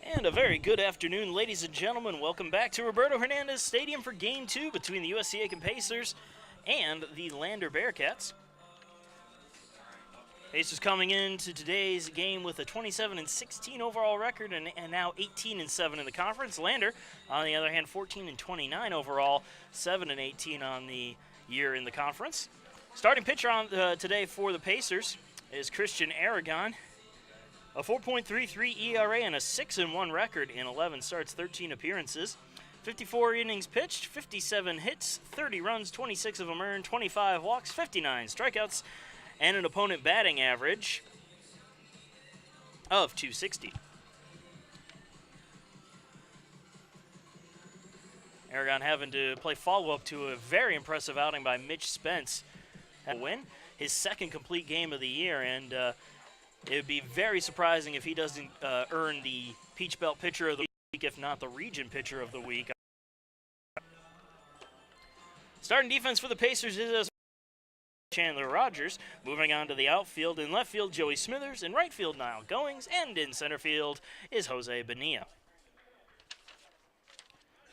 And a very good afternoon, ladies and gentlemen. Welcome back to Roberto Hernandez Stadium for Game 2 between the USC Aiken Pacers and the Lander Bearcats. Pacers coming into today's game with a 27-16 overall record and now 18-7 in the conference. Lander, on the other hand, 14-29 overall, 7-18 on the year in the conference. Starting pitcher on today for the Pacers is Christian Aragon. A 4.33 ERA and a 6-1 record in 11 starts, 13 appearances. 54 innings pitched, 57 hits, 30 runs, 26 of them earned, 25 walks, 59 strikeouts, and an opponent batting average of .260. Aragon having to play follow-up to a very impressive outing by Mitch Spence. A win, his second complete game of the year, and it would be very surprising if he doesn't earn the Peach Belt Pitcher of the Week, if not the Region Pitcher of the Week. Starting defense for the Pacers is Chandler Rogers. Moving on to the outfield, in left field, Joey Smithers. In right field, Niall Goings. And in center field is Jose Bonilla.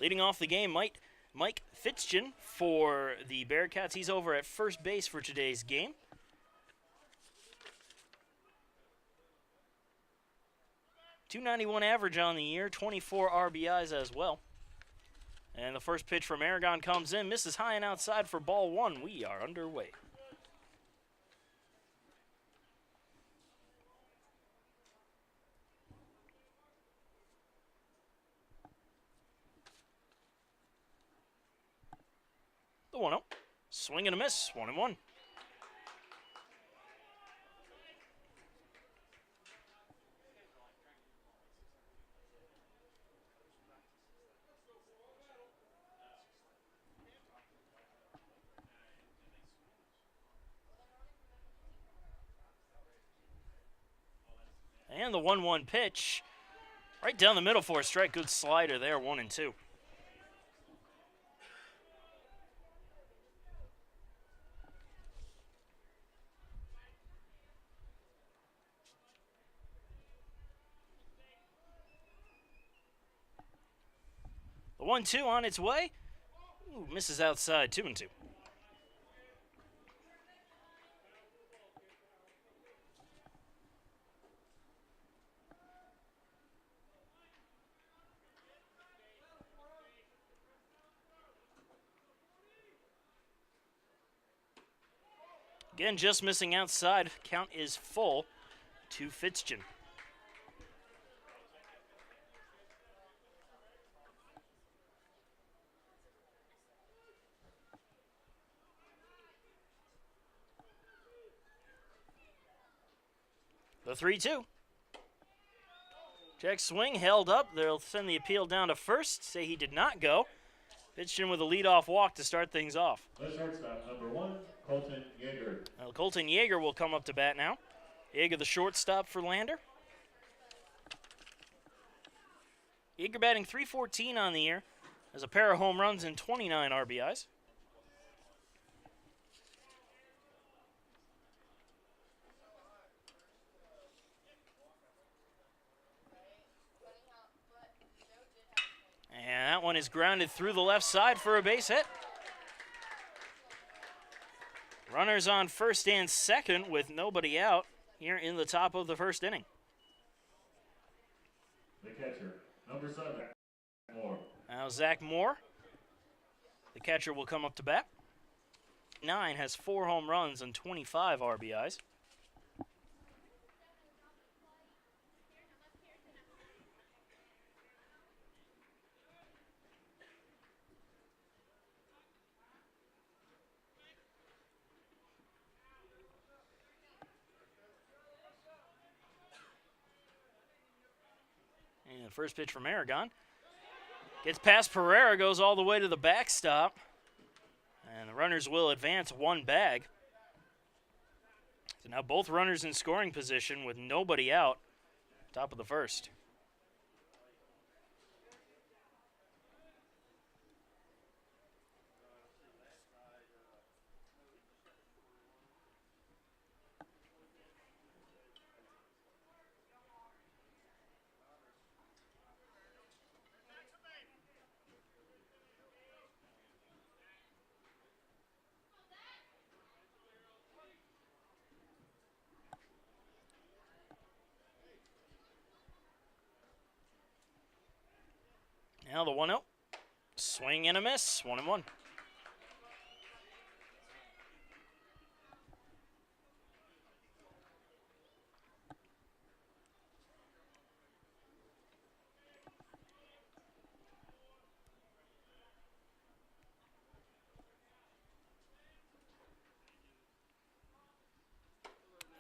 Leading off the game, Mike Fitzgen for the Bearcats. He's over at first base for today's game. .291 average on the year, 24 RBIs as well. And the first pitch from Aragon comes in, misses high and outside for ball one. We are underway. The 1-0. Swing and a miss, 1-1. And the 1-1 pitch, right down the middle for a strike. Good slider there, 1-2. The 1-2 on its way. Ooh, misses outside, 2-2. Again, just missing outside. Count is full to Fitzgen. The 3-2. Check swing, held up. They'll send the appeal down to first. Say he did not go. Fitzgen with a leadoff walk to start things off. The shortstop, number 1, Colton Yeager. Well, Colton Yeager will come up to bat now. Yeager, the shortstop for Lander. Yeager batting .314 on the year, has a pair of home runs and 29 RBIs. And that one is grounded through the left side for a base hit. Runners on first and second with nobody out here in the top of the first inning. The catcher, number 7, Moore. Now Zach Moore, the catcher, will come up to bat. 9 has 4 home runs and 25 RBIs. And the first pitch from Aragon. Gets past Pereira, goes all the way to the backstop. And the runners will advance one bag. So now both runners in scoring position with nobody out. Top of the first. Now the 1-0. Swing and a miss. 1-1.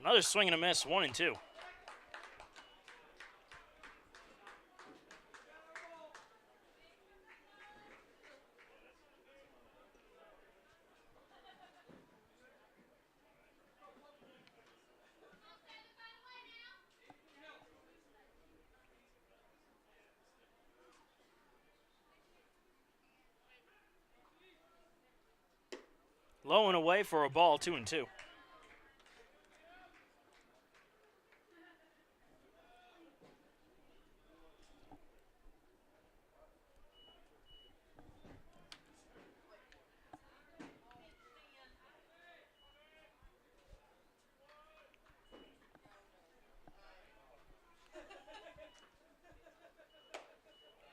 Another swing and a miss. 1-2. Low and away for a ball. 2-2.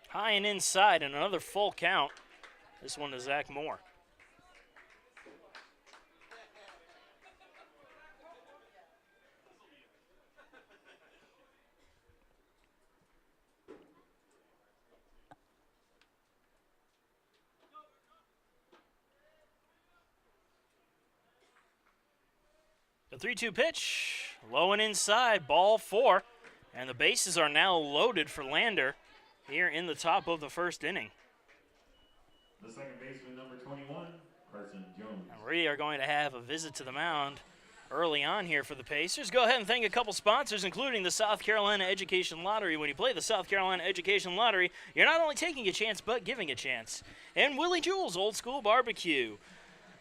High and inside, and another full count. This one to Zach Moore. The 3-2 pitch, low and inside, ball 4. And the bases are now loaded for Lander here in the top of the first inning. The second baseman, number 21, Carson Jones. And we are going to have a visit to the mound early on here for the Pacers. Go ahead and thank a couple sponsors, including the South Carolina Education Lottery. When you play the South Carolina Education Lottery, you're not only taking a chance, but giving a chance. And Willie Jewell's Old School Barbecue.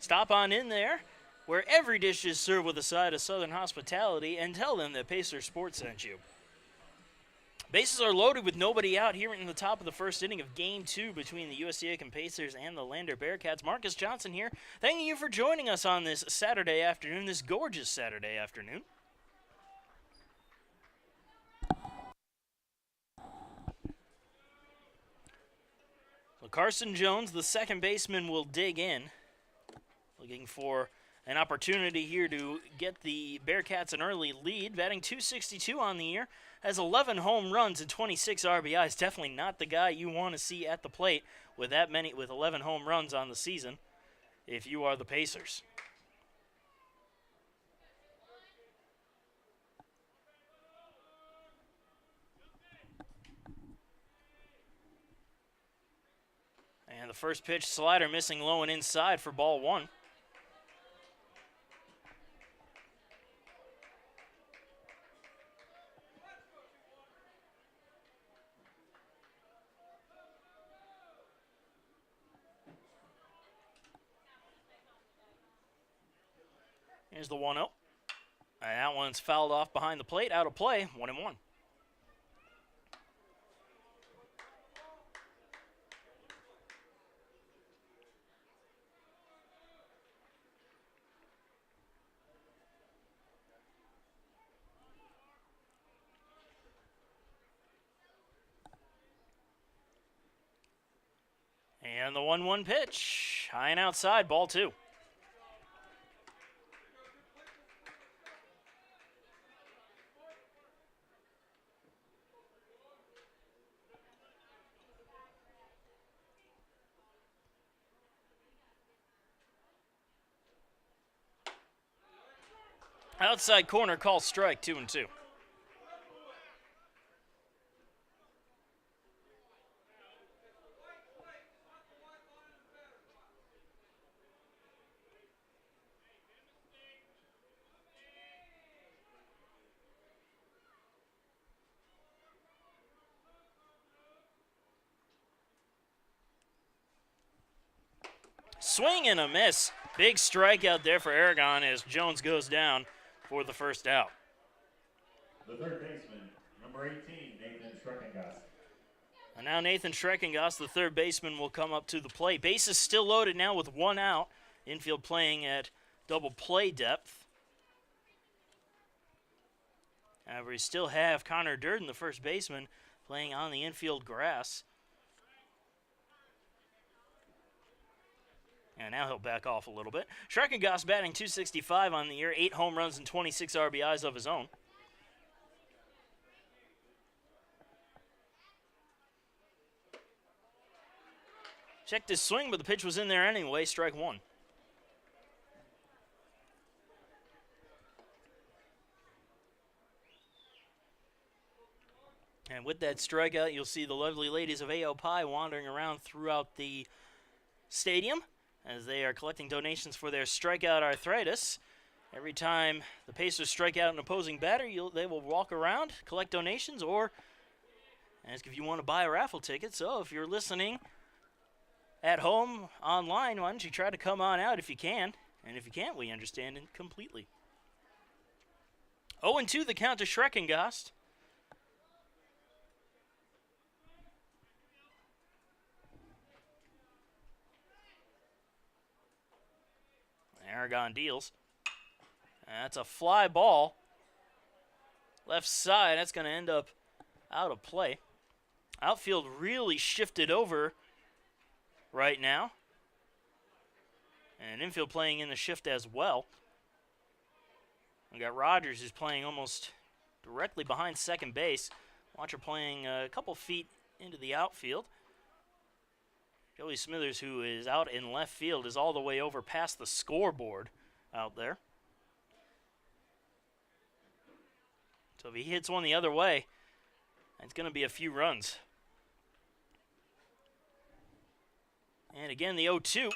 Stop on in there, where every dish is served with a side of Southern hospitality, and tell them that Pacer Sports sent you. Bases are loaded with nobody out here in the top of the first inning of Game 2 between the USC Aiken Pacers and the Lander Bearcats. Marcus Johnson here, thanking you for joining us on this Saturday afternoon, this gorgeous Saturday afternoon. So Carson Jones, the second baseman, will dig in, looking for an opportunity here to get the Bearcats an early lead. Batting .262 on the year, has 11 home runs and 26 RBIs. Definitely not the guy you want to see at the plate with 11 home runs on the season if you are the Pacers. And the first pitch, slider missing low and inside for ball 1. Here's the 1-0. And that one's fouled off behind the plate, out of play, 1-1. And the 1-1 pitch, high and outside, ball 2. Outside corner, call strike, 2-2. Swing and a miss. Big strikeout there for Aragon as Jones goes down for the first out. The third baseman, number 18, Nathan Schreckengast. And now Nathan Schreckengast, the third baseman, will come up to the plate. Bases still loaded now with 1 out. Infield playing at double play depth. However, we still have Connor Durden, the first baseman, playing on the infield grass. And now he'll back off a little bit. Schreckengoss batting .265 on the year, 8 home runs and 26 RBIs of his own. Checked his swing, but the pitch was in there anyway, strike one. And with that strikeout, you'll see the lovely ladies of A.O. Pi wandering around throughout the stadium as they are collecting donations for their strikeout arthritis. Every time the Pacers strike out an opposing batter, they will walk around, collect donations, or ask if you want to buy a raffle ticket. So if you're listening at home, online, why don't you try to come on out if you can? And if you can't, we understand it completely. 0-2 the count to Schreckengost. Aragon deals. That's a fly ball. Left side, that's going to end up out of play. Outfield really shifted over right now. And infield playing in the shift as well. We got Rogers who's playing almost directly behind second base. Watcher playing a couple feet into the outfield. Joey Smithers, who is out in left field, is all the way over past the scoreboard out there. So if he hits one the other way, it's going to be a few runs. And again, the 0-2. And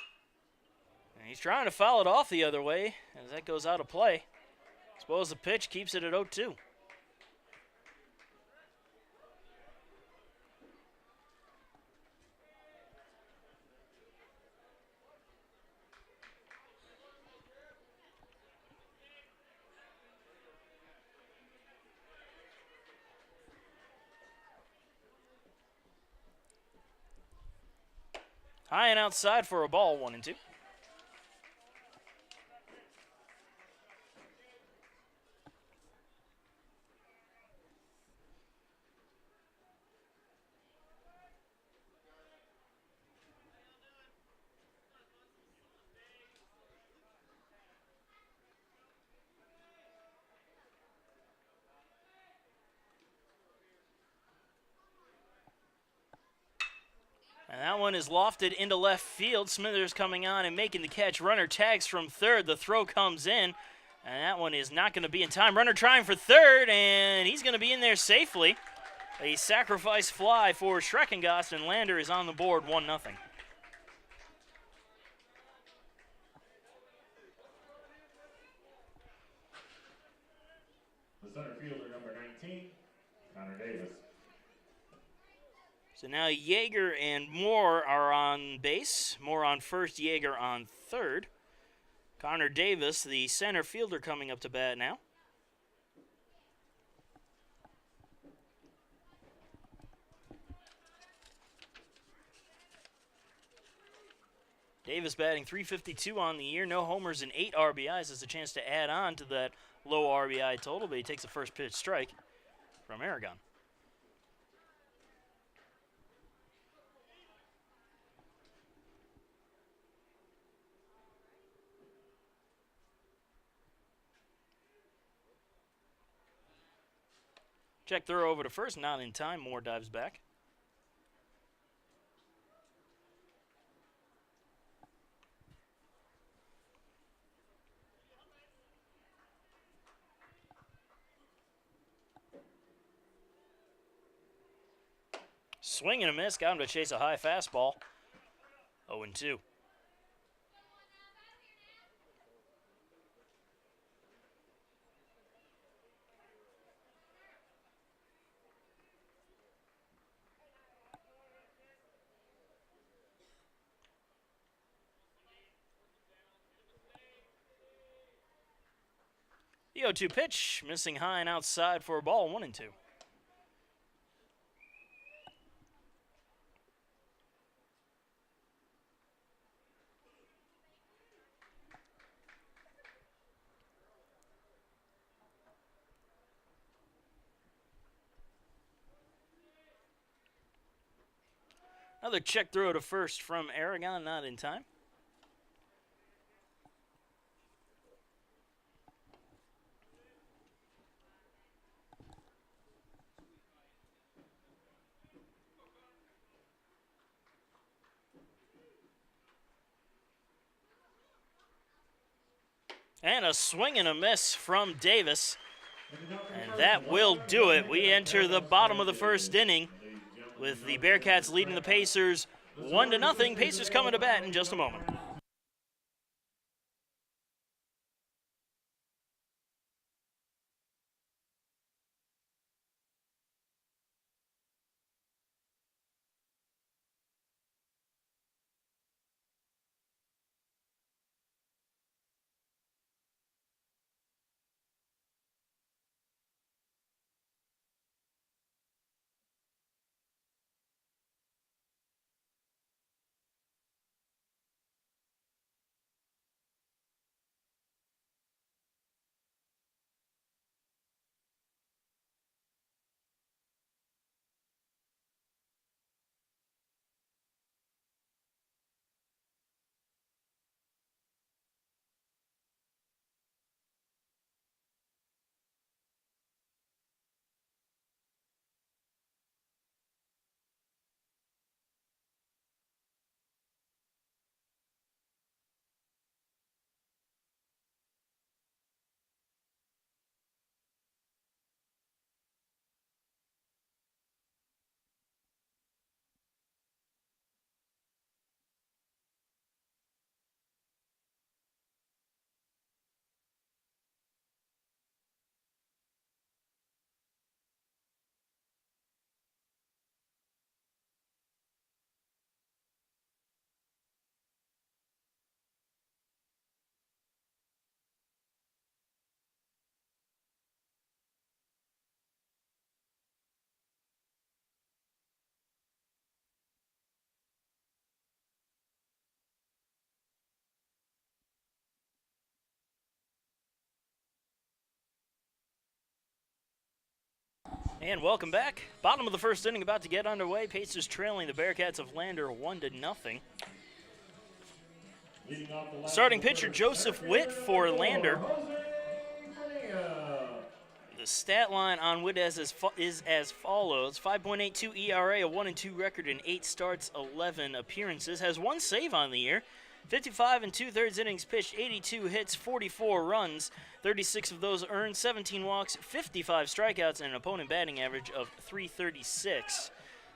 he's trying to foul it off the other way as that goes out of play. Suppose the pitch keeps it at 0-2. High and outside for a ball, 1-2. And that one is lofted into left field. Smithers coming on and making the catch. Runner tags from third. The throw comes in. And that one is not going to be in time. Runner trying for third, and he's going to be in there safely. A sacrifice fly for Schreckengost, and Lander is on the board, 1-0. The center fielder, number 19, Connor Davis. So now Yeager and Moore are on base. Moore on first, Yeager on third. Connor Davis, the center fielder, coming up to bat now. Davis batting .352 on the year. No homers and 8 RBIs. Has a chance to add on to that low RBI total, but he takes the first pitch strike from Aragon. Check throw over to first, not in time. Moore dives back. Swing and a miss, got him to chase a high fastball. 0-2. The 0-2 pitch, missing high and outside for a ball, 1-2. Another check throw to first from Aragon, not in time. And a swing and a miss from Davis. And that will do it. We enter the bottom of the first inning with the Bearcats leading the Pacers 1-0. Pacers coming to bat in just a moment. And welcome back. Bottom of the first inning about to get underway. Pacers trailing the Bearcats of Lander 1-0. Starting pitcher Joseph Witt for Lander. The stat line on Witt is as follows: 5.82 ERA, a 1-2 record in 8 starts, 11 appearances. Has 1 save on the year. 55 2/3 innings pitched, 82 hits, 44 runs, 36 of those earned, 17 walks, 55 strikeouts, and an opponent batting average of .336.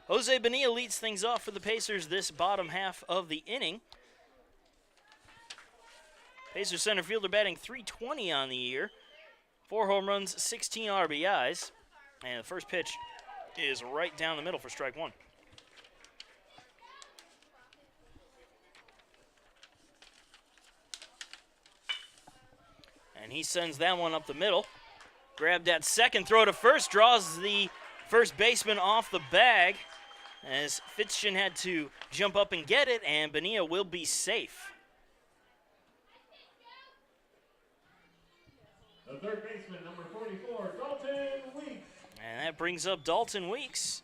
Jose Bonilla leads things off for the Pacers this bottom half of the inning. Pacers center fielder batting .320 on the year. 4 home runs, 16 RBIs. And the first pitch is right down the middle for strike one. And he sends that one up the middle. Grabbed that second throw to first, draws the first baseman off the bag as Fitzgen had to jump up and get it, and Bonilla will be safe. The third baseman, number 44, Dalton Weeks. And that brings up Dalton Weeks.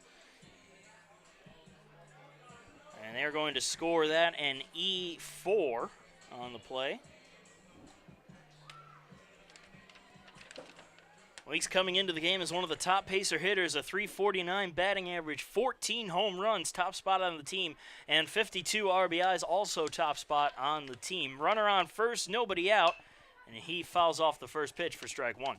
And they're going to score that an E4 on the play. Weeks coming into the game as one of the top Pacer hitters, a .349 batting average, 14 home runs, top spot on the team, and 52 RBIs, also top spot on the team. Runner on first, nobody out, and he fouls off the first pitch for strike one.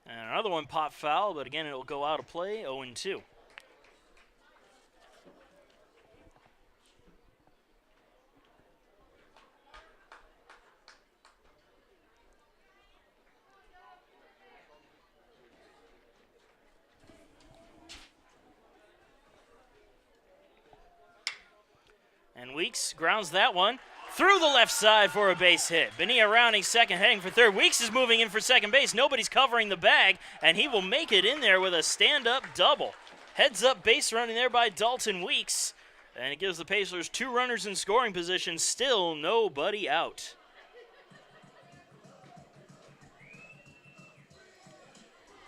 And another one pop foul, but again, it'll go out of play, 0-2. And Weeks grounds that one through the left side for a base hit. Bonilla rounding second, heading for third. Weeks is moving in for second base. Nobody's covering the bag, and he will make it in there with a stand-up double. Heads-up base running there by Dalton Weeks, and it gives the Pacers 2 runners in scoring position, still nobody out.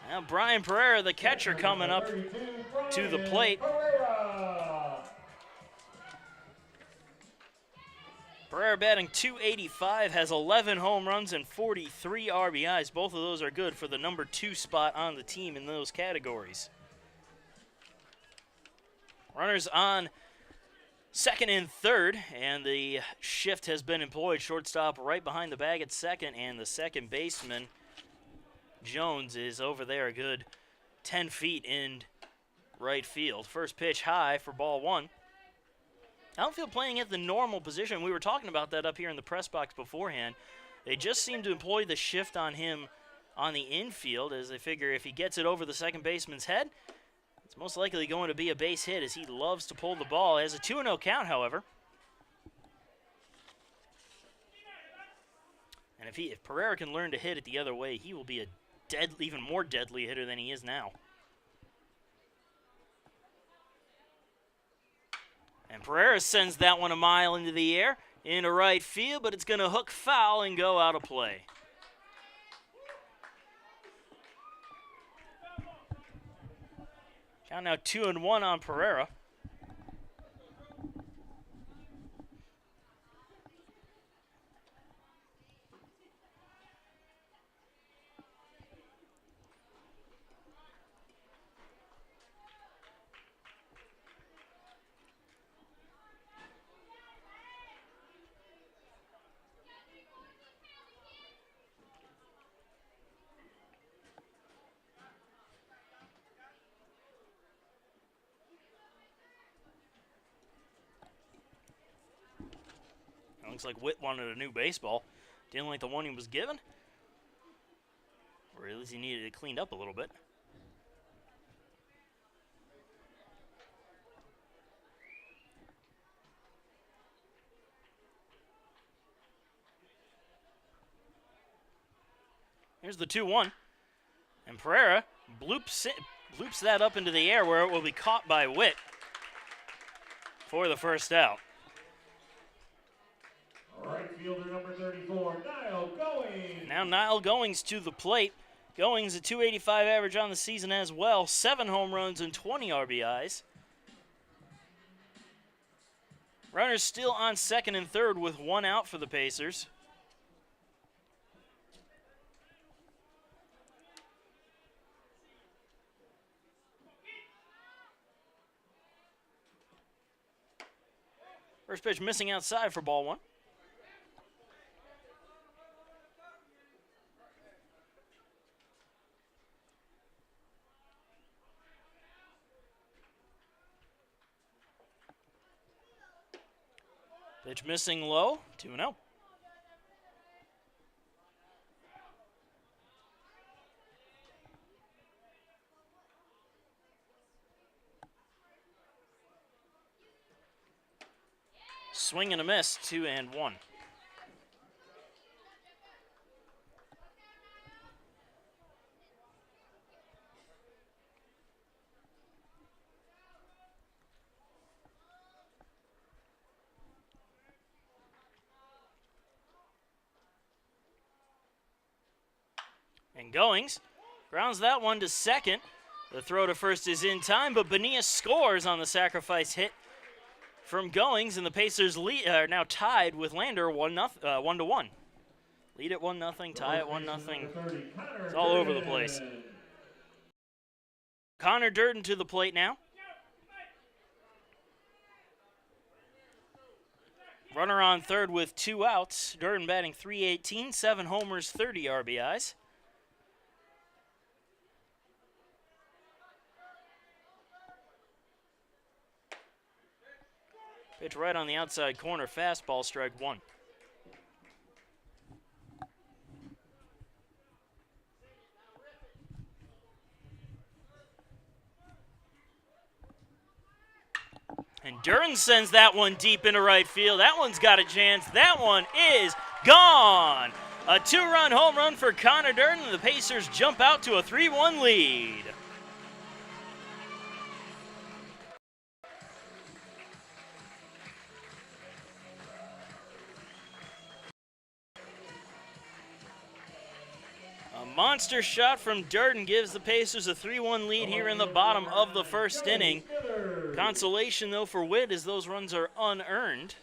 Now Brian Pereira, the catcher, coming up to the plate. Pereira batting .285, has 11 home runs and 43 RBIs. Both of those are good for the number 2 spot on the team in those categories. Runners on second and third, and the shift has been employed. Shortstop right behind the bag at second, and the second baseman, Jones, is over there a good 10 feet in right field. First pitch high for ball 1. Outfield playing at the normal position. We were talking about that up here in the press box beforehand. They just seem to employ the shift on him on the infield, as they figure if he gets it over the second baseman's head, it's most likely going to be a base hit, as he loves to pull the ball. He has a 2-0 count, however. And if Pereira can learn to hit it the other way, he will be a even more deadly hitter than he is now. And Pereira sends that one a mile into the air, into right field, but it's going to hook foul and go out of play. Count now 2-1 on Pereira. Looks like Witt wanted a new baseball. Didn't like the one he was given. Or at least he needed it cleaned up a little bit. Here's the 2-1. And Pereira bloops that up into the air where it will be caught by Witt for the first out. Right fielder number 34, Niall Goings. Now Niall Goings to the plate. Goings a .285 average on the season as well. 7 home runs and 20 RBIs. Runners still on second and third with 1 out for the Pacers. First pitch missing outside for ball 1. Pitch missing low, 2-0. Swing and a miss, 2-1. And Goings grounds that one to second. The throw to first is in time, but Bonilla scores on the sacrifice hit from Goings, and the Pacers are now tied with Lander 1-1. Lead at 1-0, tie at 1-0. It's all over the place. Connor Durden to the plate now. Runner on third with 2 outs. Durden batting .318, 7 homers, 30 RBIs. Pitch right on the outside corner, fastball, strike 1. And Durden sends that one deep into right field. That one's got a chance. That one is gone. A 2-run home run for Connor Durden, and the Pacers jump out to a 3-1 lead. Monster shot from Durden gives the Pacers a 3-1 lead here in the bottom of the first inning. Consolation, though, for Witt as those runs are unearned.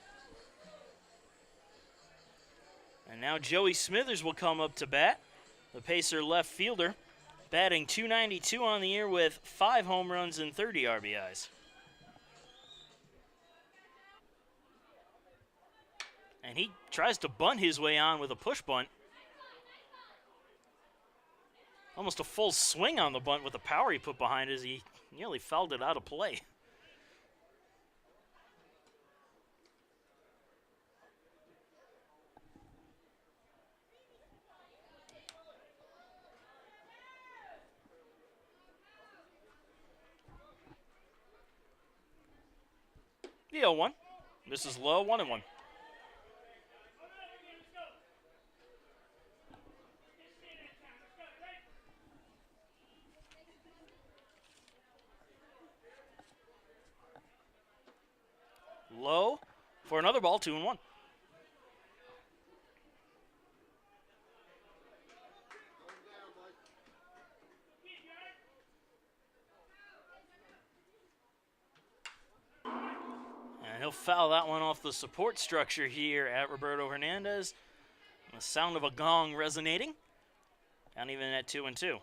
And now Joey Smithers will come up to bat. The Pacer left fielder, batting .292 on the year with 5 home runs and 30 RBIs. And he tries to bunt his way on with a push bunt. Almost a full swing on the bunt with the power he put behind it as he nearly fouled it out of play. The 0-1. This is low, 1-1. Low for another ball, 2-1. And he'll foul that one off the support structure here at Roberto Hernandez. The sound of a gong resonating. Down even at 2-2.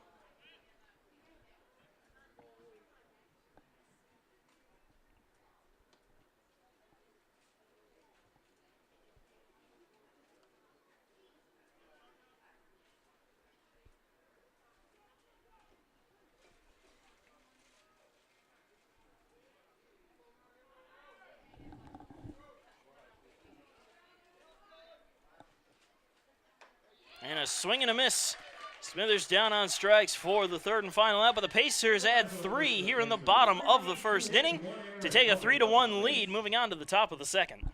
And a swing and a miss. Smithers down on strikes for the third and final out, but the Pacers add 3 here in the bottom of the first inning to take a 3-1 lead, moving on to the top of the second.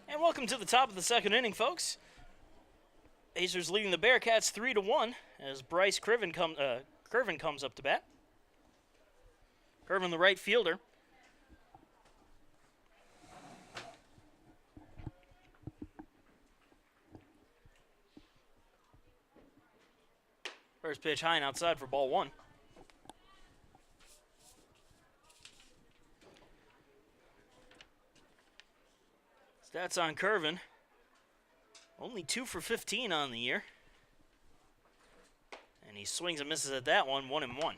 And welcome to the top of the second inning, folks. Pacers leading the Bearcats 3-1 as Bryce Curvin comes up to bat. Curvin, the right fielder. First pitch high and outside for ball 1. Stats on Curvin. Only 2 for 15 on the year. And he swings and misses at that one, 1-1.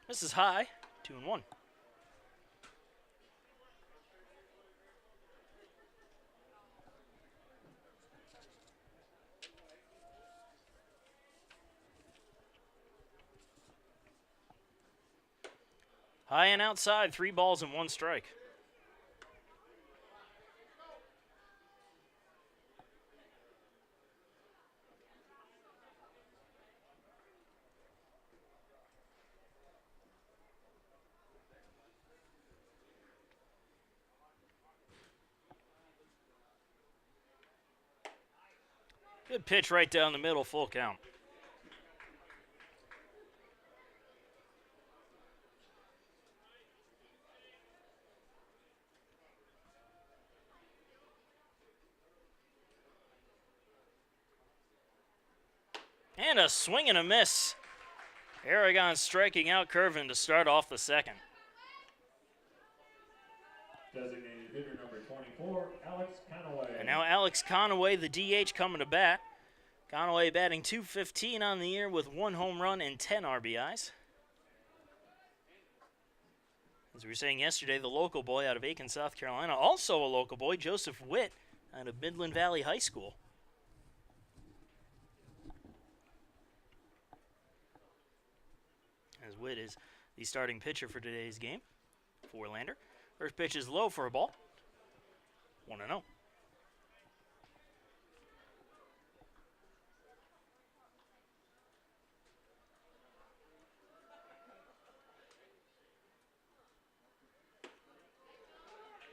This is high, 2-1. High and outside, 3 balls and 1 strike. Good pitch right down the middle, full count. And a swing and a miss. Aragon striking out Curvin to start off the second. Designated hitter number 24, Alex Conaway. And now Alex Conaway, the DH, coming to bat. Conaway batting .215 on the year with 1 home run and 10 RBIs. As we were saying yesterday, the local boy out of Aiken, South Carolina, also a local boy, Joseph Witt, out of Midland Valley High School. As Witt is the starting pitcher for today's game for Lander. First pitch is low for a ball. 1-0.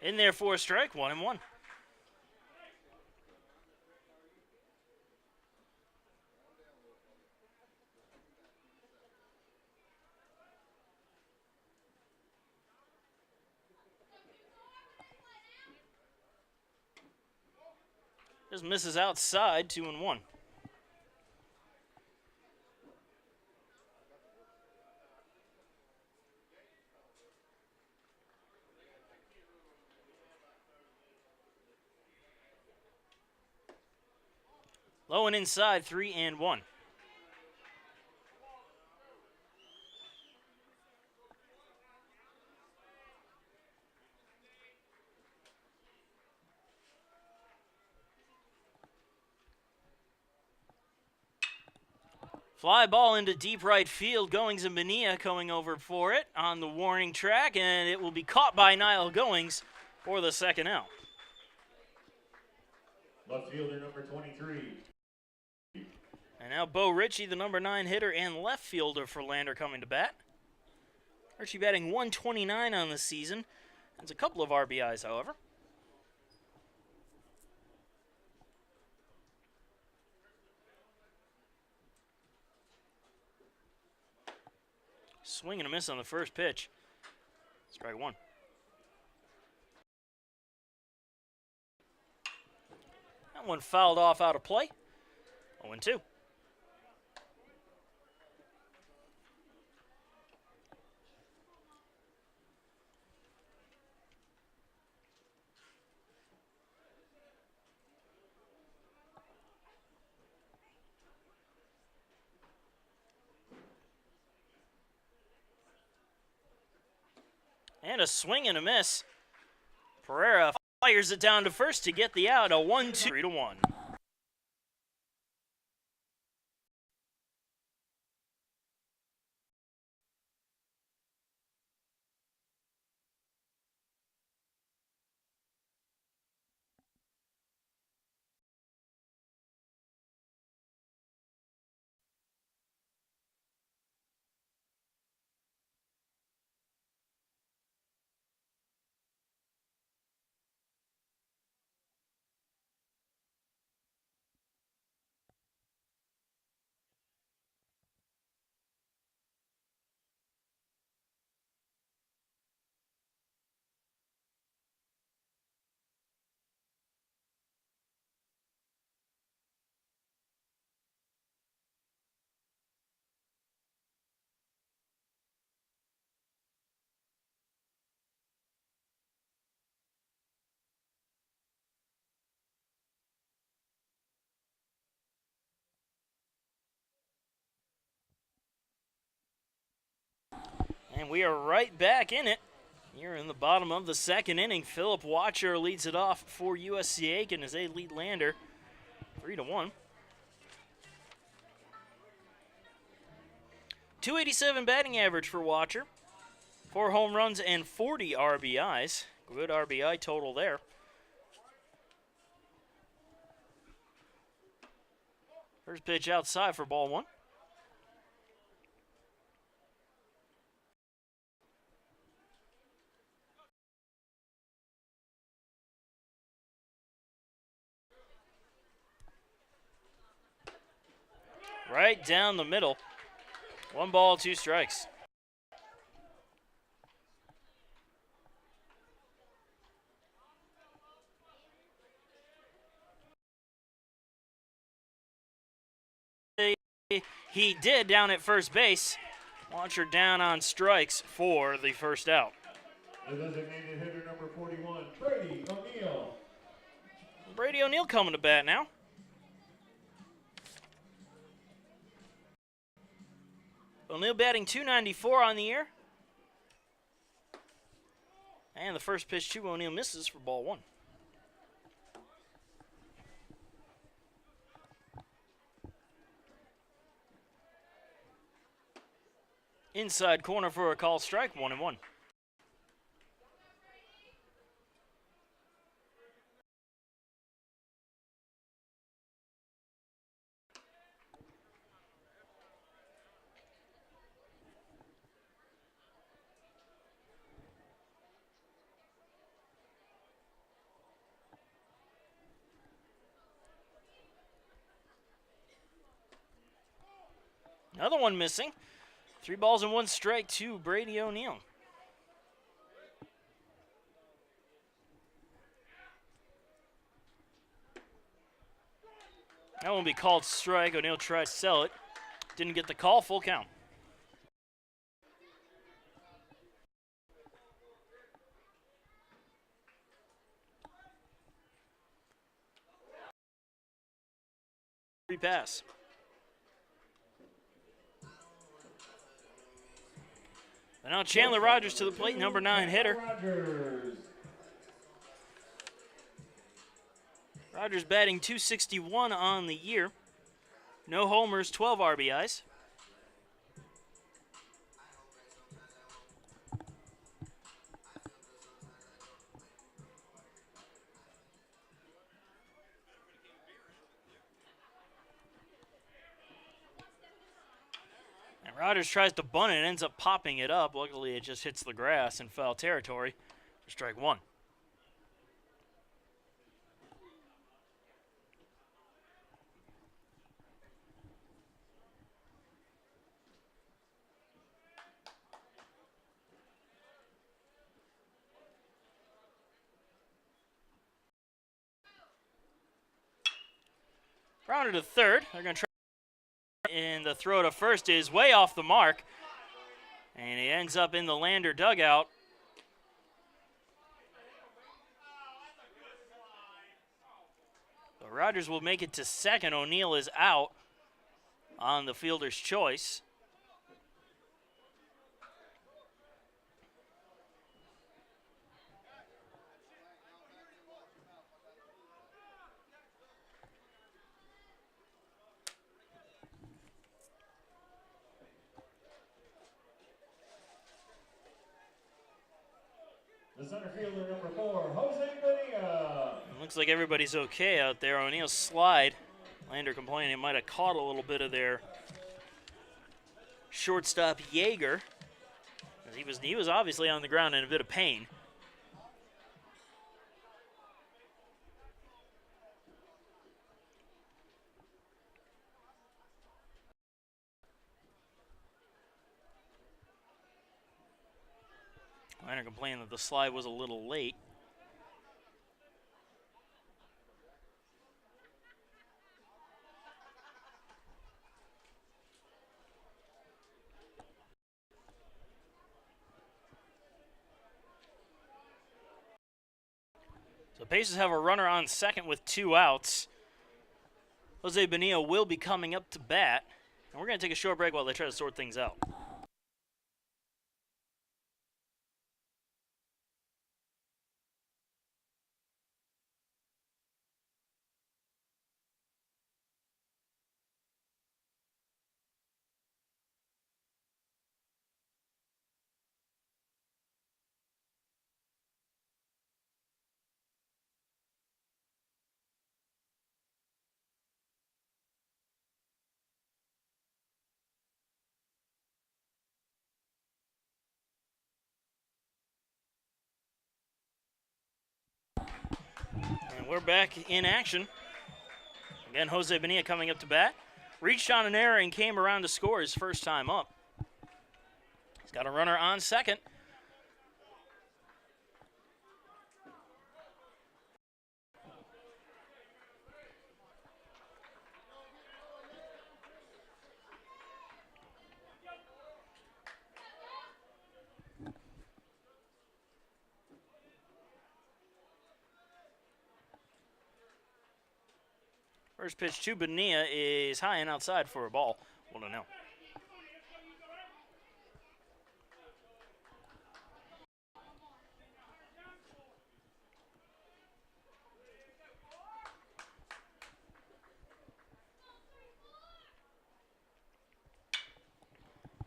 In there for a strike, 1-1. Just misses outside, 2-1. Low and inside, 3-1. Fly ball into deep right field. Goings and Bonilla going over for it on the warning track, and it will be caught by Niall Goings for the second out. Left fielder number 23. And now Bo Ritchie, the number 9 hitter and left fielder for Lander, coming to bat. Ritchie batting .129 on the season. Has a couple of RBIs, however. Swing and a miss on the first pitch. Strike one. That one fouled off out of play. 0-2. And a swing and a miss. Pereira fires it down to first to get the out. A 1-2. 3-1. And we are right back in it. Here in the bottom of the second inning, Philip Watcher leads it off for USC Aiken as they lead Lander 3-1. 287 batting average for Watcher. 4 home runs and 40 RBIs. Good RBI total there. First pitch outside for ball 1. right down the middle. 1 ball, 2 strikes. He did down at first base. Launcher down on strikes for the first out. The designated hitter number 41, Brady O'Neill. Brady O'Neill coming to bat now. O'Neill batting .294 on the year. And the first pitch to O'Neill misses for ball 1. Inside corner for a call strike, 1-1. Another one missing. 3 balls and 1 strike to Brady O'Neill. That one will be called strike. O'Neill tried to sell it. Didn't get the call, full count. Free pass. And now Chandler Rogers to the plate, number 9 hitter. Rogers batting .261 on the year. No homers, 12 RBIs. And Rogers tries to bunt it and ends up popping it up. Luckily, it just hits the grass in foul territory for strike 1. Rounder to third. They're going to try, and the throw to first is way off the mark. And he ends up in the Lander dugout. But Rogers will make it to second. O'Neill is out on the fielder's choice. The center fielder number 4, Jose Bonilla. Looks like everybody's okay out there. O'Neill's slide. Lander complaining it might have caught a little bit of their shortstop Yeager. He was obviously on the ground in a bit of pain. Lander complaining that the slide was a little late. So Pacers have a runner on second with 2 outs. Jose Bonilla will be coming up to bat. And we're going to take a short break while they try to sort things out. And we're back in action. Again, Jose Bonilla coming up to bat. reached on an error and came around to score his first time up. He's got a runner on second. First pitch to Bonilla is high and outside for a ball. 1-0.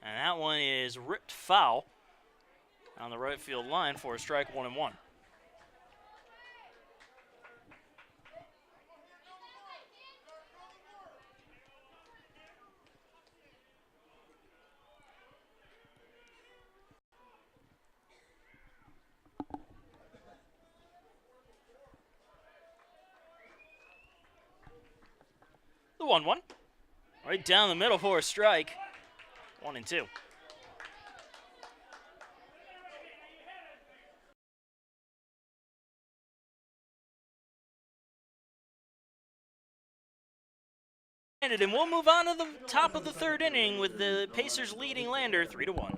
And that one is ripped foul on the right field line for a strike, 1-1. The 1-1. Right down the middle for a strike. 1-2. And we'll move on to the top of the third inning with the Pacers leading Lander 3-1.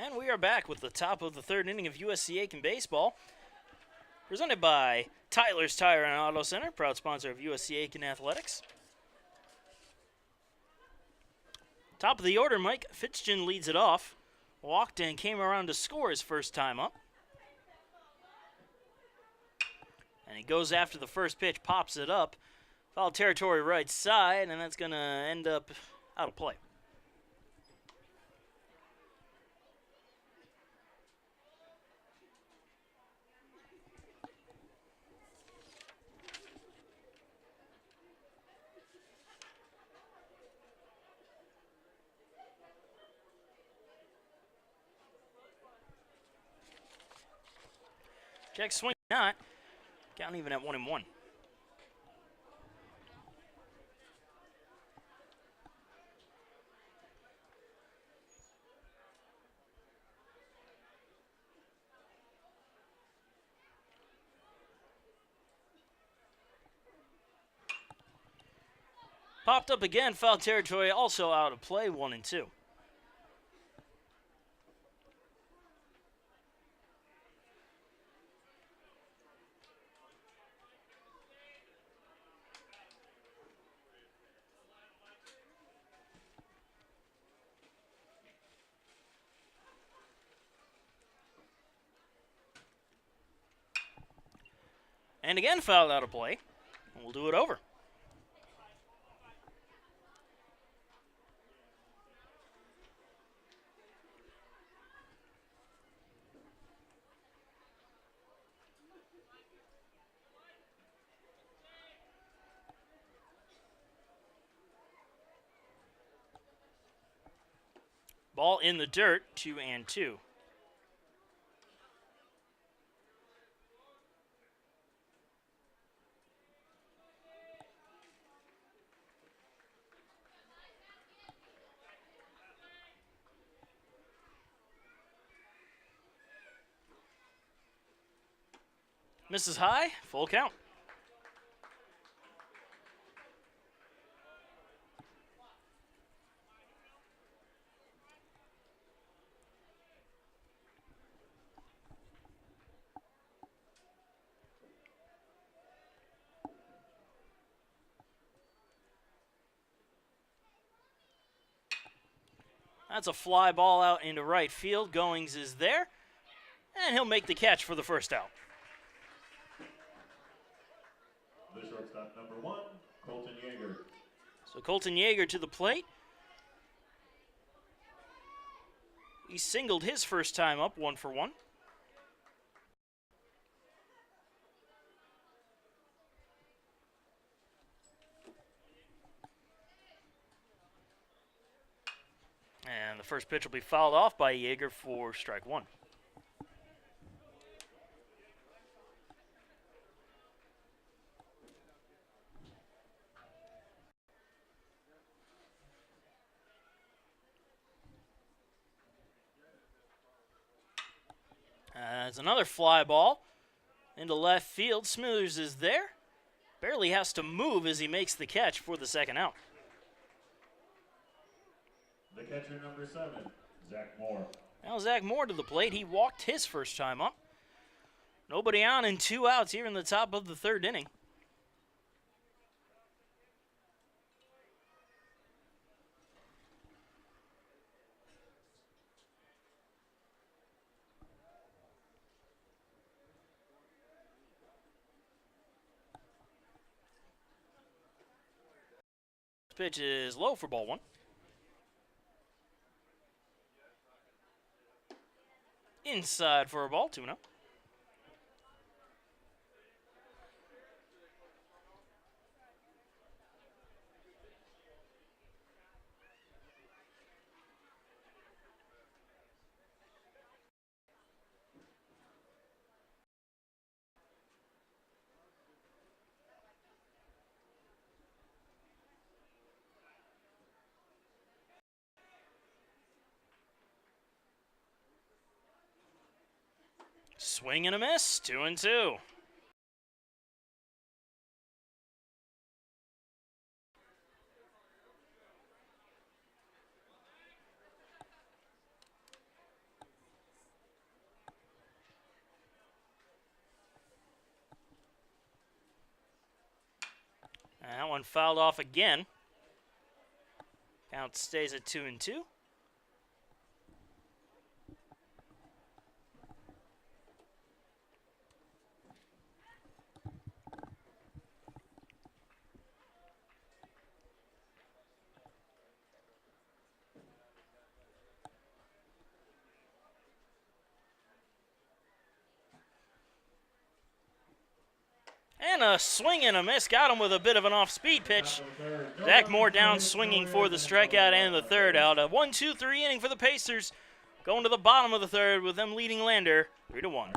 And we are back with the top of the third inning of USC Aiken Baseball. Presented by Tyler's Tire and Auto Center, proud sponsor of USC Aiken Athletics. Top of the order, Mike Fitzgen leads it off. Walked and came around to score his first time up. And he goes after the first pitch, pops it up. Foul territory right side, and that's going to end up out of play. Check swing not. Count even at 1-1. Popped up again, foul territory, also out of play, 1-2. And again, fouled out of play. And we'll do it over. Ball in the dirt, 2-2. The Misses high, full count. That's a fly ball out into right field. Goings is there, and he'll make the catch for the first out. The shortstop, number 1, Colton Yeager. So Colton Yeager to the plate. He singled his first time up, 1 for 1. And the first pitch will be fouled off by Yeager for strike 1. It's another fly ball into left field. Smithers is there. Barely has to move as he makes the catch for the second out. The catcher, number 7, Zach Moore. Now Zach Moore to the plate. He walked his first time up. Nobody on and 2 outs here in the top of the third inning. Pitch is low for ball 1. Inside for a ball, 2-0. Swing and a miss, 2-2. And that one fouled off again. Count stays at 2-2. And a swing and a miss. Got him with a bit of an off-speed pitch. Zach Moore down swinging for the strikeout and the third out. A 1-2-3 inning for the Pacers. Going to the bottom of the third with them leading Lander 3-1.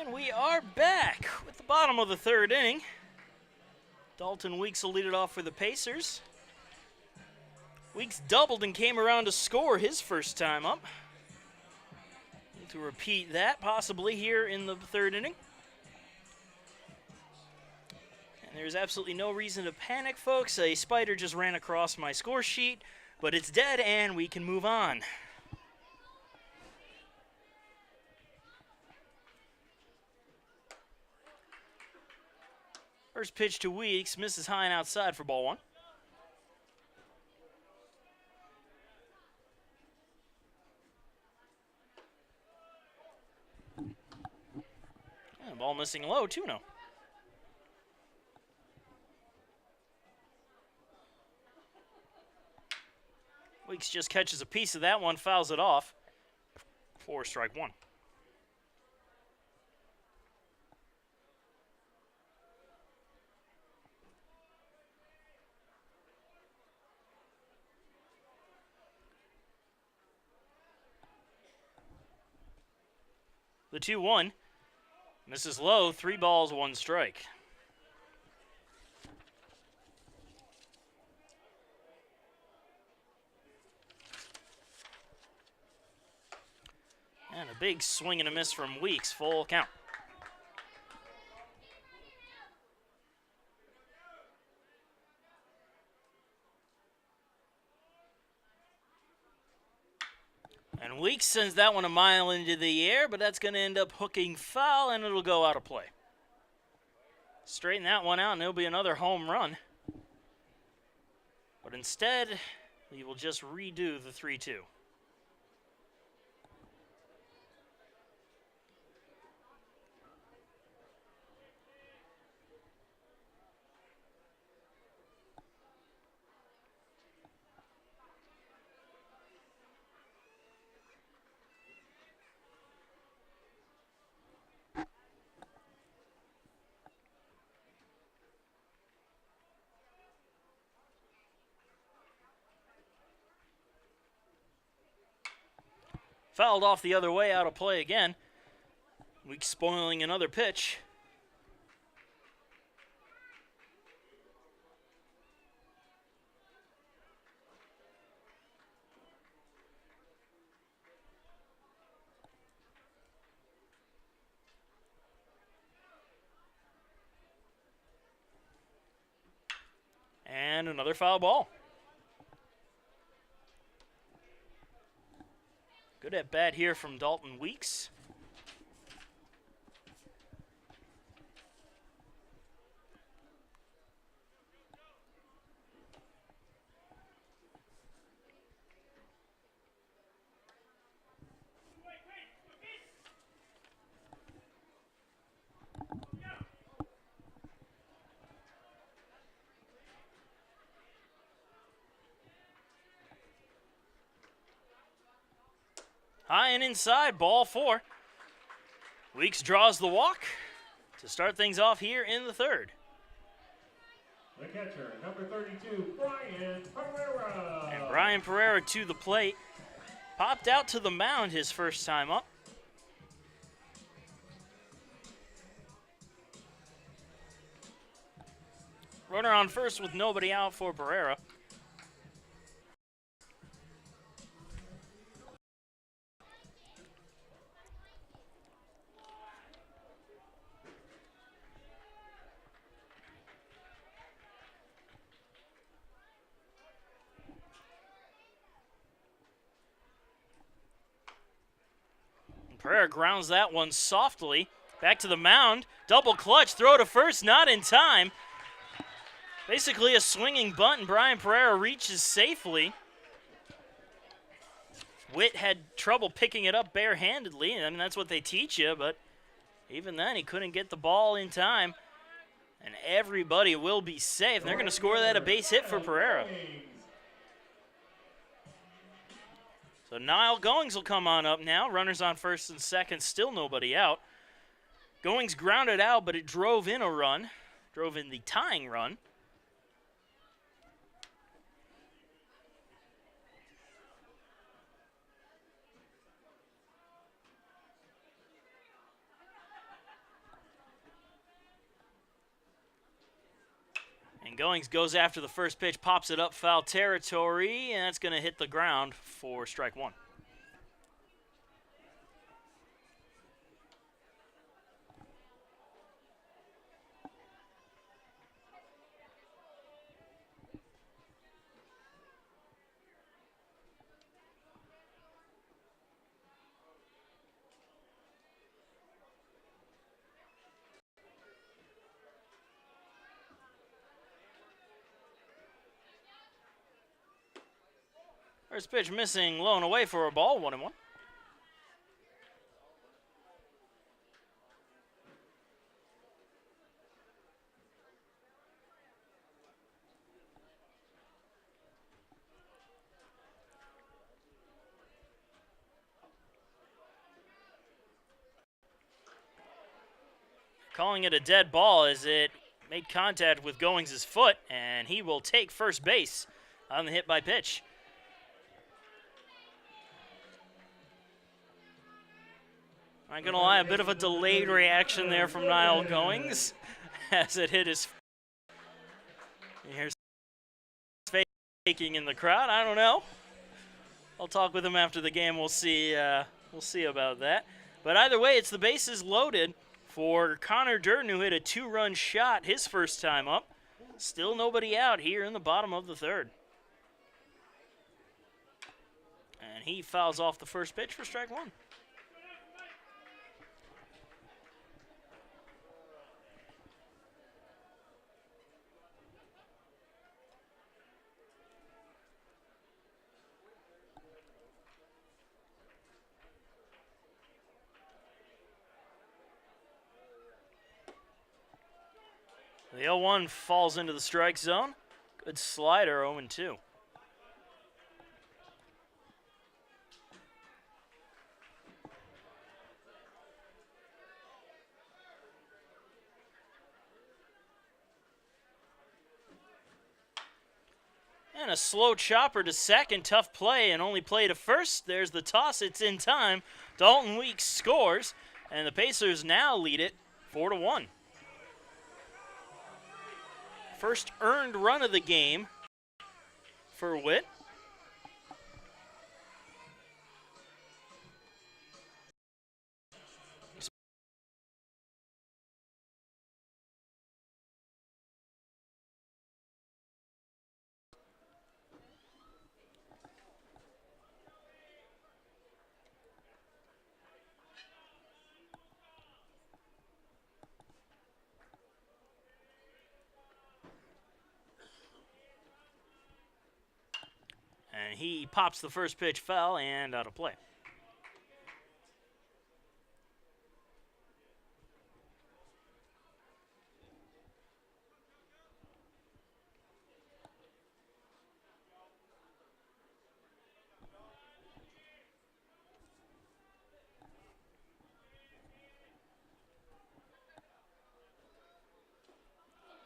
And we are back with the bottom of the third inning. Dalton Weeks will lead it off for the Pacers. Weeks doubled and came around to score his first time up. Need to repeat that possibly here in the third inning. And there's absolutely no reason to panic, folks. A spider just ran across my score sheet, but it's dead and we can move on. First pitch to Weeks, misses high and outside for ball one. And ball missing low, 2-0. Weeks just catches a piece of that one, fouls it off for strike one. The 2-1. Misses low, 3 balls, 1 strike. And a big swing and a miss from Weeks, full count. And Weeks sends that one a mile into the air, but that's going to end up hooking foul, and it'll go out of play. Straighten that one out, and it'll be another home run. But instead, we will just redo the 3-2. Fouled off the other way, out of play again. Weeks spoiling another pitch. And another foul ball. Good at bat here from Dalton Weeks. High and inside, ball 4. Weeks draws the walk to start things off here in the third. The catcher, number 32, Brian Pereira. And Brian Pereira to the plate. Popped out to the mound his first time up. Runner on first with nobody out for Pereira. Pereira grounds that one softly. Back to the mound. Double clutch. Throw to first. Not in time. Basically a swinging bunt, and Brian Pereira reaches safely. Witt had trouble picking it up barehandedly. I mean, that's what they teach you, but even then he couldn't get the ball in time. And everybody will be safe. They're going to score that a base hit for Pereira. So Niall Goings will come on up now. Runners on first and second, still nobody out. Goings grounded out, but it drove in a run. Drove in the tying run. And Goings goes after the first pitch, pops it up foul territory, and that's going to hit the ground for strike one. First pitch missing, low and away for a ball, 1-1. Calling it a dead ball as it made contact with Goings' foot, and he will take first base on the hit by pitch. Not going to lie, a bit of a delayed reaction there from Niall Goings as it hit his. Here's faking in the crowd. I don't know. I'll talk with him after the game. We'll see. We'll see about that. But either way, it's the bases loaded for Connor Durden, who hit a 2-run shot his first time up. Still nobody out here in the bottom of the third. And he fouls off the first pitch for strike one. The 0-1 falls into the strike zone. Good slider, 0-2. And a slow chopper to second. Tough play and only play to first. There's the toss. It's in time. Dalton Weeks scores, and the Pacers now lead it 4-1. First earned run of the game for Witt. And he pops the first pitch foul and out of play.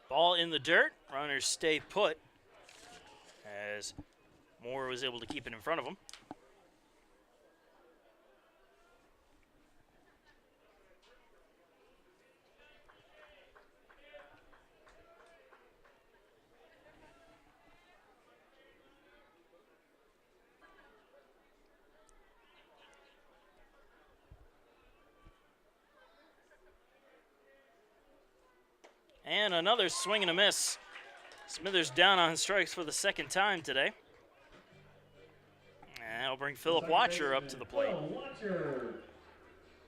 Ball in the dirt. Runners stay put as Moore was able to keep it in front of him. And another swing and a miss. Smithers down on strikes for the second time today. And that'll bring Philip Watcher up to the plate.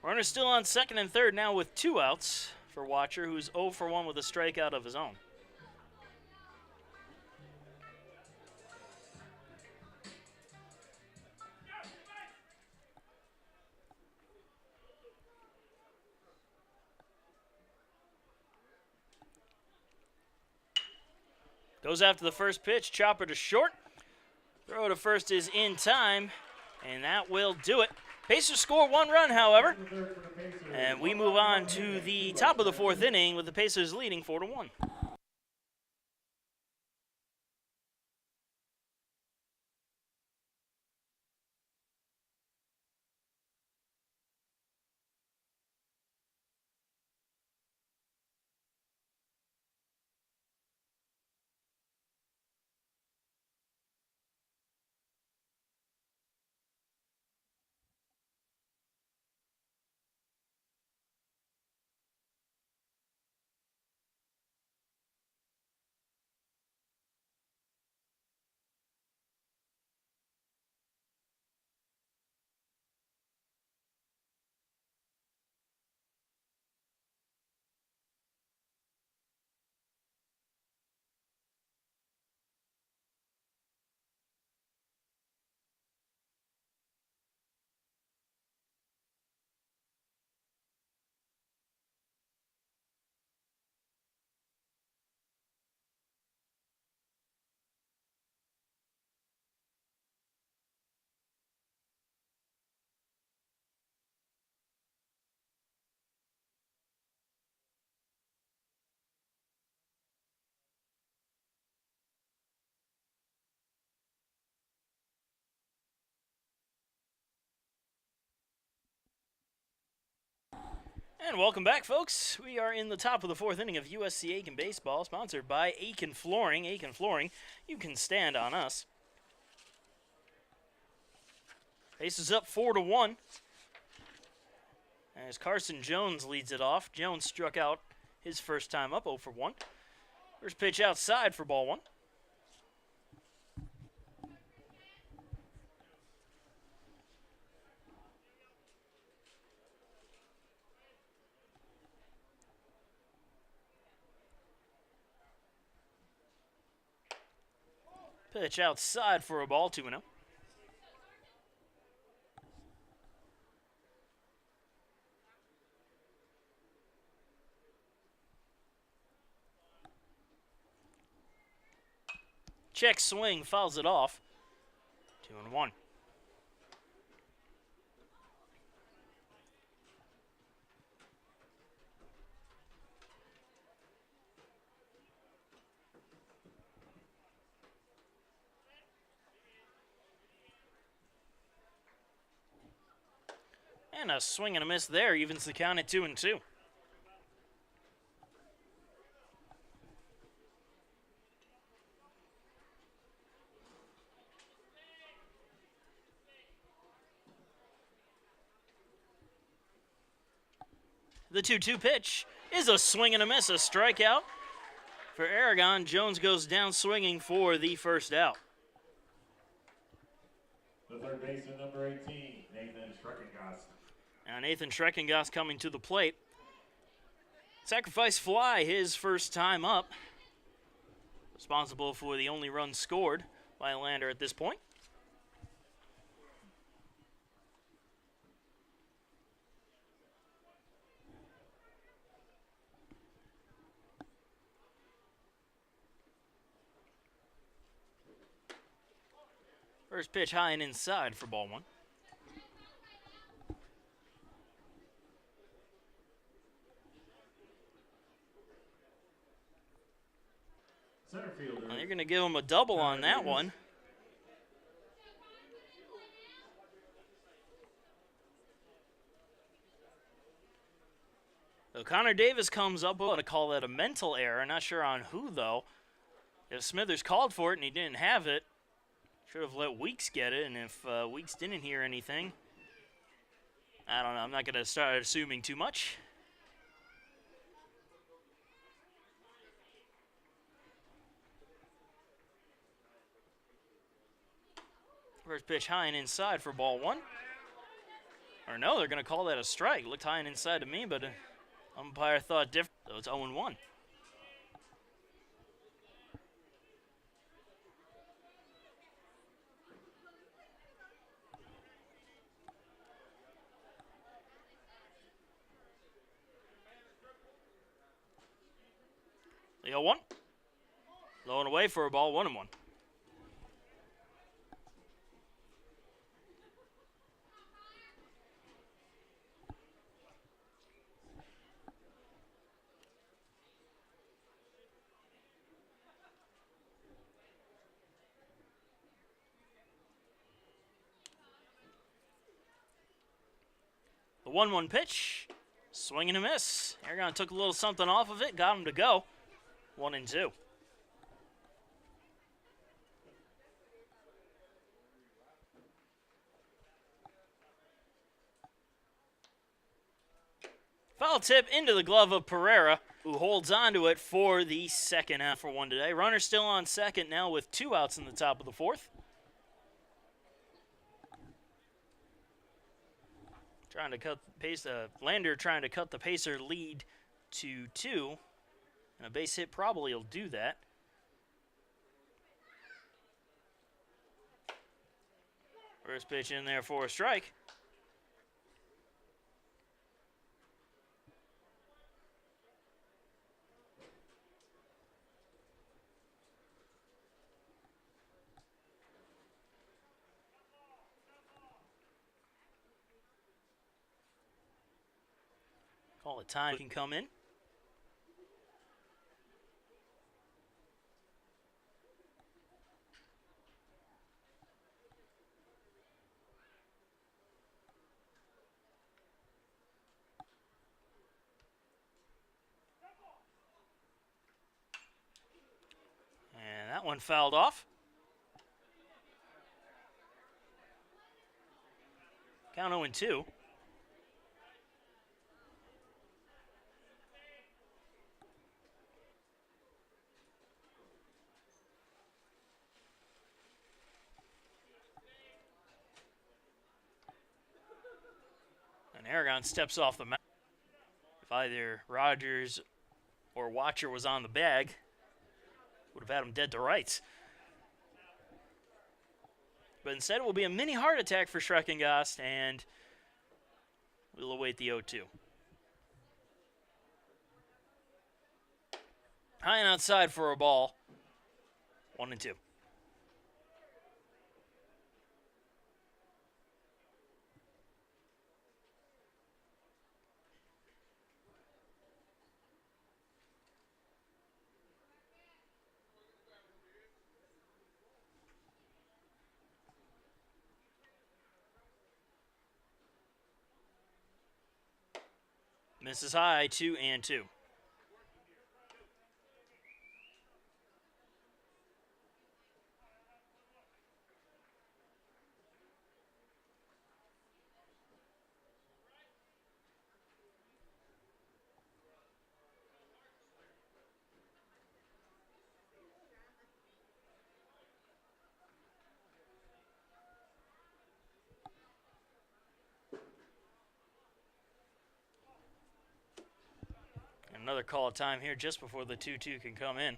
Runner still on second and third now with 2 outs for Watcher, who's 0 for 1 with a strikeout of his own. Goes after the first pitch, chopper to short. Throw to first is in time, and that will do it. Pacers score 1 run, however, and we move on to the top of the 4th inning with the Pacers leading 4-1. And welcome back, folks. We are in the top of the fourth inning of USC Aiken Baseball, sponsored by Aiken Flooring. Aiken Flooring, you can stand on us. Base is up 4-1. As Carson Jones leads it off. Jones struck out his first time up 0 for 1. First pitch outside for ball 1. Pitch outside for a ball, 2-0. Check swing, fouls it off. 2-1. And a swing and a miss there, evens the count at 2-2. The 2-2 pitch is a swing and a miss, a strikeout for Aragon. Jones goes down swinging for the first out. The third baseman, number 18, Nathan Schreckengast. Now Nathan Schreckengast coming to the plate. Sacrifice fly his first time up. Responsible for the only run scored by Lander at this point. First pitch high and inside for ball 1. Center fielder. Well, they're going to give him a double on that one. So Connor Davis comes up. We're going to call that a mental error. Not sure on who, though. If Smithers called for it and he didn't have it, should have let Weeks get it. And if Weeks didn't hear anything, I don't know. I'm not going to start assuming too much. First pitch high and inside for ball 1. Or no, they're going to call that a strike. Looked high and inside to me, but umpire thought different. So it's 0-1. The 0-1. Low and away for a ball, 1-1. The 1-1 pitch, swing and a miss. Aragon took a little something off of it, got him to go. 1-2. Foul tip into the glove of Pereira, who holds on to it for the second out for 1 today. Runner still on second now with 2 outs in the top of the 4th. Trying to cut the pace. Lander trying to cut the Pacer lead to 2. And a base hit probably will do that. First pitch in there for a strike. Call it time can come in. That one fouled off. Count 0-2. And Aragon steps off the mound. If either Rogers or Watcher was on the bag, would have had him dead to rights. But instead, it will be a mini heart attack for Schreckengast, and we'll await the 0-2. High and outside for a ball. 1-2. Misses high, 2-2. Another call of time here just before the 2-2 can come in.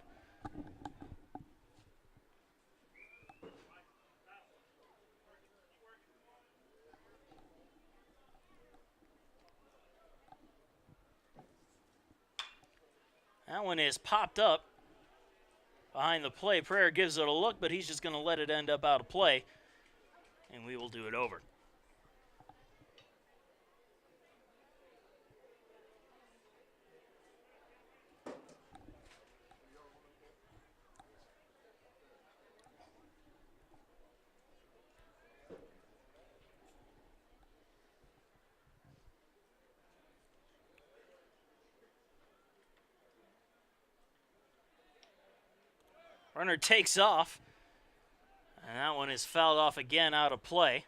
That one is popped up behind the play. Prayer gives it a look, but he's just going to let it end up out of play, and we will do it over. Runner takes off, and that one is fouled off again out of play.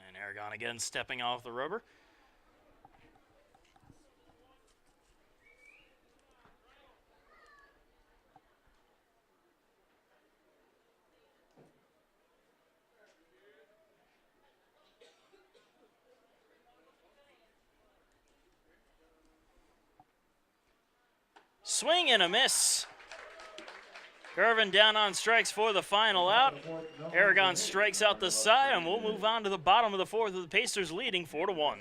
And Aragon again stepping off the rubber. Swing and a miss. Gervin down on strikes for the final out. Aragon strikes out the side, and we'll move on to the bottom of the fourth with the Pacers leading 4-1.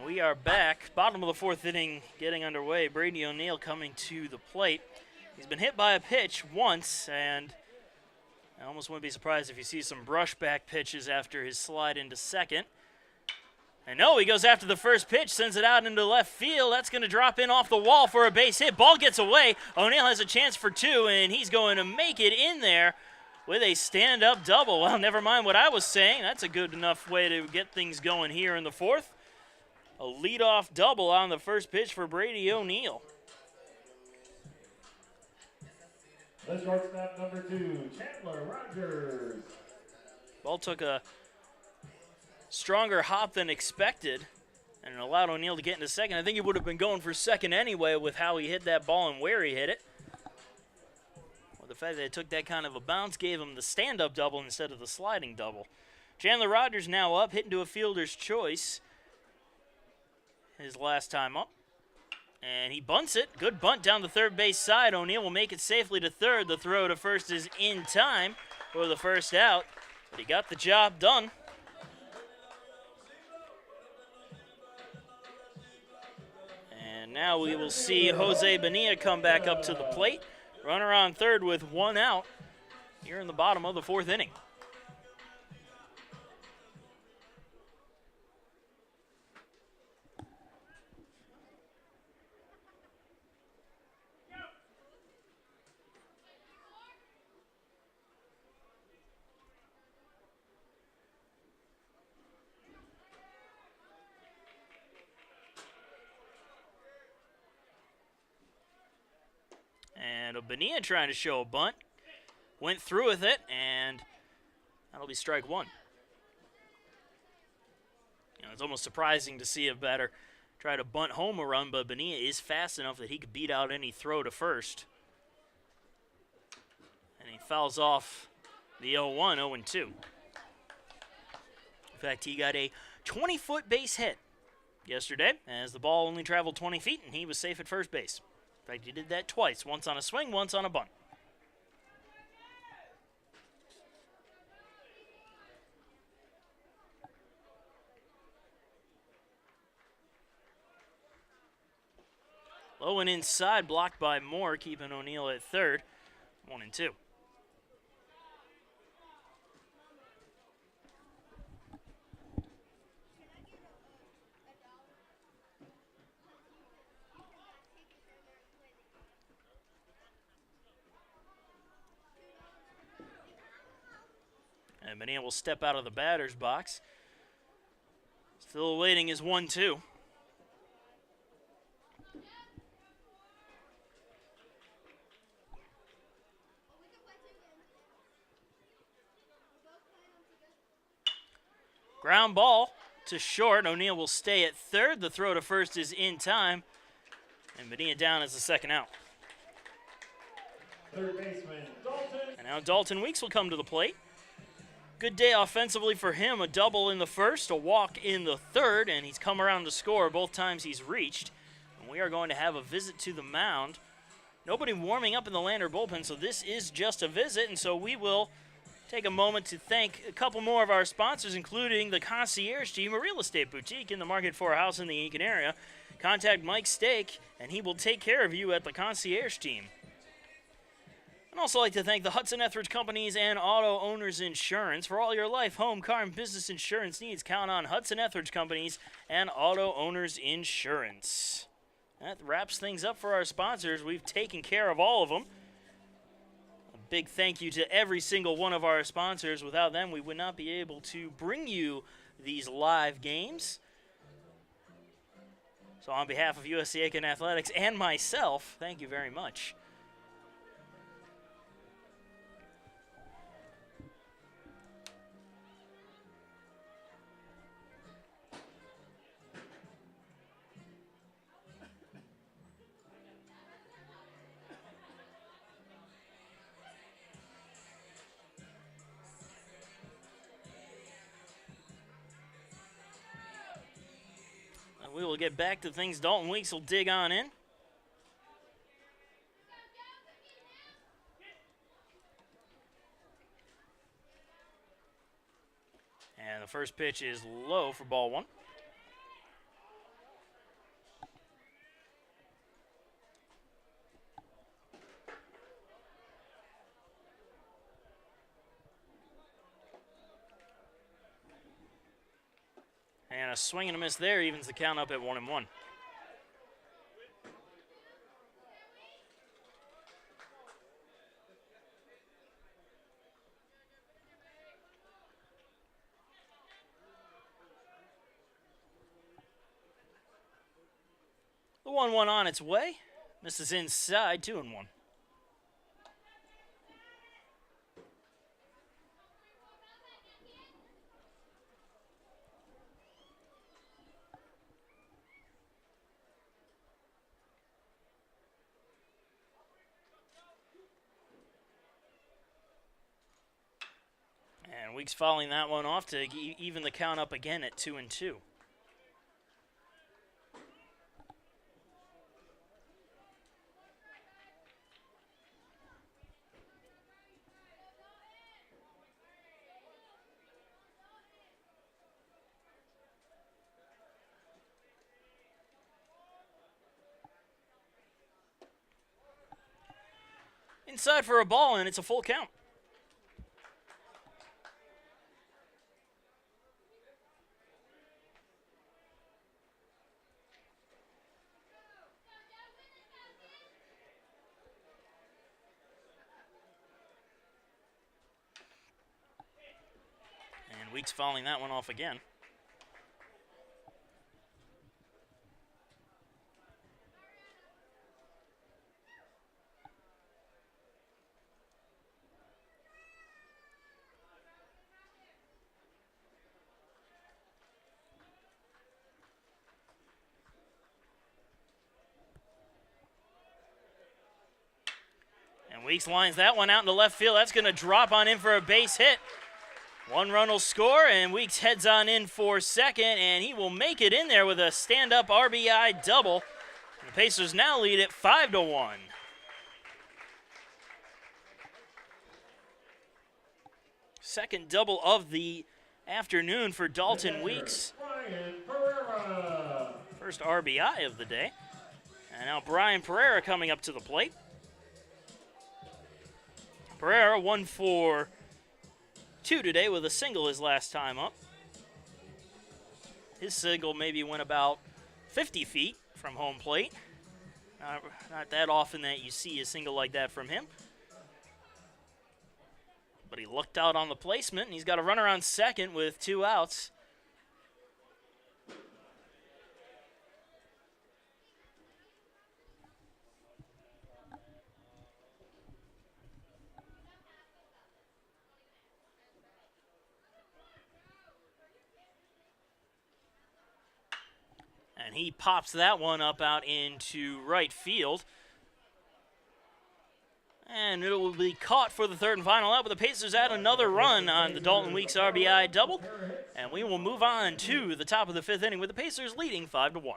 We are back. Bottom of the fourth inning getting underway. Brady O'Neill coming to the plate. He's been hit by a pitch once, and I almost wouldn't be surprised if you see some brushback pitches after his slide into second. And no, he goes after the first pitch, sends it out into left field. That's going to drop in off the wall for a base hit. Ball gets away. O'Neill has a chance for two, and he's going to make it in there with a stand-up double. Well, never mind what I was saying. That's a good enough way to get things going here in the fourth. A leadoff double on the first pitch for Brady O'Neill. The shortstop, number 2, Chandler Rogers. Ball took a stronger hop than expected and it allowed O'Neill to get into second. I think he would have been going for second anyway with how he hit that ball and where he hit it. Well, the fact that it took that kind of a bounce gave him the stand-up double instead of the sliding double. Chandler Rogers now up, hitting to a fielder's choice. His last time up. And he bunts it. Good bunt down the third base side. O'Neill will make it safely to third. The throw to first is in time for the first out. But he got the job done. And now we will see Jose Bonilla come back up to the plate. Runner on third with one out here in the bottom of the fourth inning. And Bonilla trying to show a bunt. Went through with it, and that'll be strike one. You know, it's almost surprising to see a batter try to bunt home a run, but Bonilla is fast enough that he could beat out any throw to first. And he fouls off the 0-1, 0-2. In fact, he got a 20-foot base hit yesterday as the ball only traveled 20 feet, and he was safe at first base. In fact, he did that twice, once on a swing, once on a bunt. Low and inside, blocked by Moore, keeping O'Neill at third. 1-2. And Bonilla will step out of the batter's box. Still awaiting his 1-2. Ground ball to short. O'Neill will stay at third. The throw to first is in time. And Bonilla down as the second out. Third baseman, Dalton. And now Dalton Weeks will come to the plate. Good day offensively for him. A double in the first, a walk in the third, and he's come around to score both times he's reached. And we are going to have a visit to the mound. Nobody warming up in the Lander bullpen, so this is just a visit, and so we will take a moment to thank a couple more of our sponsors, including the Concierge Team, a real estate boutique in the market for a house in the Aiken area. Contact Mike Stake, and he will take care of you at the Concierge Team. I'd also like to thank the Hudson Etheridge Companies and Auto Owners Insurance. For all your life, home, car, and business insurance needs, count on Hudson Etheridge Companies and Auto Owners Insurance. That wraps things up for our sponsors. We've taken care of all of them. A big thank you to every single one of our sponsors. Without them, we would not be able to bring you these live games. So on behalf of USC Aiken Athletics and myself, thank you very much. We will get back to things. Dalton Weeks will dig on in. And the first pitch is low for ball one. And a swing and a miss there evens the count up at 1-1. The 1-1 on its way. Misses inside, 2-1. And Weeks following that one off to even the count up again at 2-2. Inside for a ball, and it's a full count. And Weeks fouling that one off again. And Weeks lines that one out into left field. That's going to drop on in for a base hit. One run will score, and Weeks heads on in for second, and he will make it in there with a stand-up RBI double. The Pacers now lead it 5-1. Second double of the afternoon for Dalton Weeks. First RBI of the day. And now Brian Pereira coming up to the plate. Pereira 1 for 2 today with a single his last time up. His single maybe went about 50 feet from home plate. Not that often that you see a single like that from him. But he lucked out on the placement, and he's got a runner on second with 2 outs. And he pops that one up out into right field. And it will be caught for the third and final out, but the Pacers add another run on the Dalton Weeks RBI double. And we will move on to the top of the 5th inning with the Pacers leading 5-1.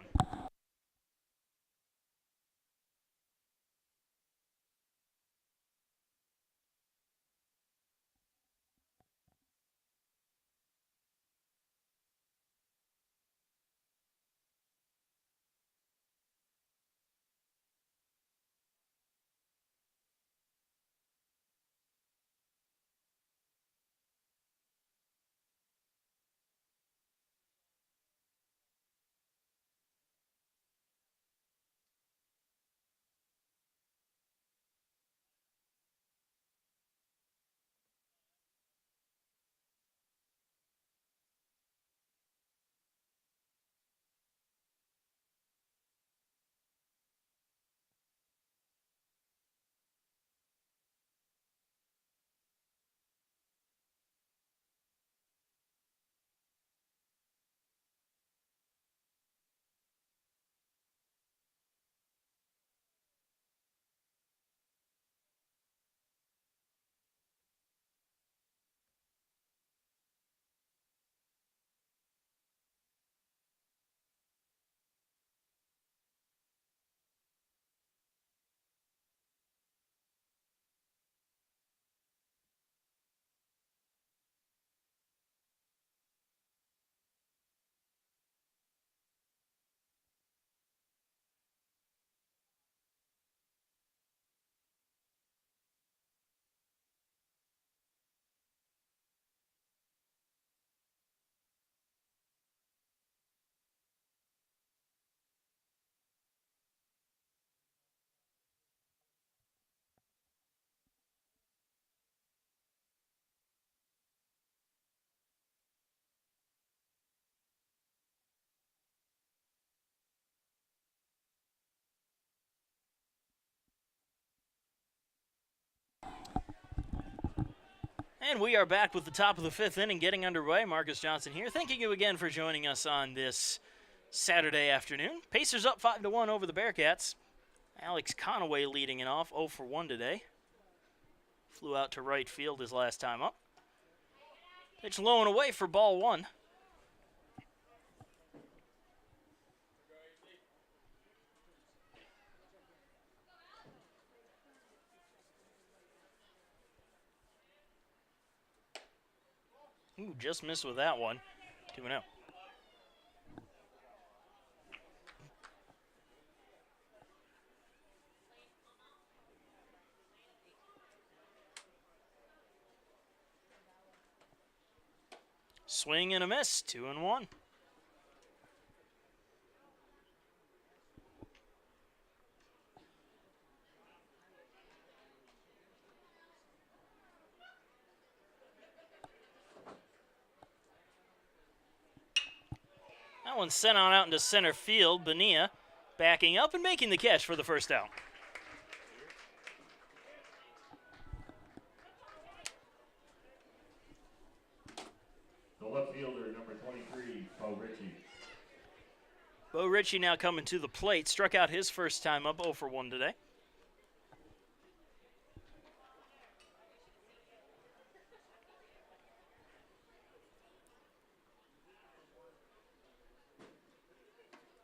And we are back with the top of the fifth inning getting underway. Marcus Johnson here. Thanking you again for joining us on this Saturday afternoon. Pacers up 5-1 over the Bearcats. Alex Conaway leading it off, 0 for 1 today. Flew out to right field his last time up. Pitch low and away for ball one. Ooh, just missed with that one. 2-0. Swing and a miss, 2-1. That one's sent on out into center field. Bonilla backing up and making the catch for the first out. The left fielder, number 23, Bo Ritchie. Bo Ritchie now coming to the plate. Struck out his first time up, 0 for 1 today.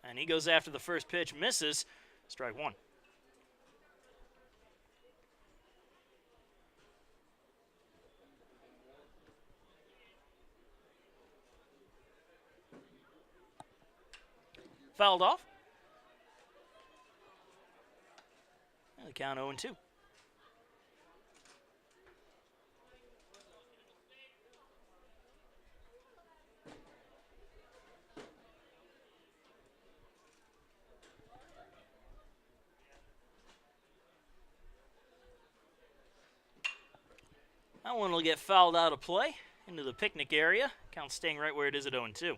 And he goes after the first pitch, misses, strike one. Fouled off. And the count 0-2. That one will get fouled out of play into the picnic area. Count staying right where it is at 0-2.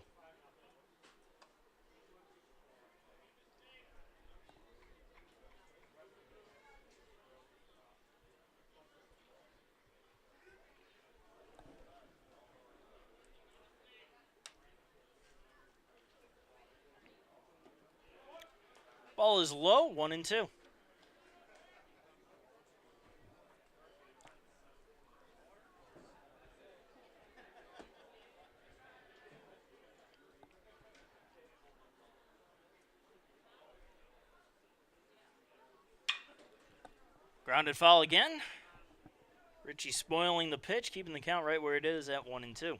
Ball is low, 1-2. Grounded foul again. Ritchie spoiling the pitch, keeping the count right where it is at 1-2.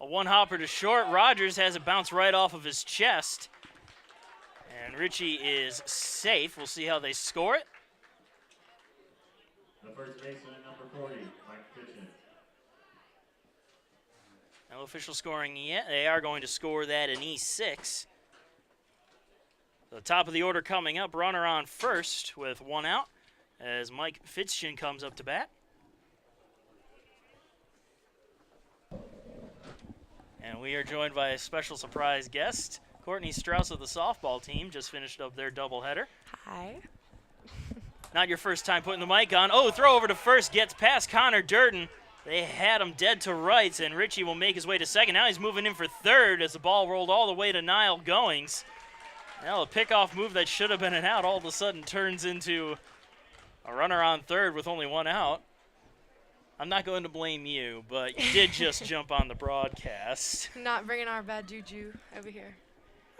A one hopper to short. Rogers has it bounce right off of his chest. And Ritchie is safe. We'll see how they score it. The first baseman, number 40, Mike Kitchen. No official scoring yet. They are going to score that in E6. The top of the order coming up. Runner on first with one out as Mike Fitzchin comes up to bat. And we are joined by a special surprise guest. Courtney Strauss of the softball team just finished up their doubleheader. Hi. Not your first time putting the mic on. Oh, throw over to first, gets past Connor Durden. They had him dead to rights, and Ritchie will make his way to second. Now he's moving in for third as the ball rolled all the way to Niall Goings. Now a pickoff move that should have been an out all of a sudden turns into a runner on third with only one out. I'm not going to blame you, but you did just jump on the broadcast. Not bringing our bad juju over here.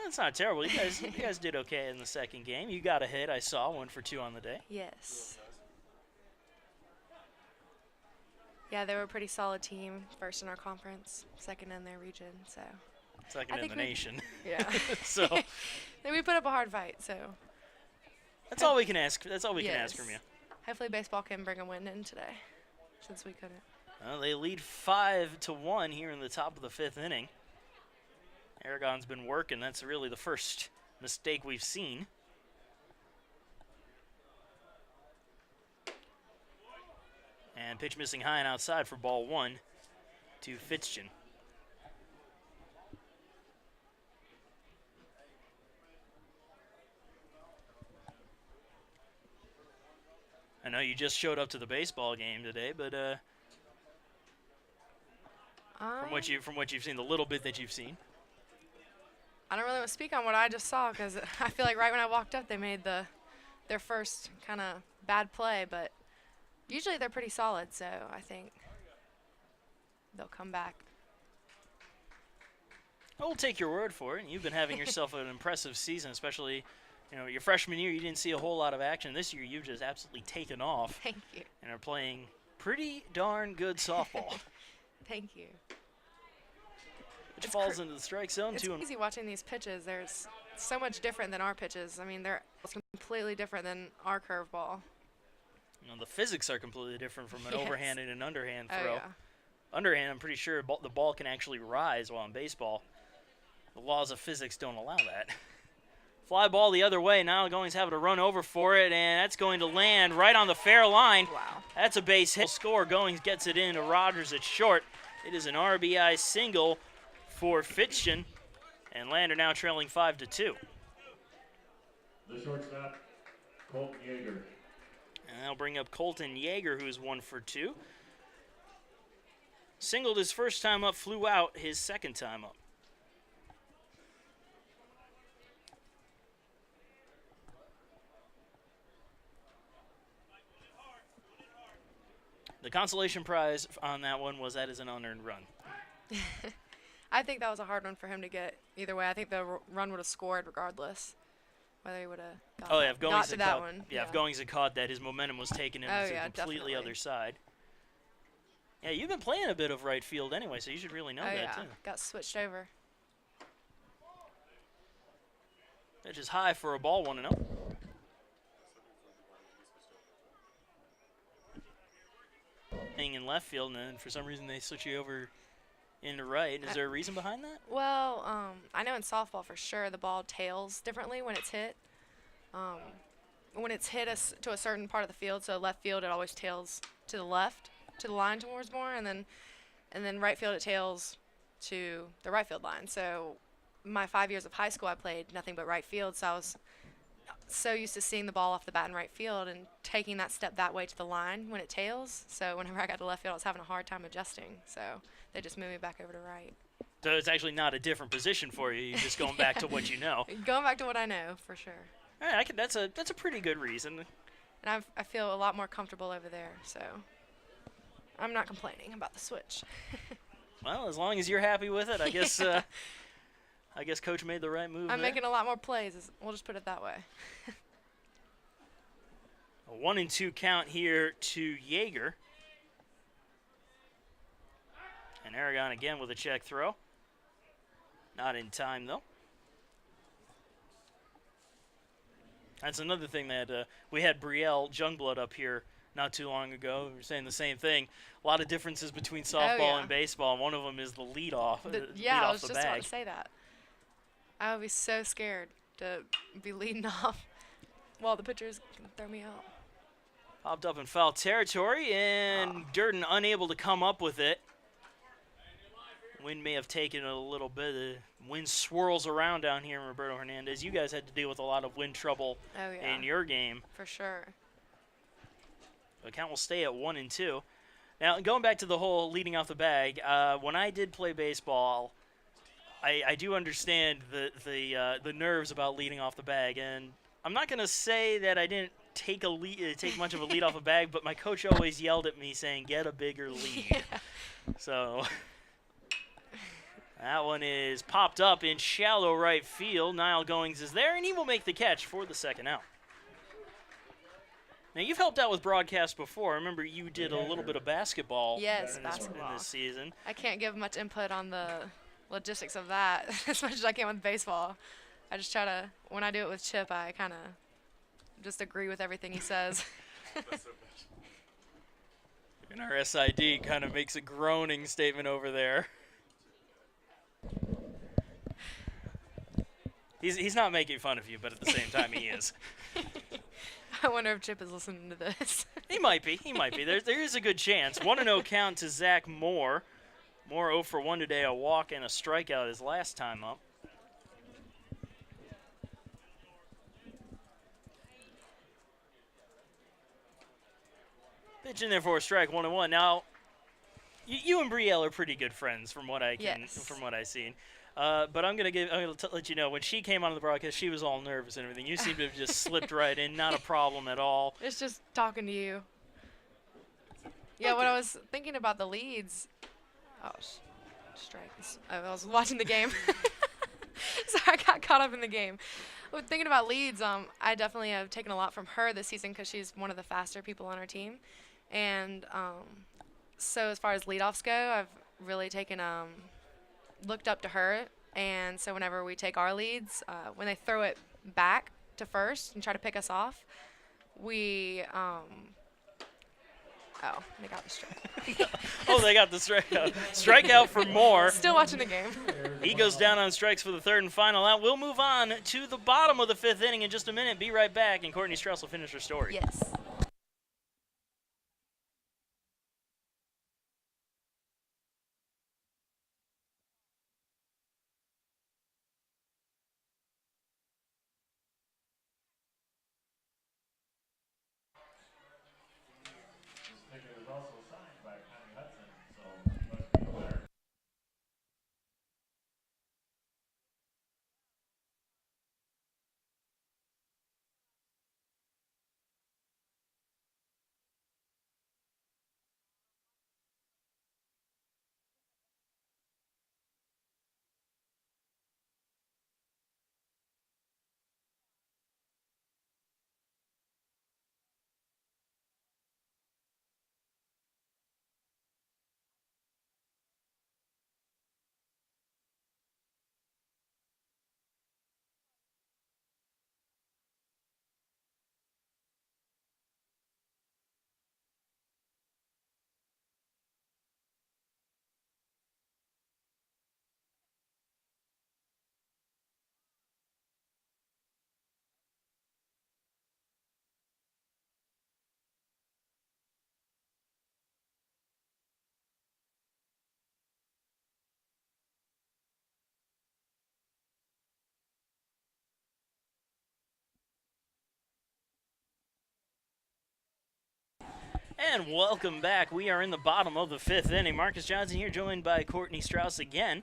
That's not terrible. You guys did okay in the second game. You got a hit, I saw, 1 for 2 on the day. Yes. Yeah, they were a pretty solid team. First in our conference, second in their region. So. Second in the nation. Yeah. So. We put up a hard fight. So. That's all we can ask. That's all we can ask from you. Hopefully, baseball can bring a win in today, since we couldn't. Well, they lead 5-1 here in the top of the fifth inning. Aragon's been working. That's really the first mistake we've seen. And pitch missing high and outside for ball 1 to Fitzgen. I know you just showed up to the baseball game today, but from what you've seen, the little bit that you've seen. I don't really want to speak on what I just saw because I feel like right when I walked up, they made their first kind of bad play, but usually they're pretty solid, so I think they'll come back. I'll take your word for it. You've been having yourself an impressive season, especially, your freshman year. You didn't see a whole lot of action. This year, you've just absolutely taken off. Thank you. And are playing pretty darn good softball. Thank you. Which falls into the strike zone, it's too. It's easy watching these pitches. There's so much different than our pitches. I mean, they're completely different than our curveball. The physics are completely different from an Yes. overhand and an underhand Oh, throw. yeah. Underhand, I'm pretty sure the ball can actually rise while in baseball. The laws of physics don't allow that. Fly ball the other way. Now Goings having to run over for it, and that's going to land right on the fair line. Wow. That's a base hit. Score. Goings gets it in to Rogers at short. It is an RBI single for Fitzgen, and Lander now trailing 5-2. The shortstop, Colton Yeager. And that'll bring up Colton Yeager, who's 1 for 2. Singled his first time up, flew out his second time up. The consolation prize on that one was that is an unearned run. I think that was a hard one for him to get either way. I think the run would have scored regardless, whether he would have got to that one. Yeah, if Goings had caught that, his momentum was taken him to the completely definitely. other side. Yeah, you've been playing a bit of right field anyway, so you should really know that, too. Got switched over. Pitch is high for a ball, 1-0. In left field, and then for some reason they switch you over into right. Is there a reason behind that? Well, I know in softball for sure the ball tails differently when it's hit. When it's hit to a certain part of the field, so left field it always tails to the left, to the line towards more, and then right field it tails to the right field line. So my 5 years of high school I played nothing but right field, so I was so used to seeing the ball off the bat in right field and taking that step that way to the line when it tails. So whenever I got to left field, I was having a hard time adjusting. So they just moved me back over to right. So it's actually not a different position for you. You're just going back to what you know. Going back to what I know, for sure. All right, that's a pretty good reason. And I feel a lot more comfortable over there, so I'm not complaining about the switch. Well, as long as you're happy with it, I guess I guess Coach made the right move. I'm making a lot more plays. We'll just put it that way. A 1-2 count here to Yeager. And Aragon again with a check throw. Not in time, though. That's another thing that we had Brielle Jungblood up here not too long ago. We were saying the same thing. A lot of differences between softball and baseball, and one of them is the leadoff. I was just about to say that. I would be so scared to be leading off while the pitchers can throw me out. Popped up in foul territory, and Durden unable to come up with it. Wind may have taken a little bit. The wind swirls around down here in Roberto Hernandez. You guys had to deal with a lot of wind trouble in your game. For sure. The count will stay at 1-2. Now, going back to the whole leading off the bag, when I did play baseball, I do understand the nerves about leading off the bag, and I'm not going to say that I didn't take much of a lead off a bag, but my coach always yelled at me saying, "Get a bigger lead." Yeah. So that one is popped up in shallow right field. Niall Goings is there, and he will make the catch for the second out. Now, you've helped out with broadcast before. I remember you did a little bit of basketball, yes, in this season. I can't give much input on the logistics of that as much as I can with baseball. I just try to, when I do it with Chip, I kind of just agree with everything he says. And our SID kind of makes a groaning statement over there. He's not making fun of you, but at the same time he is. I wonder if Chip is listening to this. He might be. He might be. There is a good chance. 1-0 count to Zach Moore. Moore 0 for 1 today, a walk and a strikeout his last time up. Pitch in there for a strike, 1-1. Now, you and Brielle are pretty good friends from what I can, from what I've seen. But I'm gonna let you know, when she came onto the broadcast, she was all nervous and everything. You seem to have just slipped right in, not a problem at all. It's just talking to you. Yeah, when I was thinking about the leads, strikes. I was watching the game. Sorry, I got caught up in the game. But thinking about leads, I definitely have taken a lot from her this season because she's one of the faster people on our team. And so as far as leadoffs go, I've really taken looked up to her. And so whenever we take our leads, when they throw it back to first and try to pick us off, we they got the strike. Oh, they got the strikeout. Strikeout for Moore. Still watching the game. He goes down on strikes for the third and final out. We'll move on to the bottom of the fifth inning in just a minute. Be right back, and Courtney Strauss will finish her story. Yes. It was also signed by Connie Hudson, so he must be the winner. And welcome back. We are in the bottom of the fifth inning. Marcus Johnson here, joined by Courtney Strauss again,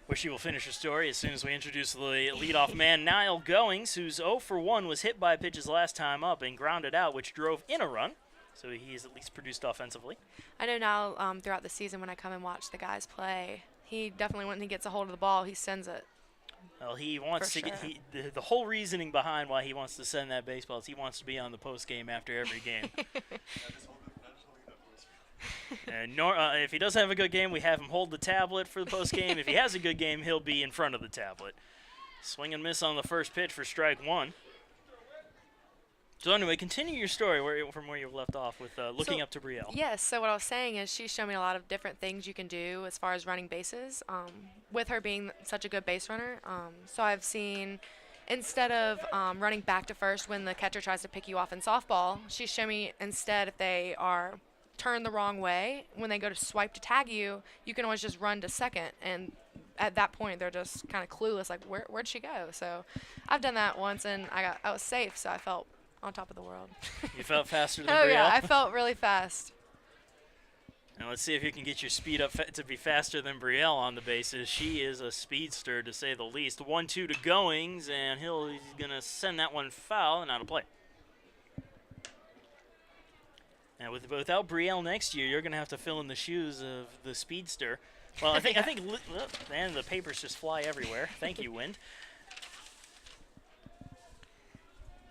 where she will finish her story as soon as we introduce the leadoff man, Niall Goings, who's 0 for 1, was hit by a pitch his last time up and grounded out, which drove in a run. So he's at least produced offensively. I know now throughout the season when I come and watch the guys play, he definitely, when he gets a hold of the ball, he sends it. Well, he wants to get the whole reasoning behind why he wants to send that baseball is he wants to be on the post game after every game. And if he doesn't have a good game, we have him hold the tablet for the post game. If he has a good game, he'll be in front of the tablet. Swing and miss on the first pitch for strike one. So anyway, continue your story from where you left off with looking up to Brielle. Yes, so what I was saying is she's shown me a lot of different things you can do as far as running bases, with her being such a good base runner. So I've seen, instead of running back to first when the catcher tries to pick you off in softball, she's shown me instead if they are turned the wrong way, when they go to swipe to tag you, you can always just run to second, and at that point they're just kind of clueless, like where'd she go? So I've done that once, and I was safe, so I felt on top of the world. You felt faster than Oh Brielle? yeah, I felt really fast. Now let's see if you can get your speed up to be faster than Brielle on the bases. She is a speedster, to say the least. 1-2 to Goings, and he's going to send that one foul and out of play. Now without Brielle next year, you're going to have to fill in the shoes of the speedster. Well, I think and the papers just fly everywhere. Thank you, Wind.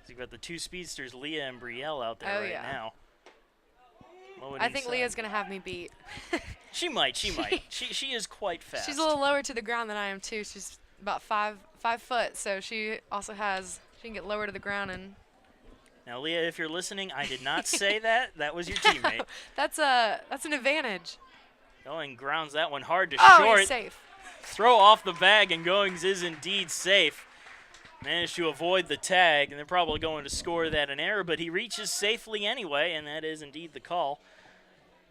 So you've got the two speedsters, Leah and Brielle, out there now. I think Leah's going to have me beat. She might. She is quite fast. She's a little lower to the ground than I am, too. She's about 5 foot, so she also she can get lower to the ground. And now, Leah, if you're listening, I did not say that. That was your teammate. That's an advantage. Going grounds that one hard to short. short. He's safe. Throw off the bag, and Goings is indeed safe. Managed to avoid the tag, and they're probably going to score that an error, but he reaches safely anyway, and that is indeed the call.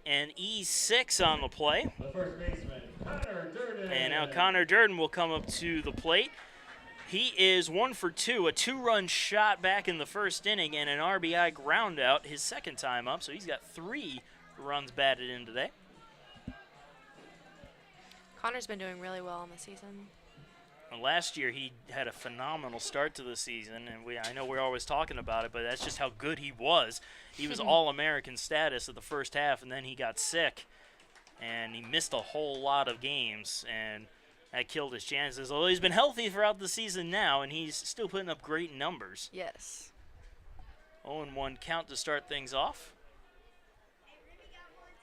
And E6 on the play. The first baseman, Connor Durden. And now Connor Durden will come up to the plate. He is 1 for 2, a 2-run shot back in the first inning, and an RBI ground out his second time up, so he's got 3 runs batted in today. Connor's been doing really well in the season. Last year he had a phenomenal start to the season, and I know we're always talking about it, but that's just how good he was. He was All-American status at the first half, and then he got sick, and he missed a whole lot of games, and that killed his chances. Although he's been healthy throughout the season now, and he's still putting up great numbers. Yes. 0-1 count to start things off.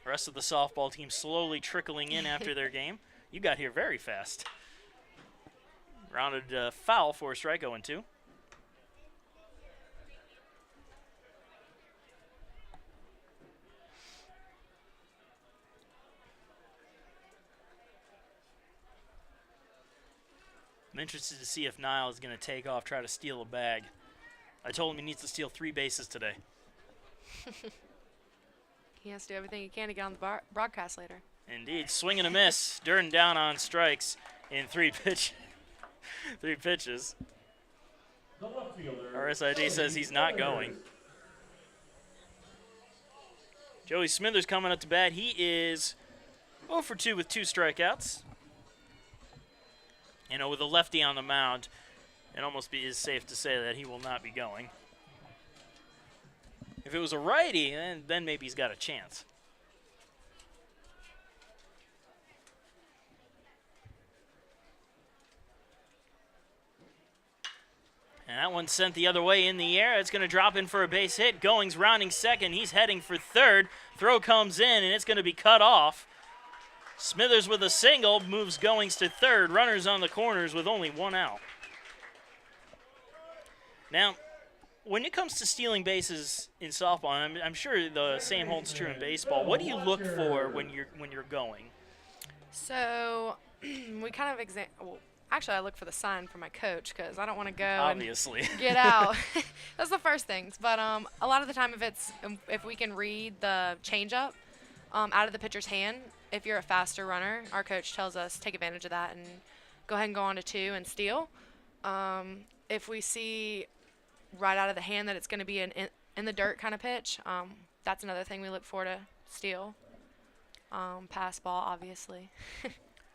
The rest of the softball team slowly trickling in after their game. You got here very fast. Rounded foul for a strike 0-2. I'm interested to see if Niall is going to take off, try to steal a bag. I told him he needs to steal 3 bases today. He has to do everything he can to get on the broadcast later. Indeed, swing and a miss. Durden down on strikes in 3 pitches. The left fielder, RSID says he's not going. Joey Smithers coming up to bat. He is 0 for 2 with 2 strikeouts. And with a lefty on the mound, it almost is safe to say that he will not be going. If it was a righty, then maybe he's got a chance. And that one sent the other way in the air. It's going to drop in for a base hit. Goings rounding second. He's heading for third. Throw comes in, and it's going to be cut off. Smithers with a single moves Goings to third. Runners on the corners with only 1 out. Now, when it comes to stealing bases in softball, I'm sure the same holds true in baseball. What do you look for when you're going? So we kind of actually, I look for the sign from my coach because I don't want to go Obviously. and get out. That's the first things. But a lot of the time, if we can read the changeup out of the pitcher's hand, if you're a faster runner, our coach tells us take advantage of that and go ahead and go on to 2 and steal. If we see right out of the hand that it's going to be in the dirt kind of pitch, that's another thing we look for to steal. Pass ball, obviously.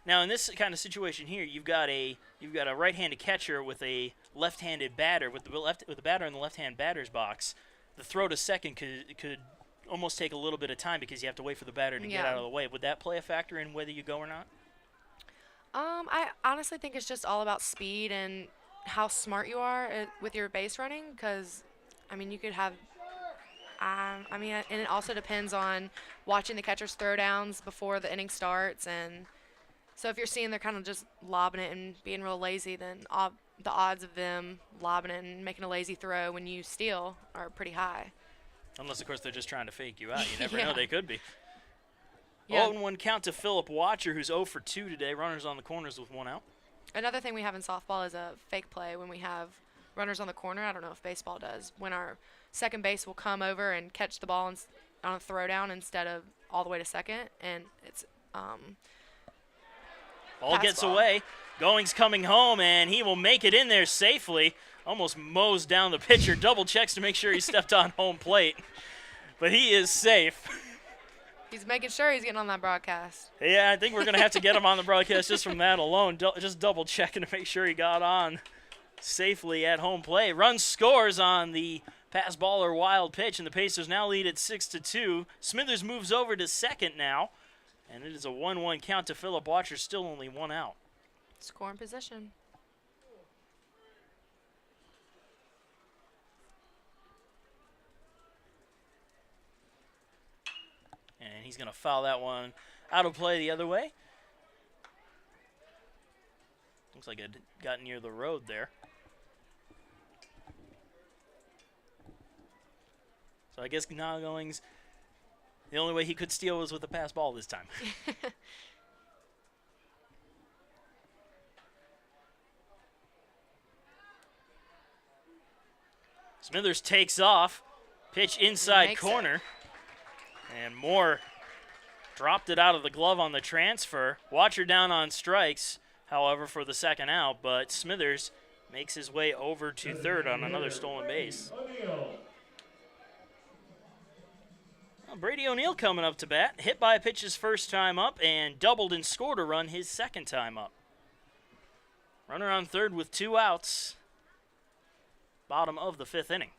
Now, in this kind of situation here, you've got a right-handed catcher with a left-handed batter with the batter in the left-hand batter's box. The throw to second could almost take a little bit of time because you have to wait for the batter to get out of the way. Would that play a factor in whether you go or not? I honestly think it's just all about speed and how smart you are with your base running. Because, you could have. And it also depends on watching the catcher's throwdowns before the inning starts, and so if you're seeing they're kind of just lobbing it and being real lazy, then the odds of them lobbing it and making a lazy throw when you steal are pretty high. Unless, of course, they're just trying to fake you out. You never know. They could be. Yeah. 0-1 count to Philip Watcher, who's 0 for 2 today. Runners on the corners with 1 out. Another thing we have in softball is a fake play when we have runners on the corner. I don't know if baseball does. When our second base will come over and catch the ball on a throwdown instead of all the way to second, and it's Ball gets away. Goings coming home, and he will make it in there safely. Almost mows down the pitcher. Double checks to make sure he stepped on home plate. But he is safe. He's making sure he's getting on that broadcast. Yeah, I think we're going to have to get him on the broadcast just from that alone. Just double checking to make sure he got on safely at home plate. Run scores on the pass ball or wild pitch, and the Pacers now lead at 6-2. Smithers moves over to second now. And it is a 1-1 count to Philip Watcher, still only 1 out. Scoring position. And he's going to foul that one out of play the other way. Looks like it got near the road there. So I guess now Goings, the only way he could steal was with a pass ball this time. Smithers takes off. Pitch inside Makes corner. And Moore dropped it out of the glove on the transfer. Watcher down on strikes, however, for the second out. But Smithers makes his way over to third on another stolen base. Well, Brady O'Neill coming up to bat. Hit by a pitch his first time up and doubled and scored a run his second time up. Runner on third with 2 outs. Bottom of the 5th inning.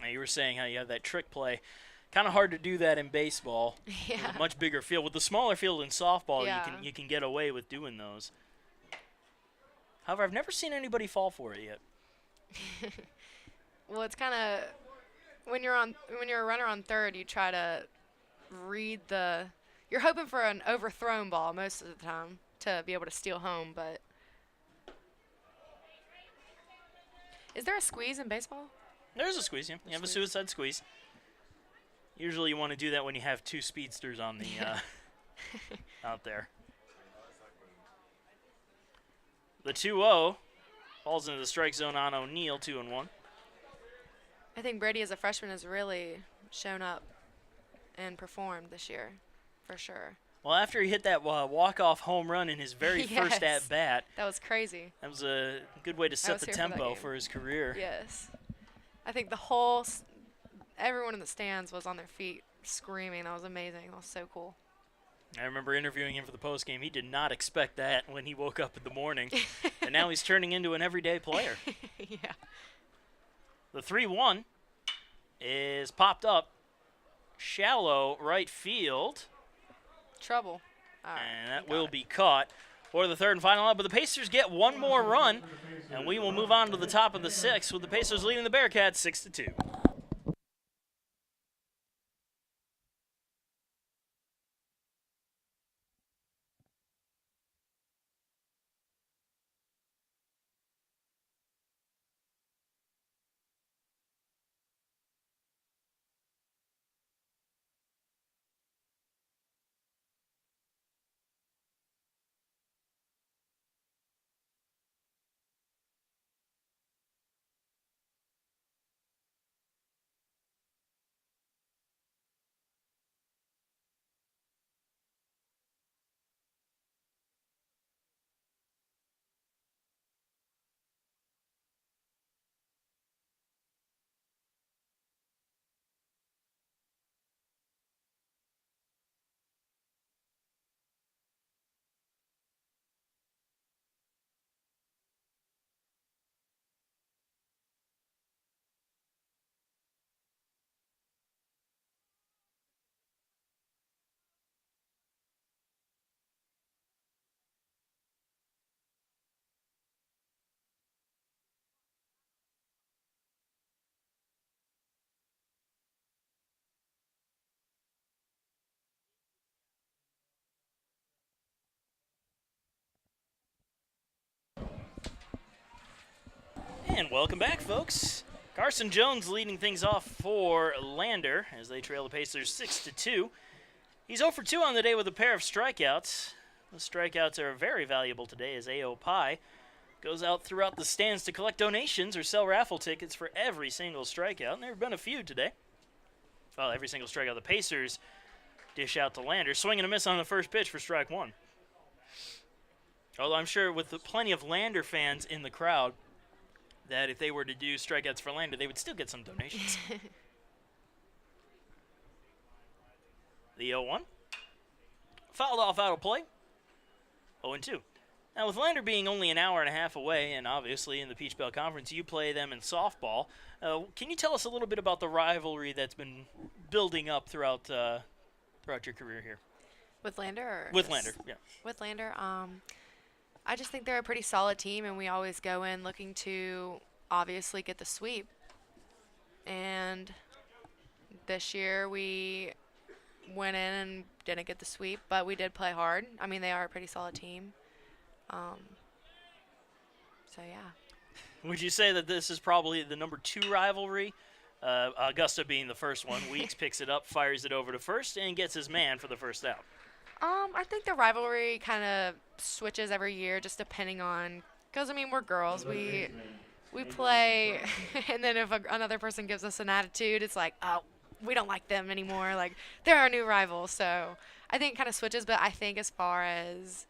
Now, you were saying how you have that trick play. Kind of hard to do that in baseball. Yeah. With a much bigger field. With the smaller field in softball, Yeah. you can get away with doing those. However, I've never seen anybody fall for it yet. Well, it's kind of when you're a runner on third, you try to read the. You're hoping for an overthrown ball most of the time to be able to steal home, but is there a squeeze in baseball? There's a squeeze, yeah. You have a suicide squeeze. Usually you want to do that when you have 2 speedsters on the out there. The 2-0 falls into the strike zone on O'Neill, 2-1. I think Brady as a freshman has really shown up and performed this year, for sure. Well, after he hit that walk-off home run in his very first Yes. at-bat, That was crazy. that was a good way to set was the here for that tempo game. for his career. Yes. I think everyone in the stands was on their feet screaming. That was amazing. That was so cool. I remember interviewing him for the postgame. He did not expect that when he woke up in the morning, and now he's turning into an everyday player. Yeah. The 3-1 is popped up shallow right field, Trouble. All right, and that we got will it. be caught for the third and final out. But the Pacers get one more run, and we will move on to the top of the 6th with the Pacers leading the Bearcats 6-2. And welcome back, folks. Carson Jones leading things off for Lander as they trail the Pacers 6-2. He's 0 for 2 on the day with a pair of strikeouts. The strikeouts are very valuable today as A.O. Pye goes out throughout the stands to collect donations or sell raffle tickets for every single strikeout. And there have been a few today. Well, every single strikeout. The Pacers dish out to Lander. Swing and a miss on the first pitch for strike 1. Although I'm sure with plenty of Lander fans in the crowd, that if they were to do strikeouts for Lander, they would still get some donations. The 0-1. Fouled off out of play. 0-2. Now, with Lander being only an hour and a half away, and obviously in the Peach Belt Conference, you play them in softball. Can you tell us a little bit about the rivalry that's been building up throughout your career here? With Lander? Or With Lander, yeah. With Lander, I just think they're a pretty solid team, and we always go in looking to obviously get the sweep. And this year we went in and didn't get the sweep, but we did play hard. I mean, they are a pretty solid team. So, yeah. Would you say that this is probably the number 2 rivalry? Augusta being the first one. Weeks picks it up, fires it over to first, and gets his man for the first out. I think the rivalry kind of switches every year, just depending on. Because I mean, we're girls. We play, and then if another person gives us an attitude, it's like, oh, we don't like them anymore. Like they're our new rival. So I think it kind of switches. But I think as far as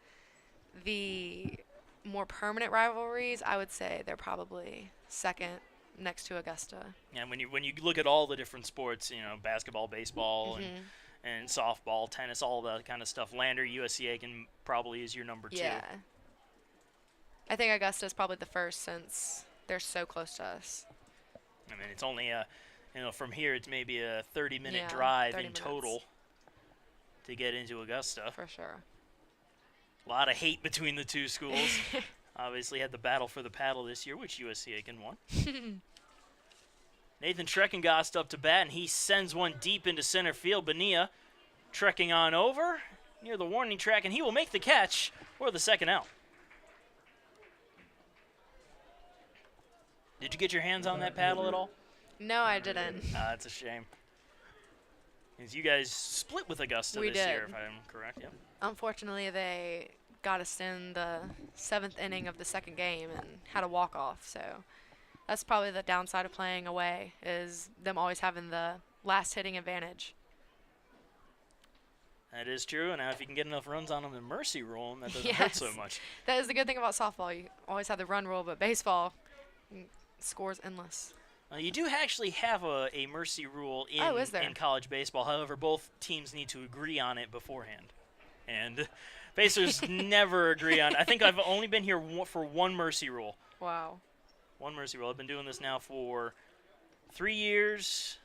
the more permanent rivalries, I would say they're probably second next to Augusta. And when you look at all the different sports, basketball, baseball, and softball, tennis, all that kind of stuff, Lander, USC Aiken probably is your number 2. Yeah. I think Augusta is probably the first since they're so close to us. I mean, it's only from here it's maybe a 30-minute drive 30 in minutes. Total to get into Augusta. For sure. A lot of hate between the two schools. Obviously had the battle for the paddle this year, which USC Aiken won. Nathan Treckengost up to bat, and he sends one deep into center field. Bonilla trekking on over near the warning track, and he will make the catch for the second out. Did you get your hands on that paddle at all? No, I didn't. That's a shame. Because you guys split with Augusta We this did. year, if I'm correct. Yep. Unfortunately, they got us in the 7th inning of the second game and had a walk-off. So that's probably the downside of playing away, is them always having the last hitting advantage. That is true, and now if you can get enough runs on them in mercy rule, that doesn't hurt so Yes. much. That is the good thing about softball. You always have the run rule, but baseball, scores endless. You do actually have a mercy rule is there? in college baseball. However, both teams need to agree on it beforehand. And Pacers never agree on it. I think I've only been here for one mercy rule. Wow. One mercy rule. I've been doing this now for 3 years.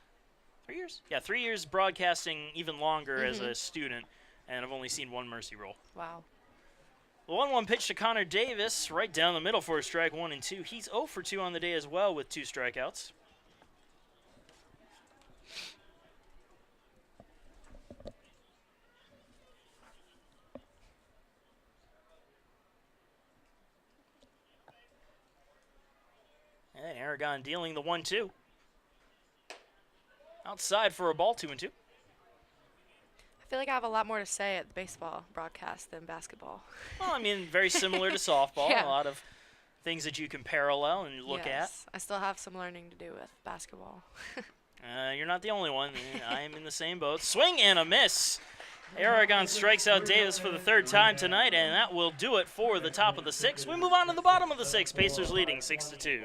3 years? Yeah, 3 years broadcasting, even longer as a student, and I've only seen one mercy rule. Wow. The 1-1 pitch to Connor Davis, right down the middle for a strike 1 and 2. He's 0 for 2 on the day as well with 2 strikeouts. And Aragon dealing the 1-2. Outside for a ball, 2 and 2. I feel like I have a lot more to say at the baseball broadcast than basketball. Well, I mean, very similar to softball. Yeah. A lot of things that you can parallel and look Yes, I still have some learning to do with basketball. at. You're not the only one. I am in the same boat. Swing and a miss. Aragon strikes out Davis for the 3rd time tonight, and that will do it for the top of the 6th. We move on to the bottom of the 6th. Pacers leading 6-2.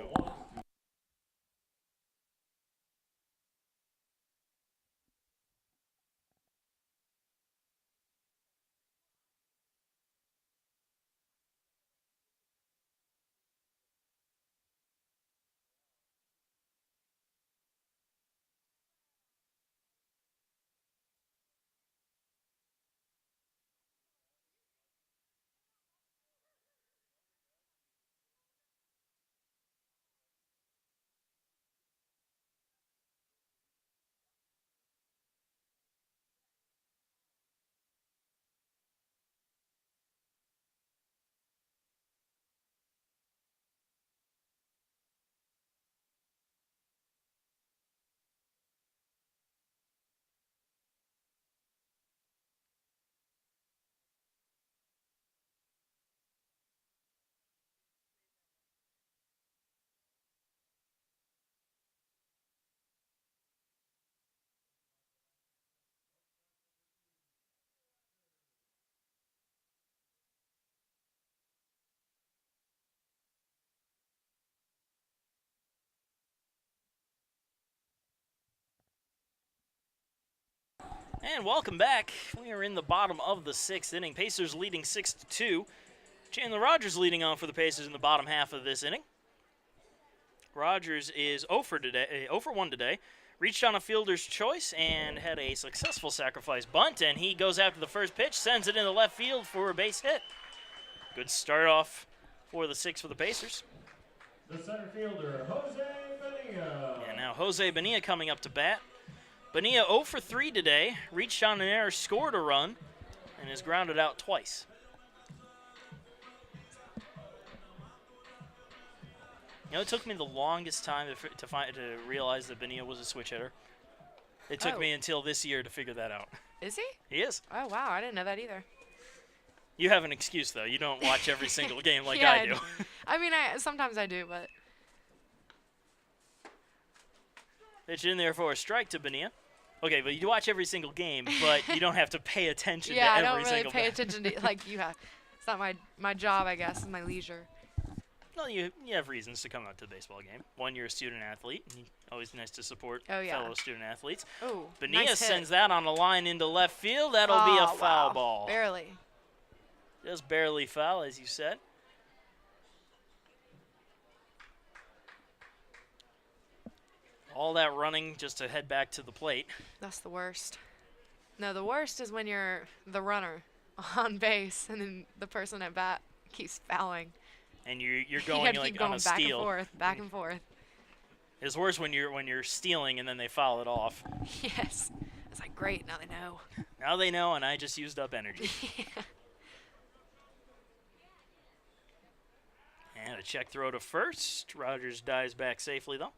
And welcome back. We are in the bottom of the 6th inning. Pacers leading 6-2. Chandler Rogers leading on for the Pacers in the bottom half of this inning. Rogers is 0 for 1 today. Reached on a fielder's choice and had a successful sacrifice bunt, and he goes after the first pitch, sends it into left field for a base hit. Good start off for the 6th for the Pacers. The center fielder, Jose Bonilla. And now Jose Bonilla coming up to bat. Bonilla 0 for 3 today, reached on an error, scored a run, and is grounded out twice. It took me the longest time to realize that Bonilla was a switch hitter. It took me until this year to figure that out. Is he? He is. Oh, wow. I didn't know that either. You have an excuse, though. You don't watch every single game like Yeah, I do. I mean, sometimes I do, but. Pitch in there for a strike to Bonilla. Okay, but you watch every single game, but you don't have to pay attention to every single I don't really pay attention to like you have. It's not my job, I guess. It's my leisure. Well, you have reasons to come out to the baseball game. One, you're a student athlete. And always nice to support fellow student athletes. Oh, Bonilla nice sends that on a line into left field. That'll be a foul ball. Barely. Just barely foul, as you said. All that running just to head back to the plate. That's the worst. No, the worst is when you're the runner on base and then the person at bat keeps fouling. And you're going like on a steal. Back and forth. It's worse when you're stealing and then they foul it off. Yes. It's like, great, now they know. Now they know, and I just used up energy. Yeah. And a check throw to first. Rogers dives back safely, though.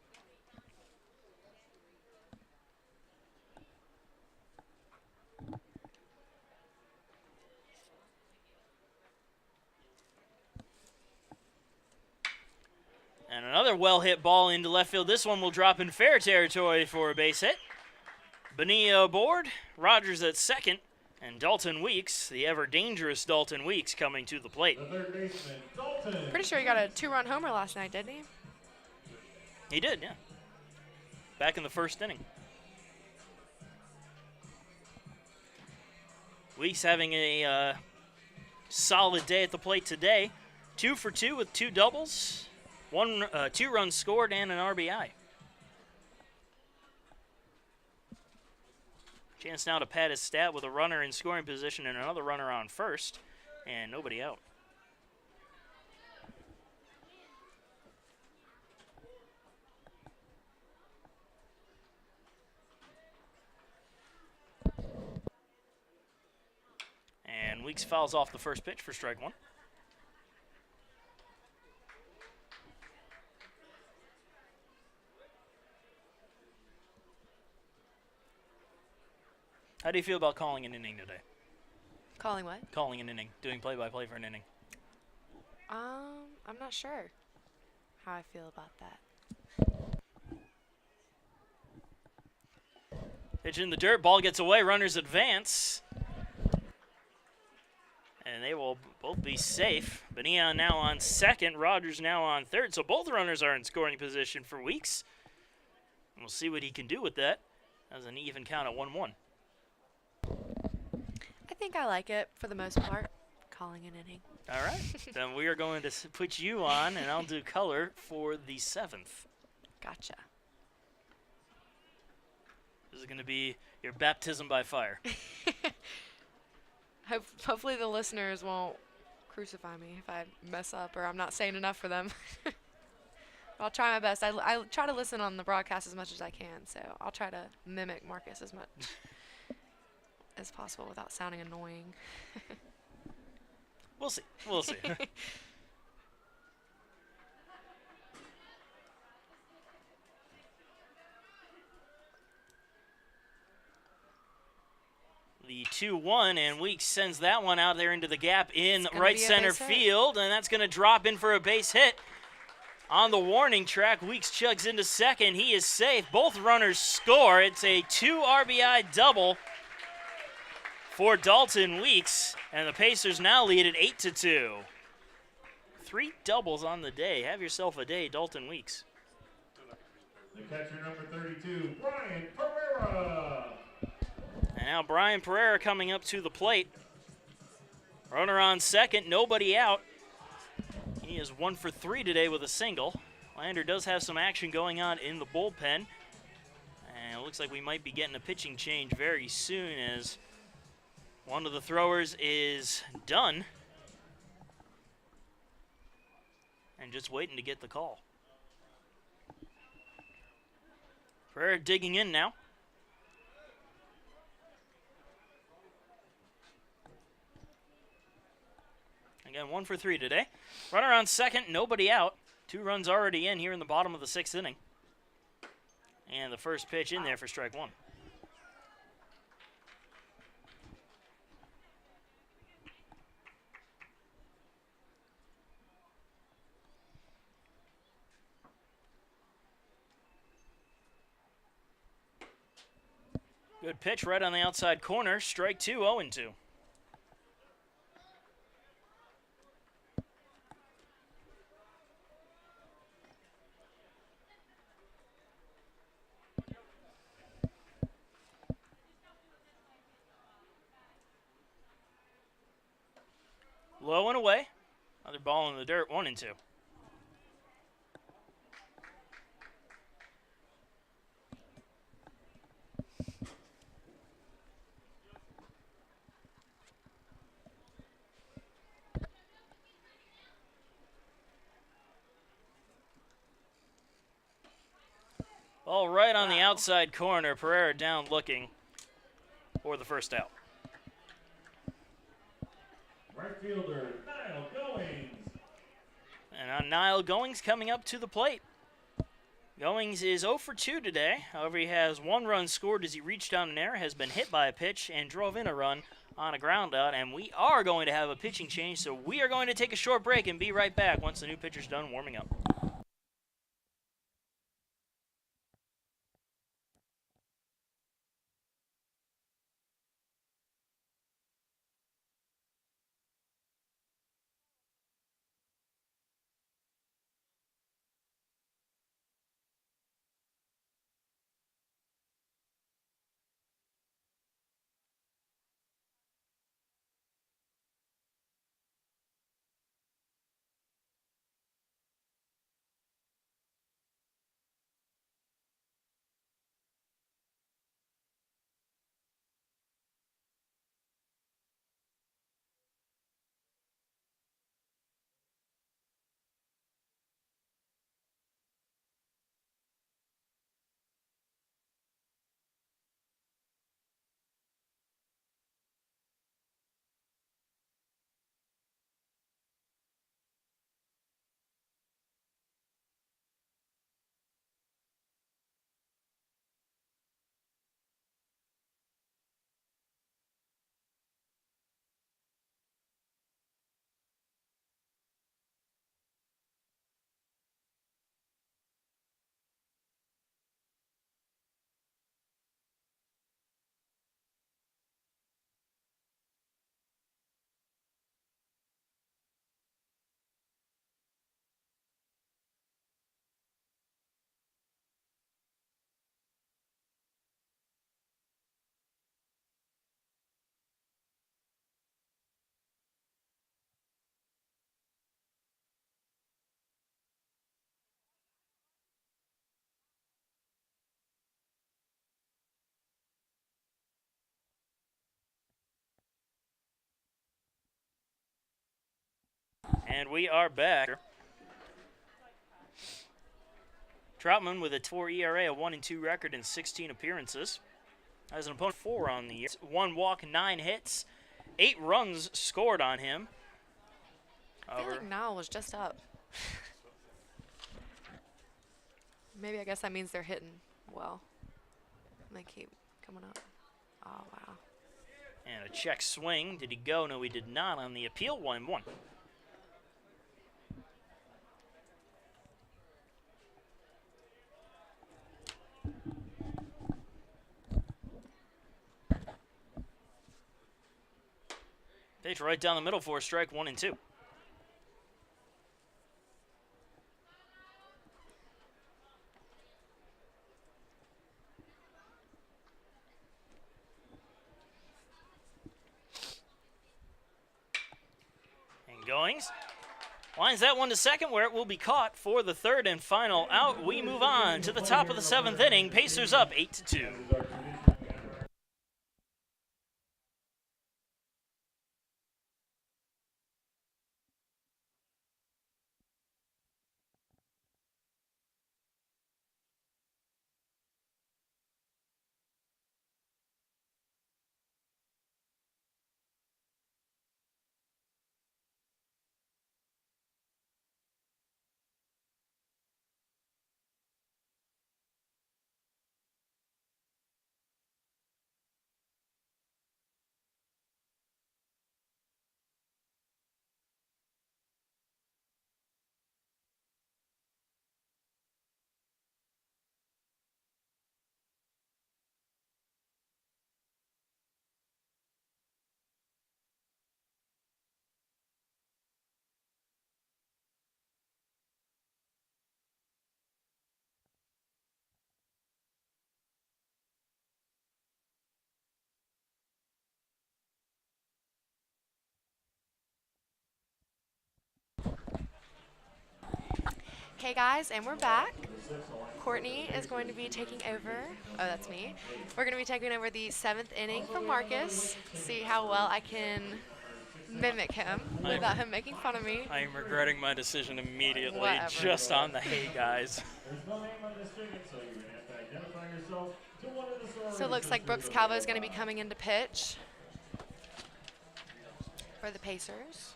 And another well-hit ball into left field. This one will drop in fair territory for a base hit. Bonilla aboard, Rogers at second, and Dalton Weeks, the ever-dangerous Dalton Weeks, coming to the plate. The third baseman, Dalton. Pretty sure he got a 2-run homer last night, didn't he? He did, yeah. Back in the first inning. Weeks having a solid day at the plate today. 2 for 2 with 2 doubles. 2 runs scored and an RBI. Chance now to pad his stat with a runner in scoring position and another runner on first, and nobody out. And Weeks fouls off the first pitch for strike one. How do you feel about calling an inning today? Calling what? Calling an inning, doing play-by-play for an inning. I'm not sure how I feel about that. Pitch in the dirt, ball gets away, runners advance. And they will both be safe. Bonilla now on second, Rogers now on third. So both runners are in scoring position for Weeks. And we'll see what he can do with that. That was an even count at 1-1. I think I like it for the most part, calling an inning. All right. Then we are going to put you on, and I'll do color for the 7th. Gotcha. This is going to be your baptism by fire. Hopefully the listeners won't crucify me if I mess up or I'm not saying enough for them. I'll try my best. I try to listen on the broadcast as much as I can, so I'll try to mimic Marcus as much as possible without sounding annoying. We'll see. We'll see. The 2-1, and Weeks sends that one out there into the gap in right center field, and that's going to drop in for a base hit. On the warning track, Weeks chugs into second. He is safe. Both runners score. It's a 2 RBI double for Dalton Weeks, and the Pacers now lead at 8-2. 3 doubles on the day. Have yourself a day, Dalton Weeks. The catcher number 32, Brian Pereira. And now Brian Pereira coming up to the plate. Runner on second, nobody out. He is 1 for 3 today with a single. Lander does have some action going on in the bullpen. And it looks like we might be getting a pitching change very soon as one of the throwers is done. And just waiting to get the call. Pereira digging in now. Again, 1 for 3 today. Runner on second, nobody out. 2 runs already in here in the bottom of the 6th inning. And the first pitch in there for strike 1. Good pitch right on the outside corner. Strike 2, 0-2. Low and away. Another ball in the dirt, 1-2. Ball right on the outside corner. Pereira down looking for the first out. Right fielder, Niall Goings. And on Niall Goings coming up to the plate. Goings is 0 for 2 today. However, he has 1 run scored as he reached down an air, has been hit by a pitch, and drove in a run on a ground out. And we are going to have a pitching change, so we are going to take a short break and be right back once the new pitcher's done warming up. And we are back. Troutman with a 4 ERA, a 1-2 record, and 16 appearances. As an opponent, 4 on the year. 1 walk, 9 hits, 8 runs scored on him. I feel like Niall was just up. Maybe I guess that means they're hitting well. And they keep coming up. Oh, wow. And a check swing. Did he go? No, he did not on the appeal. 1-1. Pitch right down the middle for a strike, 1-2. And Goings lines that one to second, where it will be caught for the third and final out. We move on to the top of the 7th inning. Pacers up 8-2. Okay, guys, and we're back. Courtney is going to be taking over. Oh, that's me. We're going to be taking over the 7th inning from Marcus. See how well I can mimic him without him making fun of me. I am regretting my decision immediately, Whatever. just on the hey guys. There's no name on this ticket, so you're going to have to identify yourself to one of the sororities. So it looks like Brooks Calvo is going to be coming in to pitch for the Pacers.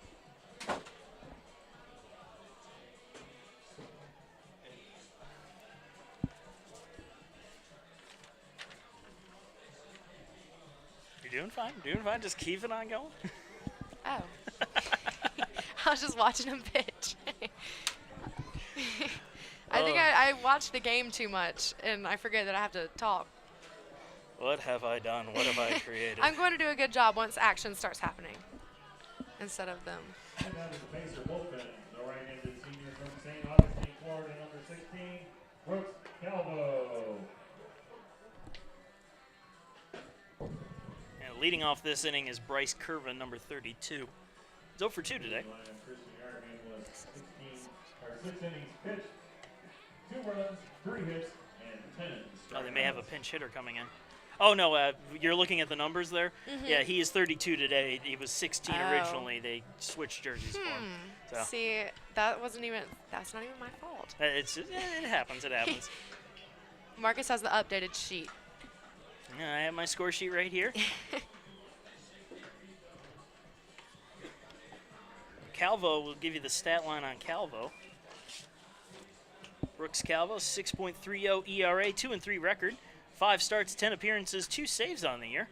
You're doing fine, just keep it on going. Oh. I was just watching him pitch. I think I watched the game too much, and I forget that I have to talk. What have I done? What have I created? I'm going to do a good job once action starts happening, instead of them. And now to the Pacer bullpen, the right-handed senior from St. Augustine, Florida, number 16, Brooks Calvo. And leading off this inning is Bryce Curvin, number 32. He's 0 for 2 today. Christian Aragon was 6 innings pitched, 2 runs, 3 hits, and 10 Oh, they may have a pinch hitter coming in. Oh, no, you're looking at the numbers there? Yeah, he is 32 today. He was 16 originally. They switched jerseys for him. So. See, that's not even my fault. It happens, it happens. Marcus has the updated sheet. Yeah, I have my score sheet right here. Calvo will give you the stat line on Calvo. Brooks Calvo, 6.30 ERA, 2-3 record, 5 starts, 10 appearances, 2 saves on the year.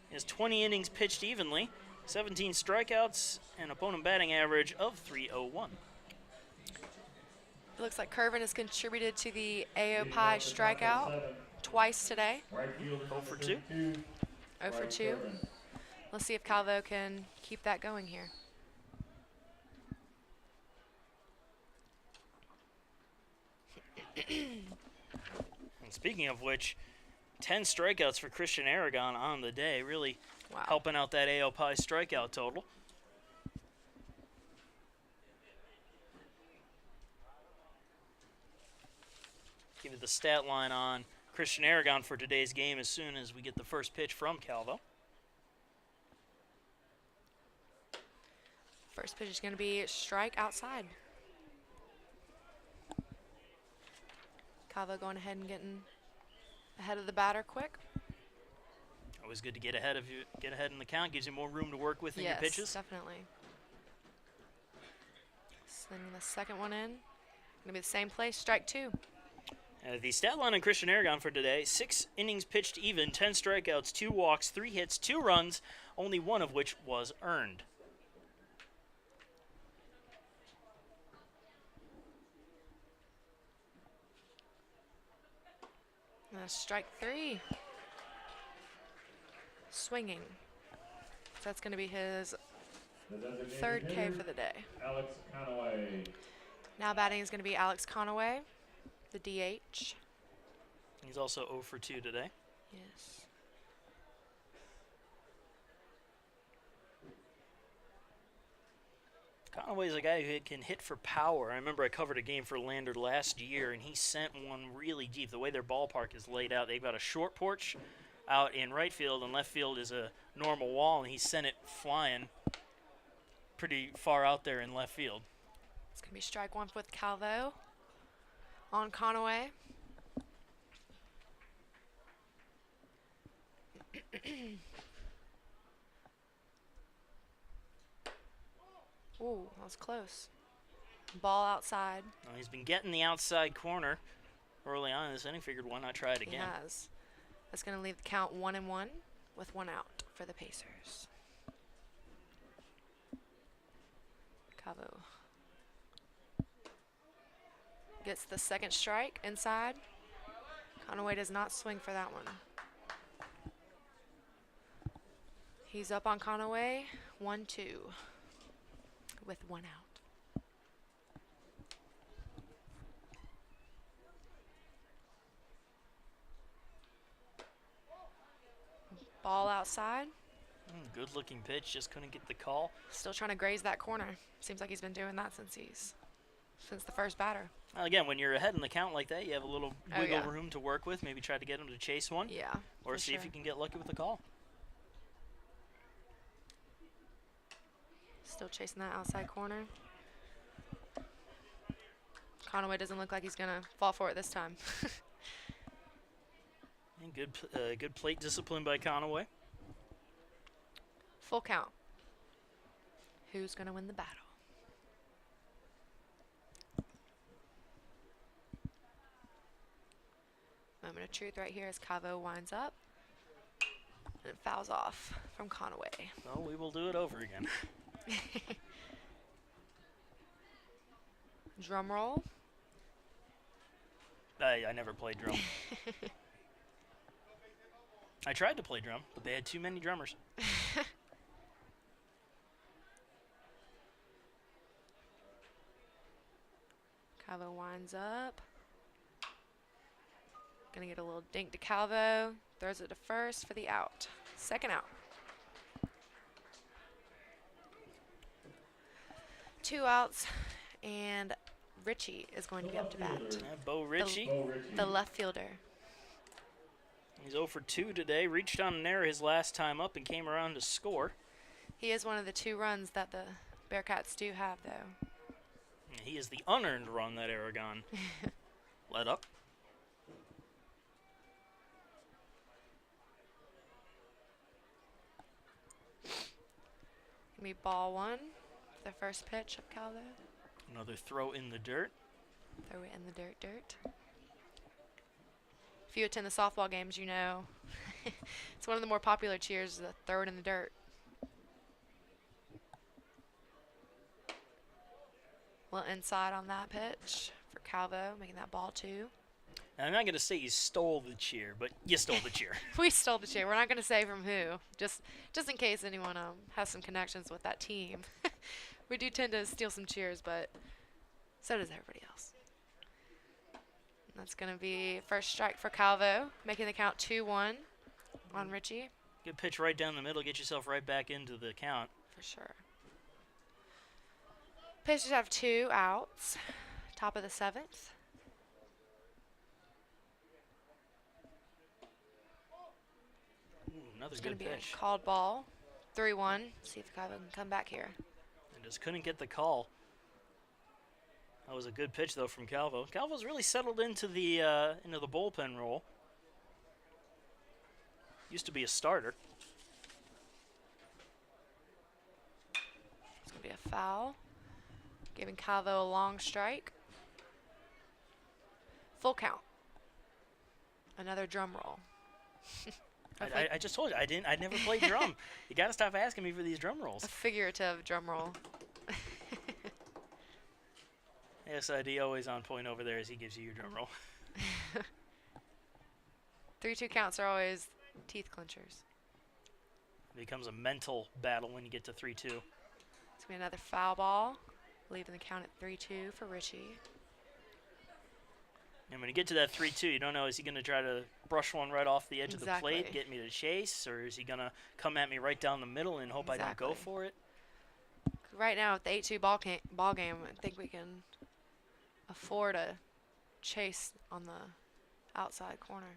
He has 20 innings pitched evenly, 17 strikeouts, and opponent batting average of .301. It looks like Curvin has contributed to the AOPI strikeout twice today. 0 for 2. 0 for 2. Let's see if Calvo can keep that going here. And speaking of which, 10 strikeouts for Christian Aragon on the day, really helping out that AOPI strikeout total. Give you the stat line on Christian Aragon for today's game as soon as we get the first pitch from Calvo. First pitch is going to be strike outside. Calvo going ahead and getting ahead of the batter quick. Always good to get ahead in the count. Gives you more room to work with in your pitches. Yes, definitely. Sending the second one in. Going to be the same place, strike 2. The stat line on Christian Aragon for today, 6 innings pitched even, 10 strikeouts, 2 walks, 3 hits, 2 runs, only 1 of which was earned. And that's strike 3. Swinging. So that's going to be his 3rd K for the day. Alex Conaway. Now batting is going to be Alex Conaway, the DH. He's also 0 for 2 today. Yes. Conaway's a guy who can hit for power. I remember I covered a game for Lander last year, and he sent one really deep. The way their ballpark is laid out, they've got a short porch out in right field, and left field is a normal wall, and he sent it flying pretty far out there in left field. It's going to be strike 1 with Calvo on Conaway. Ooh, that was close. Ball outside. Well, he's been getting the outside corner early on in this inning. Figured why not try it again. He has. That's going to leave the count 1-1 with 1 out for the Pacers. Cavo gets the second strike inside. Conaway does not swing for that one. He's up on Conaway, 1-2 with 1 out. Ball outside. Good looking pitch, just couldn't get the call. Still trying to graze that corner. Seems like he's been doing that since he's since the first batter. Well, again, when you're ahead in the count like that, you have a little Oh, wiggle yeah. room to work with. Maybe try to get him to chase one, Yeah. or for see if sure. you can get lucky with the call. Still chasing that outside corner. Conaway doesn't look like he's going to fall for it this time. And good plate discipline by Conaway. Full count. Who's going to win the battle? Moment of truth right here as Cavo winds up. And it fouls off from Conaway. Well, we will do it over again. Drum roll. I never played drum. I tried to play drum, but they had too many drummers. Calvo winds up. Gonna get a little dink to Calvo. Throws it to first for the out. Second out. 2 outs, and Richie is going to be up to bat. Bo Ritchie. The left fielder. He's 0 for 2 today. Reached on an error his last time up and came around to score. He is one of the 2 runs that the Bearcats do have, though. He is the unearned run that Aragon let up. Gonna be ball 1. The first pitch of Calvo. Another throw in the dirt. Throw it in the dirt. If you attend the softball games, you know it's one of the more popular cheers, the throw it in the dirt. Well, inside on that pitch for Calvo, making that ball 2. Now, I'm not going to say you stole the cheer, but you stole the cheer. We stole the cheer. We're not going to say from who, just in case anyone has some connections with that team. We do tend to steal some cheers, but so does everybody else. And that's going to be first strike for Calvo, making the count 2-1 on Richie. Good pitch right down the middle. Get yourself right back into the count. For sure. Pacers have 2 outs. Top of the 7th. Ooh, another It's going good to be pitch. a called ball. 3-1. See if Calvo can come back here. And just couldn't get the call. That was a good pitch, though, from Calvo. Calvo's really settled into the bullpen role. Used to be a starter. It's going to be a foul. Giving Calvo a long strike. Full count. Another drum roll. I just told you I never played drum. You got to stop asking me for these drum rolls. A figurative drum roll. SID always on point over there as he gives you your drum roll. 3-2 counts are always teeth clinchers. It becomes a mental battle when you get to 3-2. It's going to be another foul ball. Leaving the count at 3-2 for Richie. And when you get to that 3-2, you don't know, is he going to try to brush one right off the edge of the plate, Exactly. get me to chase, or is he going to come at me right down the middle and hope I don't go Exactly. for it? Right now, with the 8-2 ball game, I think we can afford a chase on the outside corner.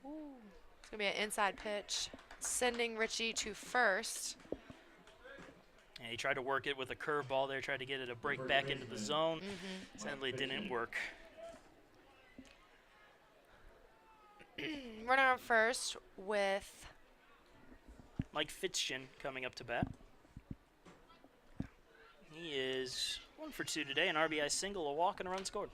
Ooh. It's going to be an inside pitch, sending Richie to first. And he tried to work it with a curveball there, tried to get it to break back into the zone. Sadly, it didn't work. Runner on first with Mike Fitzgen coming up to bat. He is 1 for 2 today, an RBI single, a walk, and a run scored.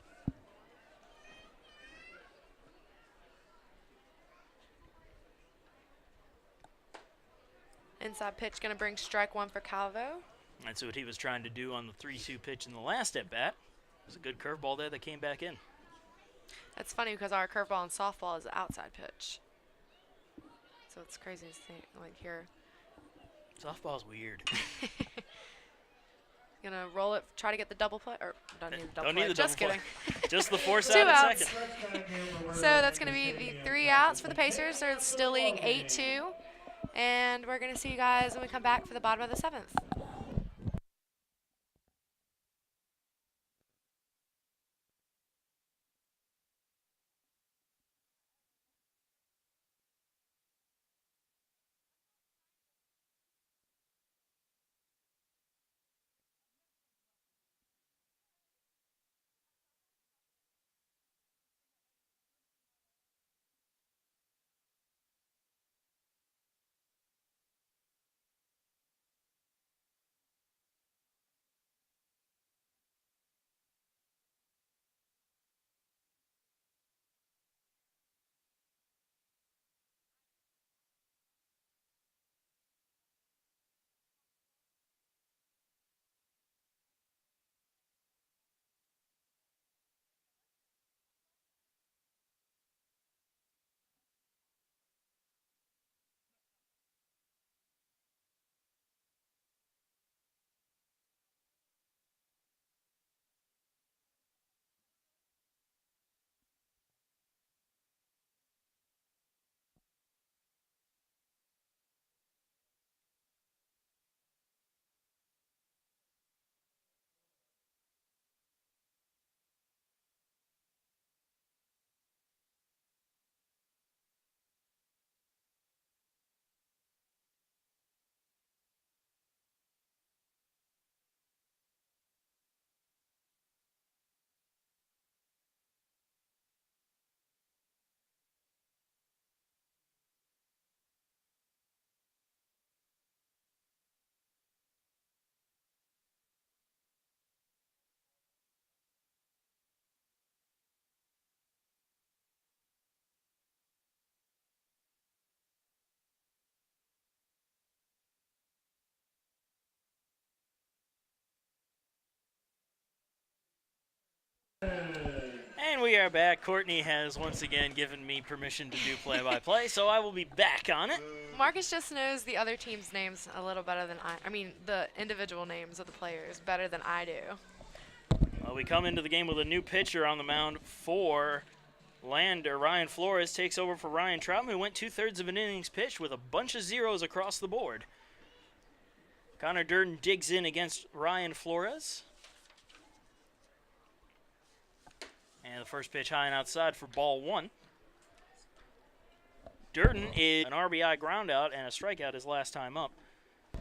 inside pitch, going to bring strike 1 for Calvo. That's what he was trying to do on the 3-2 pitch in the last at-bat. It was a good curveball there that came back in. That's funny because our curveball in softball is an outside pitch. So it's crazy to see, like here. Softball's weird. Gonna roll it, try to get the double play, or don't need the double Don't play. need the Just double kidding. play. Just the force 2 out at outs. second. So that's gonna be the 3 outs for the Pacers. They're still leading 8-2, and we're gonna see you guys when we come back for the bottom of the 7th. And we are back. Courtney has once again given me permission to do play-by-play, so I will be back on it. Marcus just knows the other team's names a little better than I mean, the individual names of the players better than I do. Well, we come into the game with a new pitcher on the mound for Lander. Ryan Flores takes over for Ryan Troutman, who went 2/3 of an innings pitched with a bunch of zeros across the board. Connor Durden digs in against Ryan Flores. And the first pitch high and outside for ball 1. Durden is an RBI groundout and a strikeout his last time up.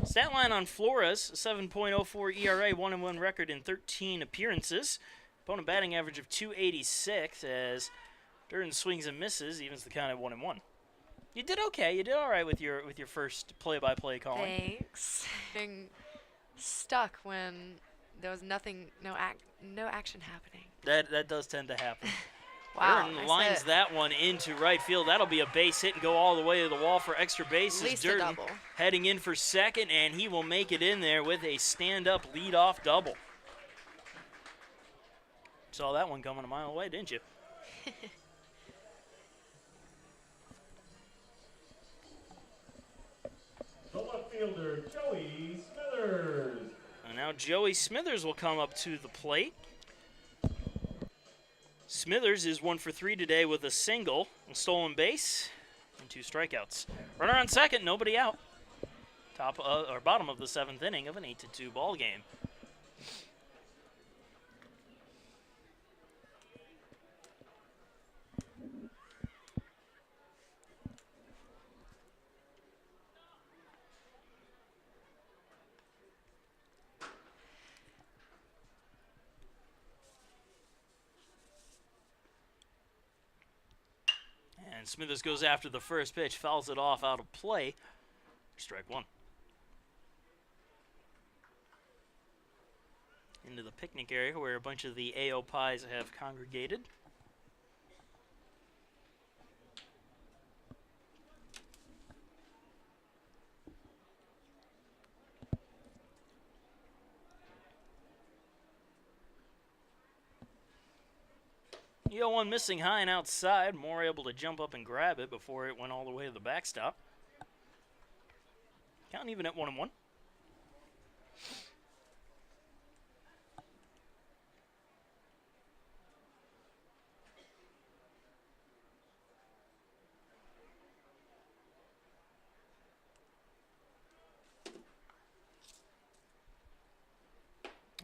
Stat line on Flores, 7.04 ERA, 1-1 record in 13 appearances. Opponent batting average of .286 as Durden swings and misses, evens the count at 1-1. You did okay. You did all right with your first play-by-play calling. Thanks. Being stuck when there was nothing, no action happening. That does tend to happen. Wow. Durden lines that one into right field. That'll be a base hit and go all the way to the wall for extra bases. At least Durden a double. heading in for second, and he will make it in there with a stand-up leadoff double. Saw that one coming a mile away, didn't you? The left fielder, Joey Smithers. And now Joey Smithers will come up to the plate. Smithers is 1 for 3 today with a single, a stolen base, and 2 strikeouts. Runner on second, nobody out. Bottom of the 7th inning of an 8-2 ball game. And Smithers goes after the first pitch, fouls it off out of play. Strike 1. Into the picnic area where a bunch of the AO Pies have congregated. The 0-1 missing high and outside. Moore able to jump up and grab it before it went all the way to the backstop. Count even at 1-1.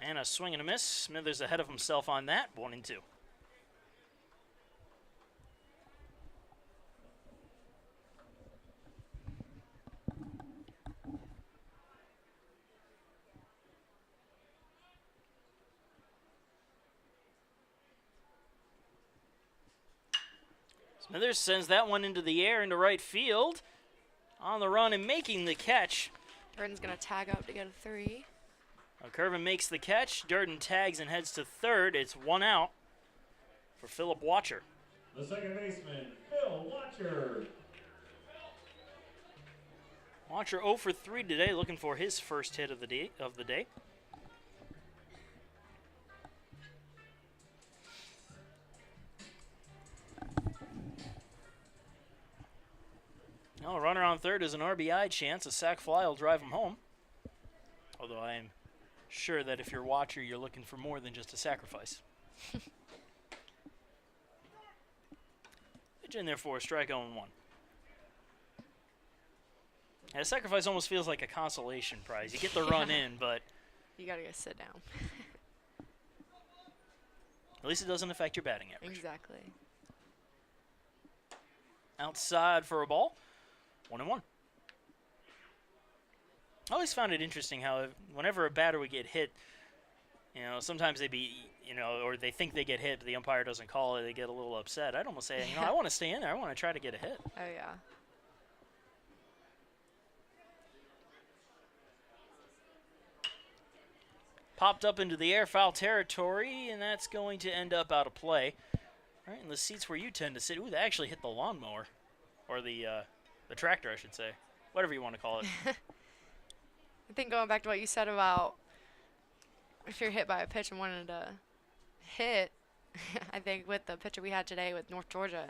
And a swing and a miss. Smithers ahead of himself on that. 1-2. Smithers sends that one into the air into right field. On the run and making the catch. Durden's going to tag up to get a 3. Curvin makes the catch. Durden tags and heads to third. It's 1 out for Philip Watcher. The second baseman, Phil Watcher. Watcher 0 for 3 today, looking for his first hit of the day. Now a runner on third is an RBI chance. A sac fly will drive him home. Although I am sure that if you're Watcher, you're looking for more than just a sacrifice. Pitch in there for a strike 0-1. And a sacrifice almost feels like a consolation prize. You get the run in, but You got to go sit down. at least it doesn't affect your batting average. Exactly. Outside for a ball. 1-1. I always found it interesting how whenever a batter would get hit, sometimes or they think they get hit, but the umpire doesn't call it, they get a little upset. I'd almost say, I want to stay in there. I want to try to get a hit. Oh, yeah. Popped up into the air, foul territory, and that's going to end up out of play. Right in the seats where you tend to sit. Ooh, they actually hit the lawnmower. Or the tractor, I should say. Whatever you want to call it. I think going back to what you said about if you're hit by a pitch and wanting to hit, I think with the pitcher we had today with North Georgia,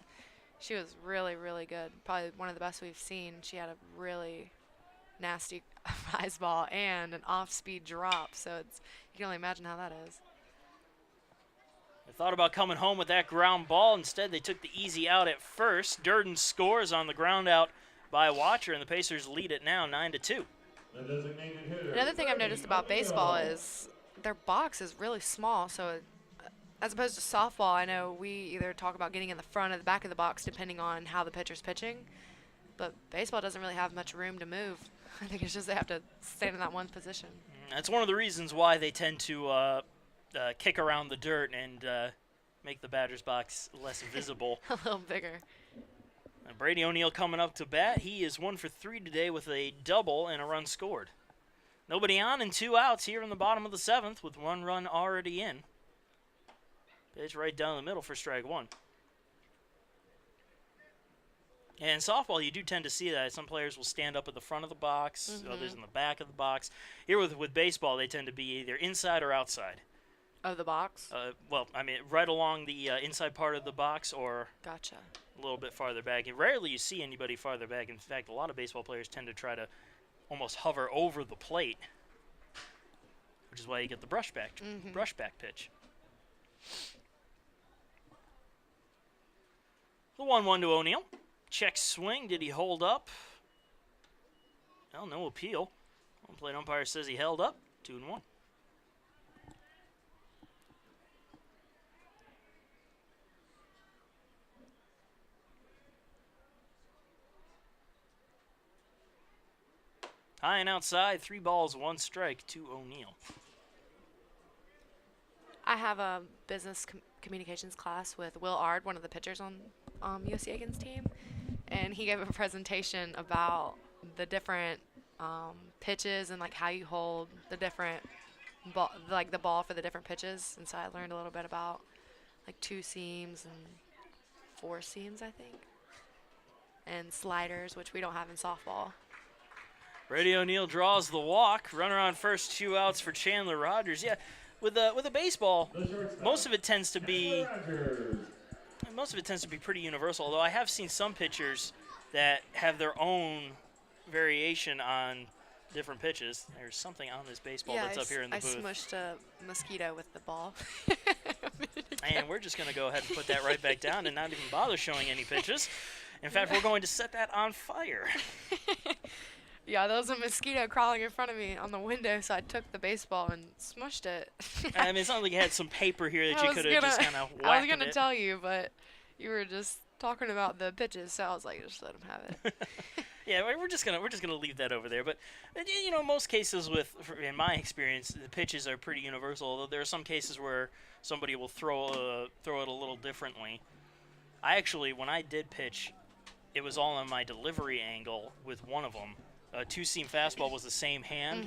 she was really, really good. Probably one of the best we've seen. She had a really nasty rise ball and an off-speed drop, so you can only imagine how that is. They thought about coming home with that ground ball. Instead, they took the easy out at first. Durden scores on the ground out by Watcher, and the Pacers lead it now 9-2. Another thing I've noticed about baseball is their box is really small, so as opposed to softball, I know we either talk about getting in the front or the back of the box depending on how the pitcher's pitching, but baseball doesn't really have much room to move. I think it's just they have to stand in that one position. That's one of the reasons why they tend to kick around the dirt and make the batter's box less visible. A little bigger. Brady O'Neill coming up to bat. He is 1 for 3 today with a double and a run scored. Nobody on and 2 outs here in the bottom of the 7th with 1 run already in. Pitch right down the middle for strike 1. And in softball, you do tend to see that. Some players will stand up at the front of the box, others in the back of the box. Here with baseball, they tend to be either inside or outside. Of the box? Well, I mean, right along the inside part of the box or Gotcha. a little bit farther back. And rarely you see anybody farther back. In fact, a lot of baseball players tend to try to almost hover over the plate, which is why you get the brush back pitch. The 1-1 to O'Neill. Check swing. Did he hold up? Well, no appeal. Home plate umpire says he held up. 2-1. High and outside. 3 balls, 1 strike to O'Neill. I have a business communications class with Will Ard, one of the pitchers on USC Aiken's team, and he gave a presentation about the different pitches and like how you hold the different ball, like the ball for the different pitches. And so I learned a little bit about like 2 seams and 4 seams, I think, and sliders, which we don't have in softball. Brady O'Neill draws the walk. Runner on first, 2 outs for Chandler Rogers. Yeah, with a baseball, most of it tends to be pretty universal. Although I have seen some pitchers that have their own variation on different pitches. There's something on this baseball that's up here in the booth. I smushed a mosquito with the ball. And we're just going to go ahead and put that right back down and not even bother showing any pitches. In fact, we're going to set that on fire. Yeah, there was a mosquito crawling in front of me on the window, so I took the baseball and smushed it. I mean, it's not like you had some paper here that you could have just kind of whacked it. I was going to tell you, but you were just talking about the pitches, so I was like, just let him have it. Yeah, we're just gonna leave that over there. But you know, most cases in my experience, the pitches are pretty universal. Although there are some cases where somebody will throw it a little differently. I actually, when I did pitch, it was all on my delivery angle with one of them. A 2-seam fastball was the same hand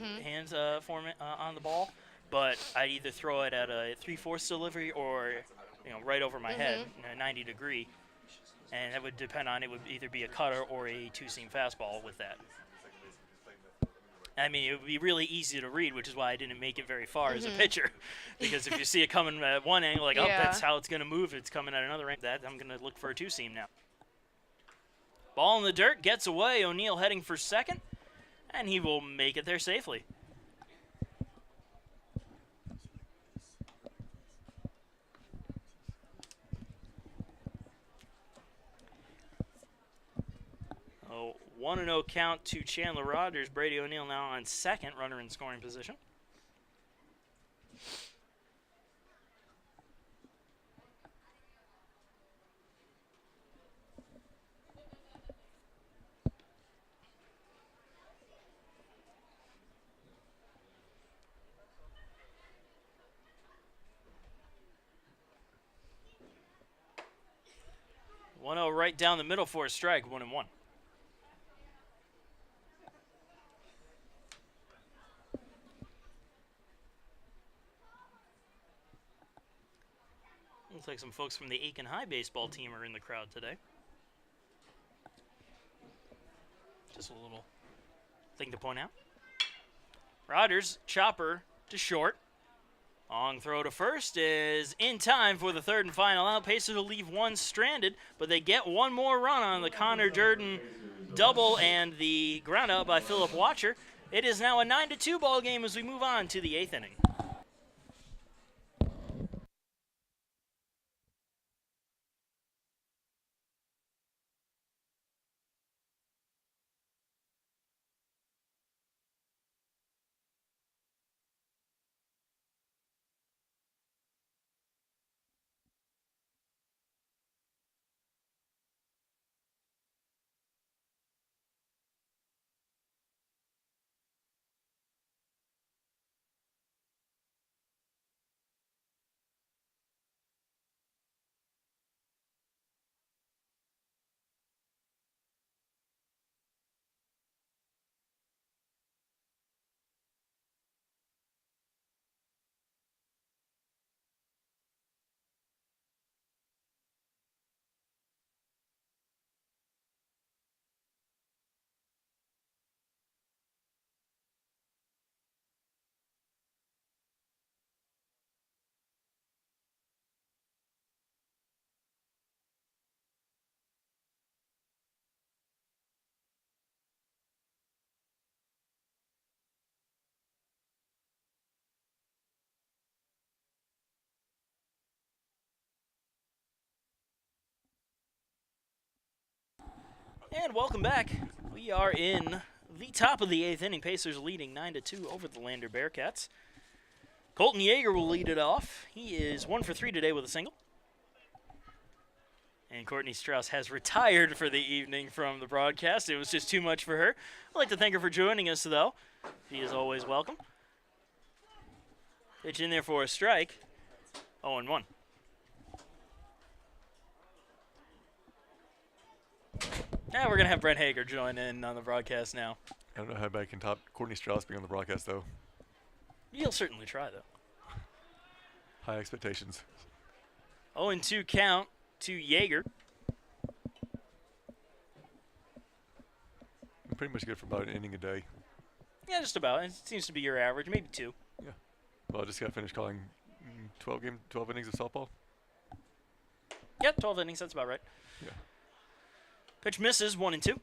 form on the ball, but I'd either throw it at a 3/4 delivery or right over my head, 90 degree. And that would depend on, it would either be a cutter or a 2-seam fastball with that. I mean, it would be really easy to read, which is why I didn't make it very far as a pitcher. Because if you see it coming at one angle, like, oh, that's how it's going to move. It's coming at another angle. I'm going to look for a 2-seam now. Ball in the dirt, gets away. O'Neill heading for second, and he will make it there safely. Oh, 1-0 count to Chandler Rogers. Brady O'Neill now on second, runner in scoring position. Right down the middle for a strike, 1-1. Looks like some folks from the Aiken High baseball team are in the crowd today. Just a little thing to point out. Rogers, chopper to short. Long throw to first is in time for the third and final out. Pacers will leave one stranded, but they get one more run on the Connor Durden double and the ground out by Philip Watcher. It is now a 9-2 ball game as we move on to the 8th inning. And welcome back. We are in the top of the 8th inning. Pacers leading 9-2 over the Lander Bearcats. Colton Yeager will lead it off. He is 1 for 3 today with a single. And Courtney Strauss has retired for the evening from the broadcast. It was just too much for her. I'd like to thank her for joining us, though. She is always welcome. Pitch in there for a strike. 0-1. Now we're going to have Brent Hager join in on the broadcast now. I don't know how bad I can top Courtney Strauss being on the broadcast, though. You'll certainly try, though. High expectations. 0-2 count to Yeager. I'm pretty much good for about an inning a day. Yeah, just about. It seems to be your average, maybe 2. Yeah. Well, I just got finished calling 12 innings of softball. Yep, 12 innings. That's about right. Yeah. Pitch misses, 1-2.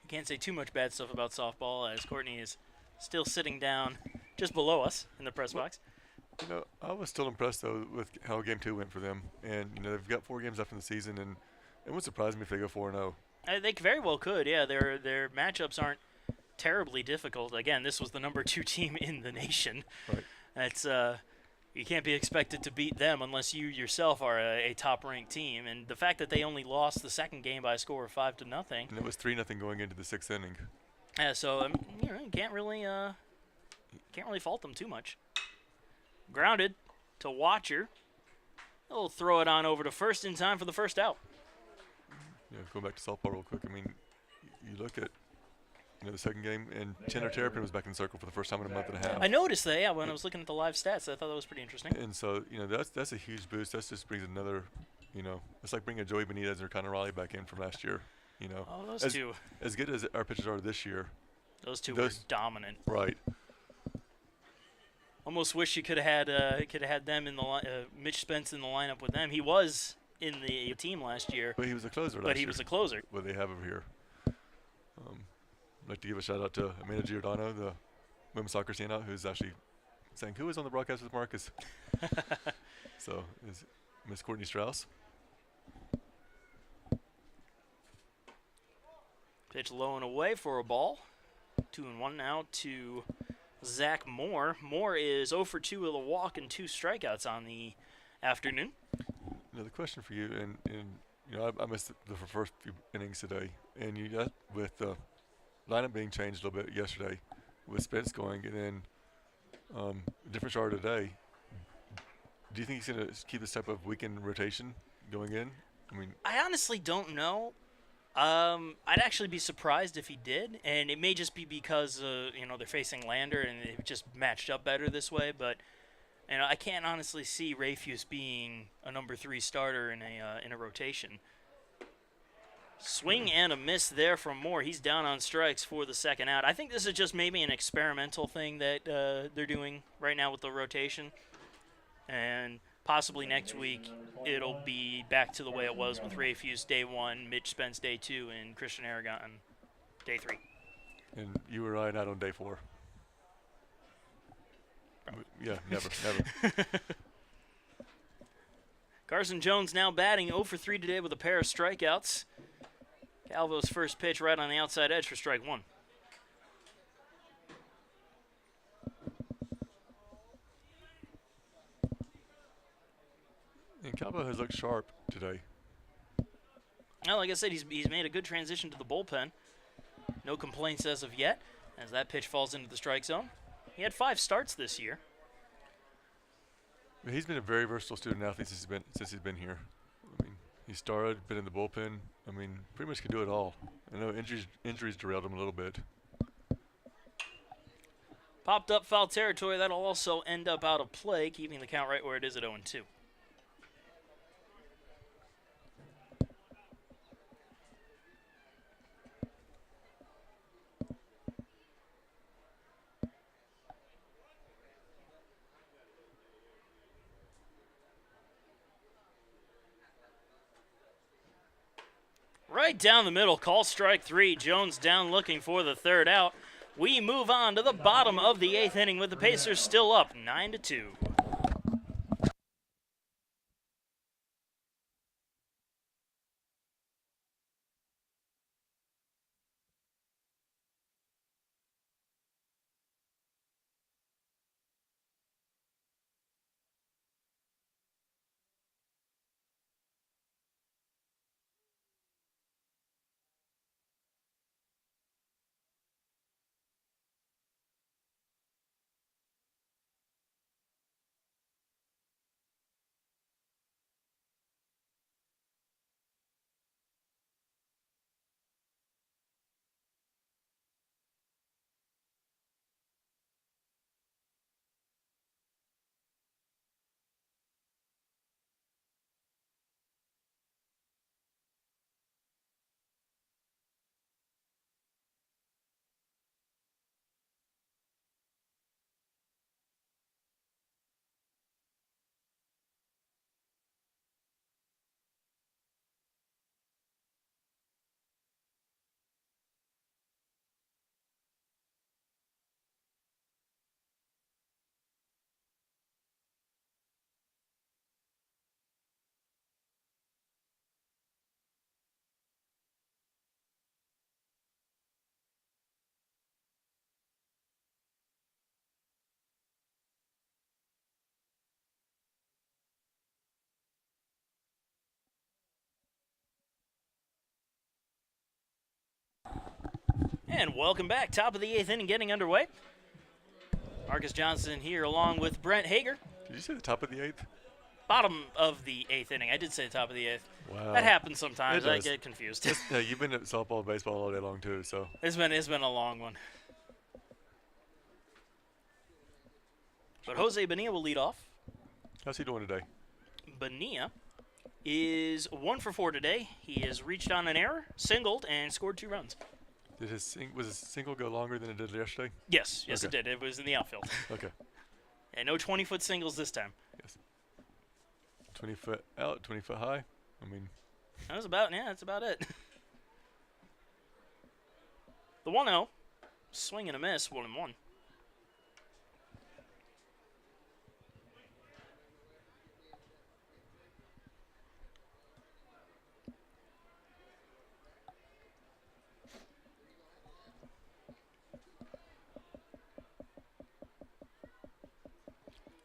Can't say too much bad stuff about softball as Courtney is still sitting down just below us in the press box. You know, I was still impressed, though, with how Game 2 went for them. And, you know, they've got 4 games left in the season, and it wouldn't surprise me if they go 4-0. They very well could, yeah. Their matchups aren't terribly difficult. Again, this was the number 2 team in the nation. Right. That's you can't be expected to beat them unless you yourself are a top-ranked team. And the fact that they only lost the second game by a score of 5-0. And it was 3-0 going into the 6th inning. Yeah, so you know, you can't really fault them too much. Grounded to Watcher. He'll throw it on over to first in time for the first out. Yeah, going back to softball real quick. I mean, you look at the second game, and Chandler Terrapin was back in the circle for the first time in a month and a half. I noticed that, yeah, when I was looking at the live stats. I thought that was pretty interesting. And so, you know, that's a huge boost. That just brings another, you know, it's like bringing Joey Benitez or Connor Raleigh back in from last year. You know, Oh, those two. As good as our pitchers are this year. Those two were dominant. Right. Almost wish you could have had them in the Mitch Spence in the lineup with them. He was in the team last year. But he was a closer. But he was a closer. What they have over here. I'd like to give a shout out to Amanda Giordano, the women's soccer standout, who's actually saying who is on the broadcast with Marcus. So is Miss Courtney Strauss. Pitch low and away for a ball. 2-1 now to Zach Moore. Moore is 0 for 2 with a walk and 2 strikeouts on the afternoon. Now the question for you, and you know, I missed the first few innings today, and you got with the lineup being changed a little bit yesterday, with Spence going, and then a different starter today. Do you think he's going to keep this type of weekend rotation going in? I mean, I honestly don't know. I'd actually be surprised if he did, and it may just be because you know, they're facing Lander and it just matched up better this way. But you know, I can't honestly see Rayfuse being a number 3 starter in a rotation. Swing and a miss there from Moore. He's down on strikes for the second out. I think this is just maybe an experimental thing that they're doing right now with the rotation. And possibly next week it'll be back to the way it was with Ray Fuse day 1, Mitch Spence day 2, and Christian Aragon day 3. And you were right out on day 4. Yeah, never. Carson Jones now batting 0 for 3 today with a pair of strikeouts. Calvo's first pitch right on the outside edge for strike 1. And Calvo has looked sharp today. Well, like I said, he's made a good transition to the bullpen. No complaints as of yet, as that pitch falls into the strike zone. He had 5 starts this year. He's been a very versatile student athlete since he's been here. I mean, he started, been in the bullpen. I mean, pretty much could do it all. I know injuries derailed him a little bit. Popped up foul territory. That'll also end up out of play, keeping the count right where it is at 0-2. Right down the middle, call strike 3. Jones down looking for the third out. We move on to the bottom of the 8th inning with the Pacers still up 9-2. And welcome back. Top of the 8th inning getting underway. Marcus Johnson here along with Brent Hager. Did you say the top of the 8th? Bottom of the 8th inning. I did say top of the 8th. Wow. That happens sometimes. It I does. get confused. Yeah, you've been at softball and baseball all day long too, so. It's been a long one. But Jose Bonilla will lead off. How's he doing today? Bonilla is 1 for 4 today. He has reached on an error, singled, and scored 2 runs. Was his single go longer than it did yesterday? Yes, Okay. it did. It was in the outfield. Okay. And no 20-foot singles this time. Yes. 20 foot out, 20 foot high. I mean, That's about it. The 1-0, swing and a miss, 1-1.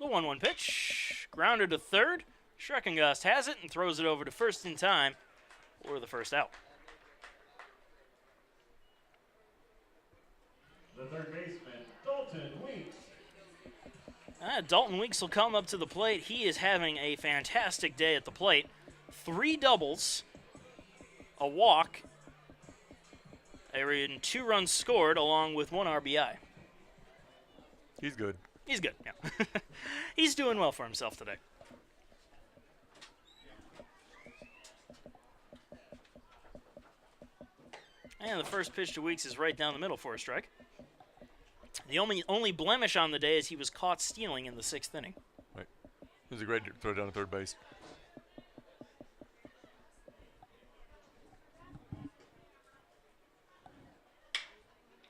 The 1-1 pitch, grounded to third. Schreckengast has it and throws it over to first in time for the first out. The third baseman, Dalton Weeks. Dalton Weeks will come up to the plate. He is having a fantastic day at the plate. 3 doubles, a walk, and 2 runs scored along with 1 RBI. he's good. He's good, yeah. He's doing well for himself today. And the first pitch to Weeks is right down the middle for a strike. The only blemish on the day is he was caught stealing in the 6th inning. Right. It was a great throw down to third base.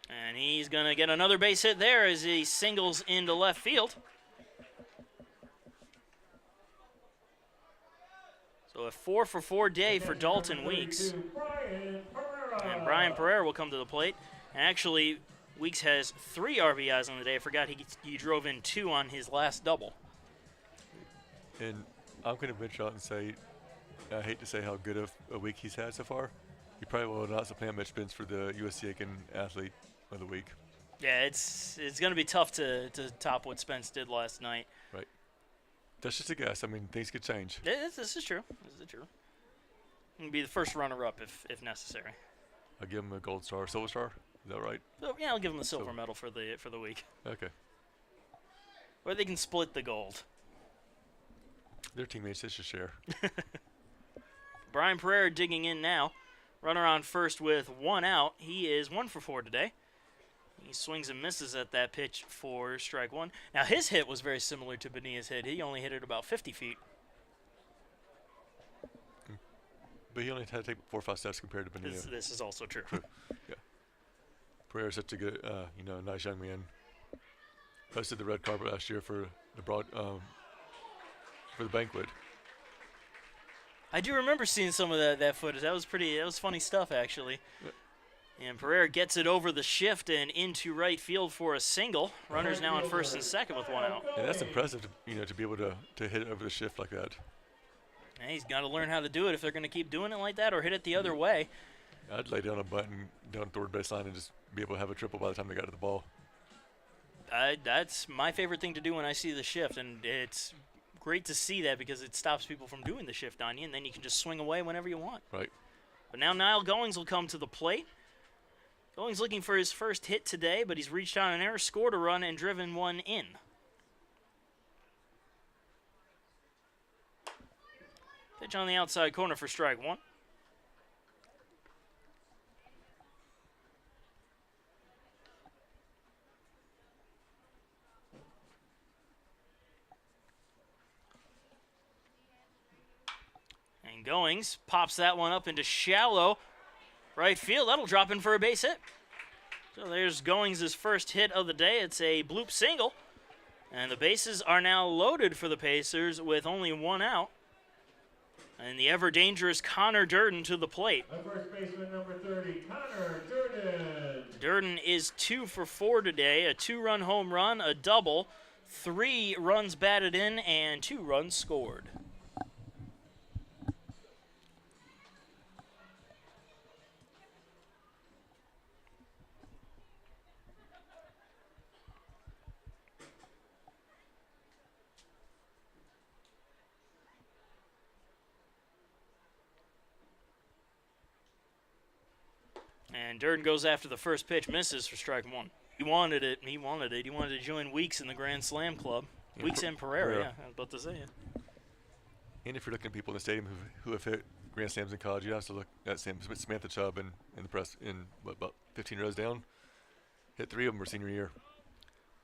And he's going to get another base hit there as he singles into left field. So a 4-for-4 day for Dalton Weeks. And Brian Pereira will come to the plate. And actually, Weeks has 3 RBIs on the day. I forgot he drove in 2 on his last double. And I'm going to venture out and say, I hate to say how good of a week he's had so far. He probably will not supplant Mitch Spence for the USC Aiken Athlete of the Week. Yeah, it's going to be tough to top what Spence did last night. Right. That's just a guess. I mean, things could change. This is true. This is true. He'll be the first runner-up if necessary. I'll give him a gold star, silver star. Is that right? So, yeah, I'll give him the silver medal for the week. Okay. Or they can split the gold. Their teammates, they should share. Brian Pereira digging in now. Runner on first with 1 out. He is 1-for-4 today. He swings and misses at that pitch for strike 1. Now, his hit was very similar to Bonilla's hit. He only hit it about 50 feet. But he only had to take 4 or 5 steps compared to Bonilla. This is also true. Yeah. Pereira's such a good, nice young man. Hosted the red carpet last year for the banquet. I do remember seeing some of that footage. That was funny stuff, actually. Yeah. And Pereira gets it over the shift and into right field for a single. Runners now on first and second with 1 out. Yeah, that's impressive, to be able to hit it over the shift like that. And he's got to learn how to do it if they're going to keep doing it like that or hit it the other way. I'd lay down a button down third baseline and just be able to have a triple by the time they got to the ball. That's my favorite thing to do when I see the shift, and it's great to see that because it stops people from doing the shift on you, and then you can just swing away whenever you want. Right. But now Niall Goings will come to the plate. Goings looking for his first hit today, but he's reached on an error, scored a run, and driven 1 in. Pitch on the outside corner for strike 1. And Goings pops that one up into shallow right field. That'll drop in for a base hit. So there's Goings' first hit of the day. It's a bloop single. And the bases are now loaded for the Pacers with only 1 out. And the ever-dangerous Connor Durden to the plate. The first baseman, number 30, Connor Durden. Durden is 2-for-4 today. A 2-run home run, a double, 3 runs batted in, and 2 runs scored. And Durden goes after the first pitch, misses for strike 1. He wanted it. He wanted to join Weeks in the Grand Slam Club. Yeah, Weeks and Pereira, yeah, I was about to say it. And if you're looking at people in the stadium who have hit Grand Slams in college, you have to look at Samantha Chubb in the press about 15 rows down. Hit 3 of them her senior year.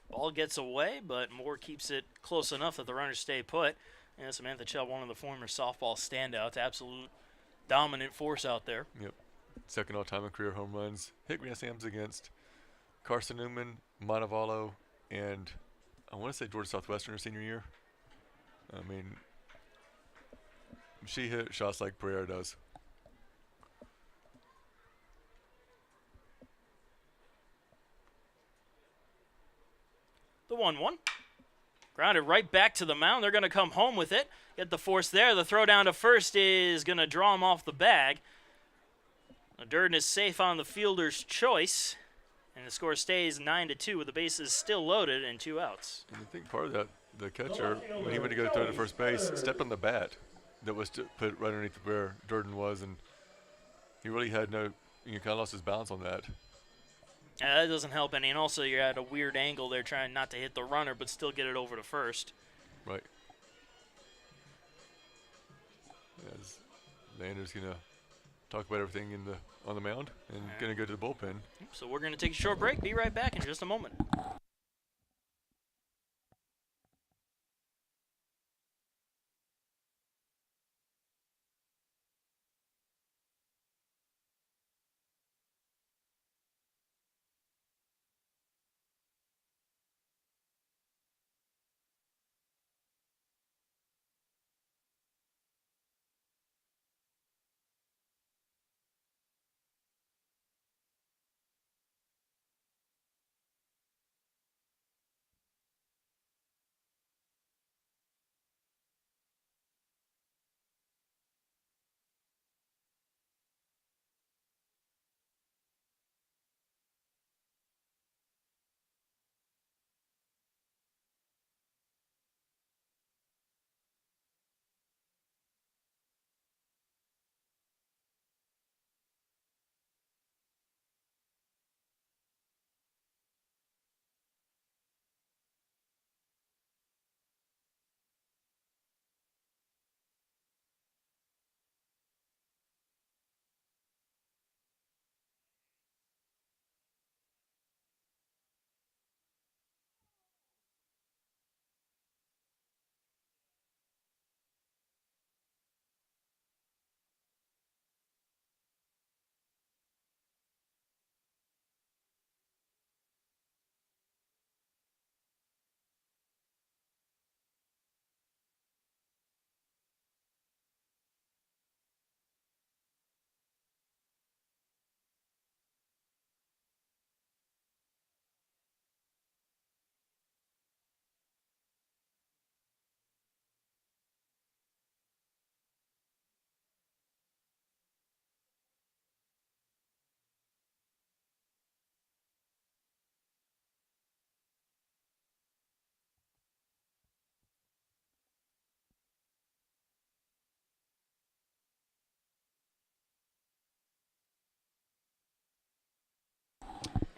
Ball gets away, but Moore keeps it close enough that the runners stay put. And Samantha Chubb, one of the former softball standouts, absolute dominant force out there. Yep. Second all-time in career home runs. Hit Grand Slams against Carson Newman, Montevallo, and I want to say Georgia Southwestern her senior year. I mean, she hit shots like Pereira does. The 1-1. Grounded right back to the mound. They're going to come home with it. Get the force there. The throw down to first is going to draw him off the bag. Durden is safe on the fielder's choice. And the score stays 9-2 with the bases still loaded and 2 outs. And I think part of that, the catcher, when he went to go throw to first base, stepped on the bat that was put right underneath where Durden was, and he really had kind of lost his balance on that. That doesn't help any, and also you're at a weird angle there trying not to hit the runner but still get it over to first. Right. As Lander's going to talk about everything on the mound and going to go to the bullpen. So we're going to take a short break. Be right back in just a moment.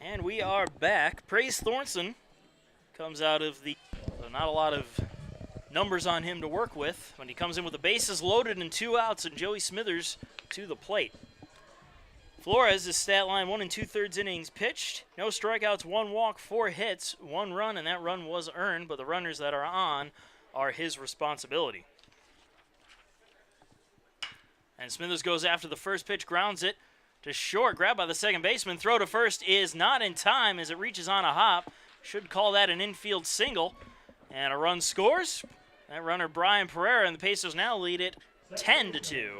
And we are back. Praise Thornton comes out of the, so not a lot of numbers on him to work with when he comes in with the bases loaded and 2 outs, and Joey Smithers to the plate. Flores' stat line: 1 2/3 innings pitched, no strikeouts, 1 walk, 4 hits, 1 run, and that run was earned, but the runners that are on are his responsibility. And Smithers goes after the first pitch, grounds it to short, grabbed by the second baseman. Throw to first is not in time as it reaches on a hop. Should call that an infield single. And a run scores. That runner, Brian Pereira, and the Pacers now lead it 10-2.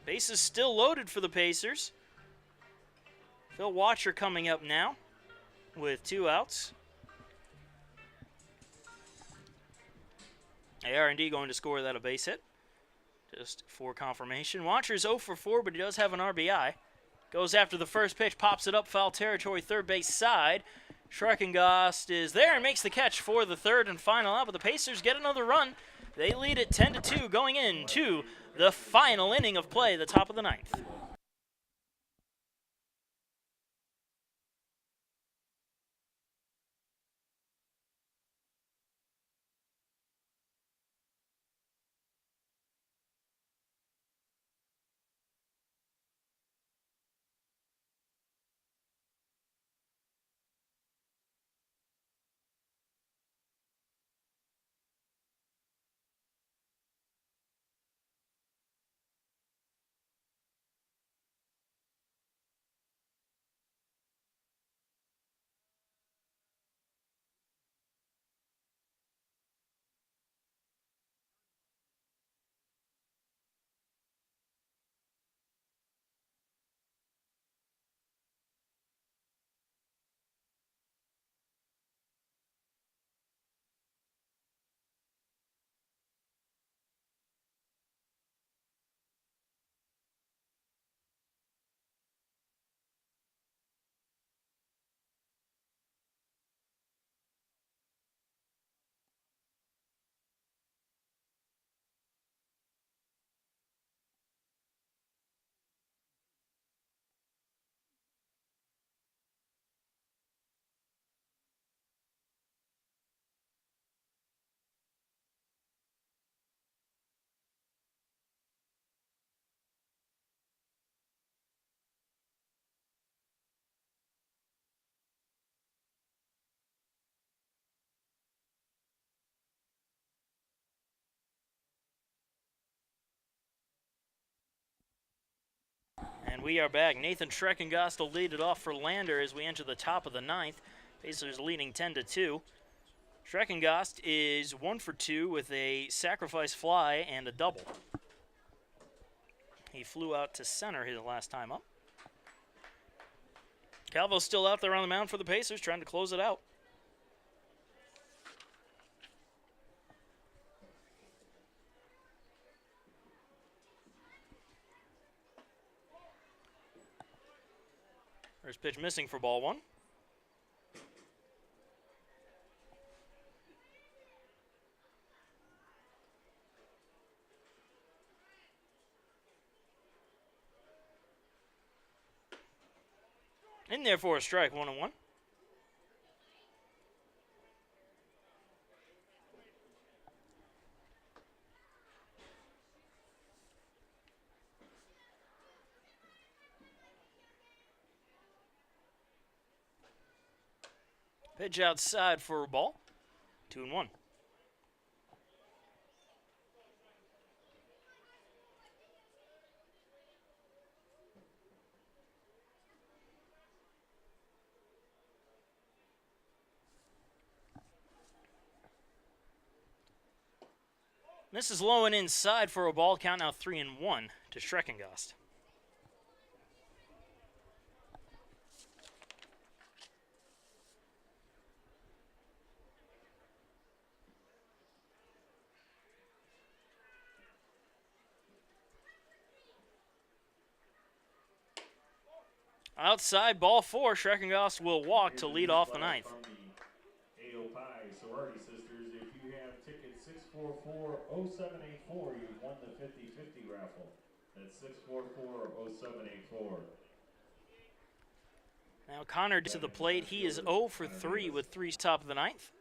Bases still loaded for the Pacers. Phil Watcher coming up now with 2 outs. AR&D going to score that a base hit. Just for confirmation. Watcher's 0 for 4, but he does have an RBI. Goes after the first pitch, pops it up, foul territory, third base side. Schreckengast is there and makes the catch for the third and final out, but the Pacers get another run. They lead it 10-2 going into the final inning of play, the top of the 9th. And we are back. Nathan Schreckengost will lead it off for Lander as we enter the top of the ninth. Pacers leading 10-2. Schreckengost is 1 for 2 with a sacrifice fly and a double. He flew out to center his last time up. Calvo's still out there on the mound for the Pacers, trying to close it out. First pitch missing for ball one. In there for a strike, 1-1. Pitch outside for a ball. 2-1. This is low and inside for a ball. Count now 3-1 to Schreckengost. Outside, ball 4. Schreckengost will walk to lead off the ninth. Sorority Sisters, if you have ticket 644-0784, you've won the 50-50 raffle. That's 644-0784. Now Connor to the plate. He is 0 for 3 with 3 top of the ninth.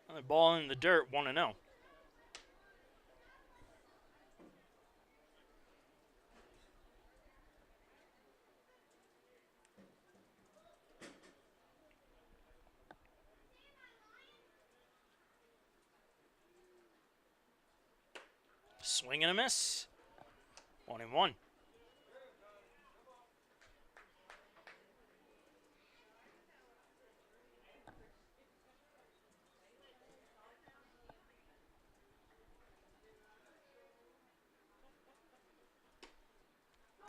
Another ball in the dirt, 1-0. Swing and a miss. 1-1.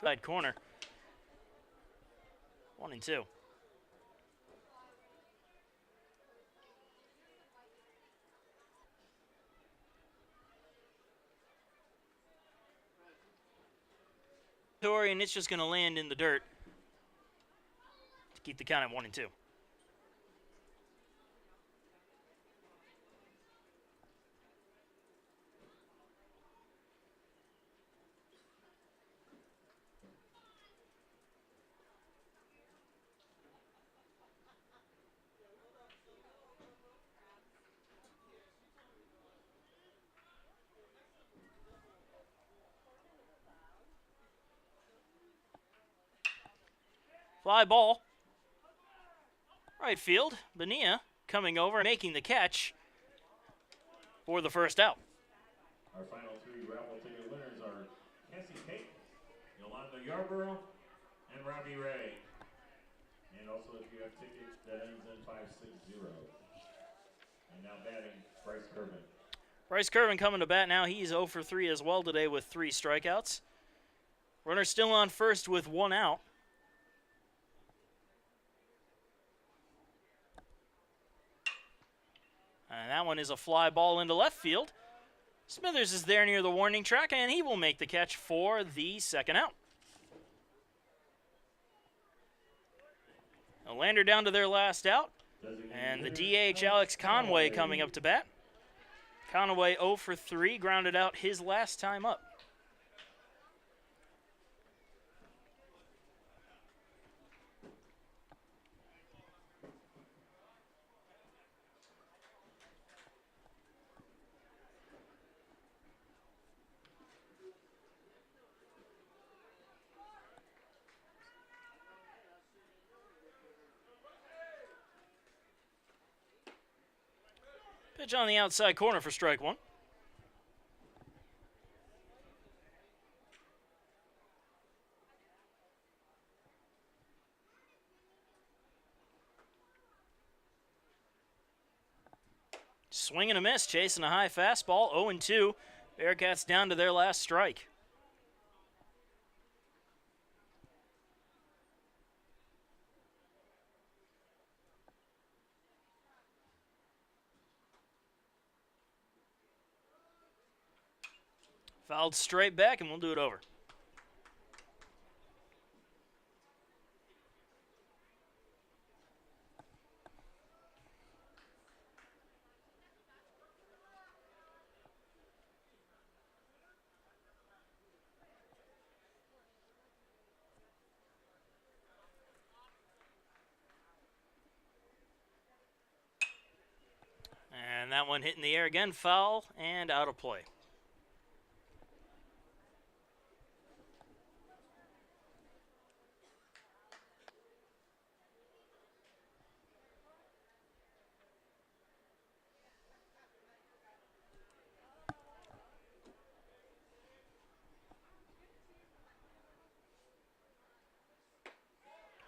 Side corner. 1-2. And it's just going to land in the dirt to keep the count at 1-2. Fly ball. Right field. Bonilla coming over, making the catch for the first out. Our final 3 raffle ticket winners are Cassie Kate, Yolanda Yarborough, and Robbie Ray. And also if you have tickets that ends in 560. And now batting, Bryce Kervin. Bryce Kervin coming to bat now. He's 0 for 3 as well today with 3 strikeouts. Runner still on first with 1 out. And that one is a fly ball into left field. Smithers is there near the warning track, and he will make the catch for the second out. A Lander down to their last out. And the DH, Alex Conway, coming up to bat. Conway 0 for 3, grounded out his last time up. Pitch on the outside corner for strike one. Swing and a miss, chasing a high fastball, 0-2. Bearcats down to their last strike. Fouled straight back, and we'll do it over. And that one hitting the air again, foul and out of play.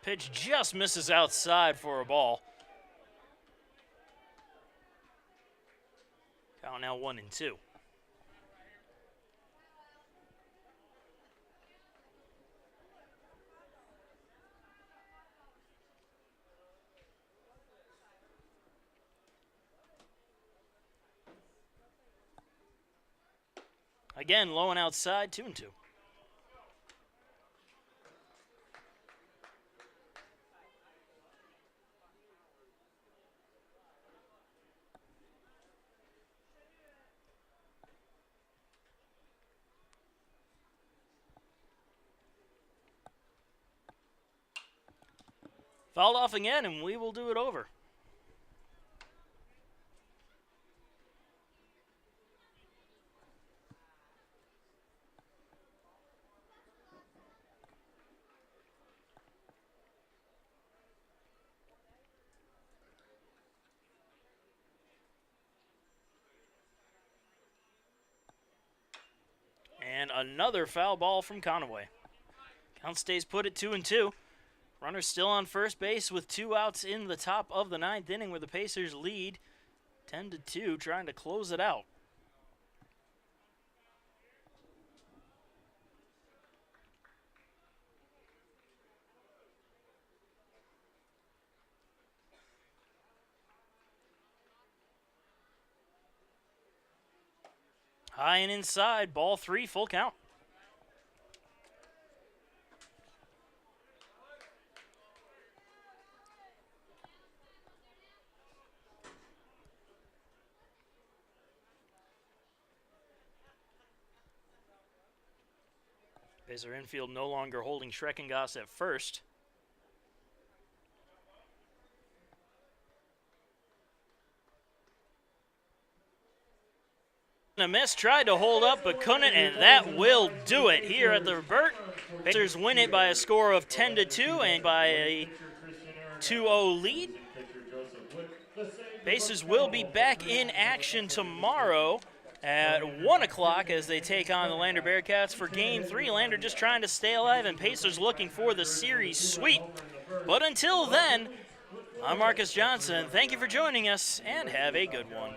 Pitch just misses outside for a ball. Count now 1-2. Again, low and outside, 2-2. Fouled off again, and we will do it over. And another foul ball from Conaway. Count stays put at 2-2. Runner still on first base with 2 outs in the top of the 9th inning, where the Pacers lead 10-2, trying to close it out. High and inside, ball 3, full count. Pacer infield no longer holding Schreckengoss at first. A miss, tried to hold up but couldn't, and that will do it here at the Burt. Pacers win it by a score of 10-2 and by a 2-0 lead. Pacers will be back in action tomorrow at 1 o'clock as they take on the Lander Bearcats for Game 3. Lander just trying to stay alive, and Pacers looking for the series sweep. But until then, I'm Marcus Johnson. Thank you for joining us, and have a good one.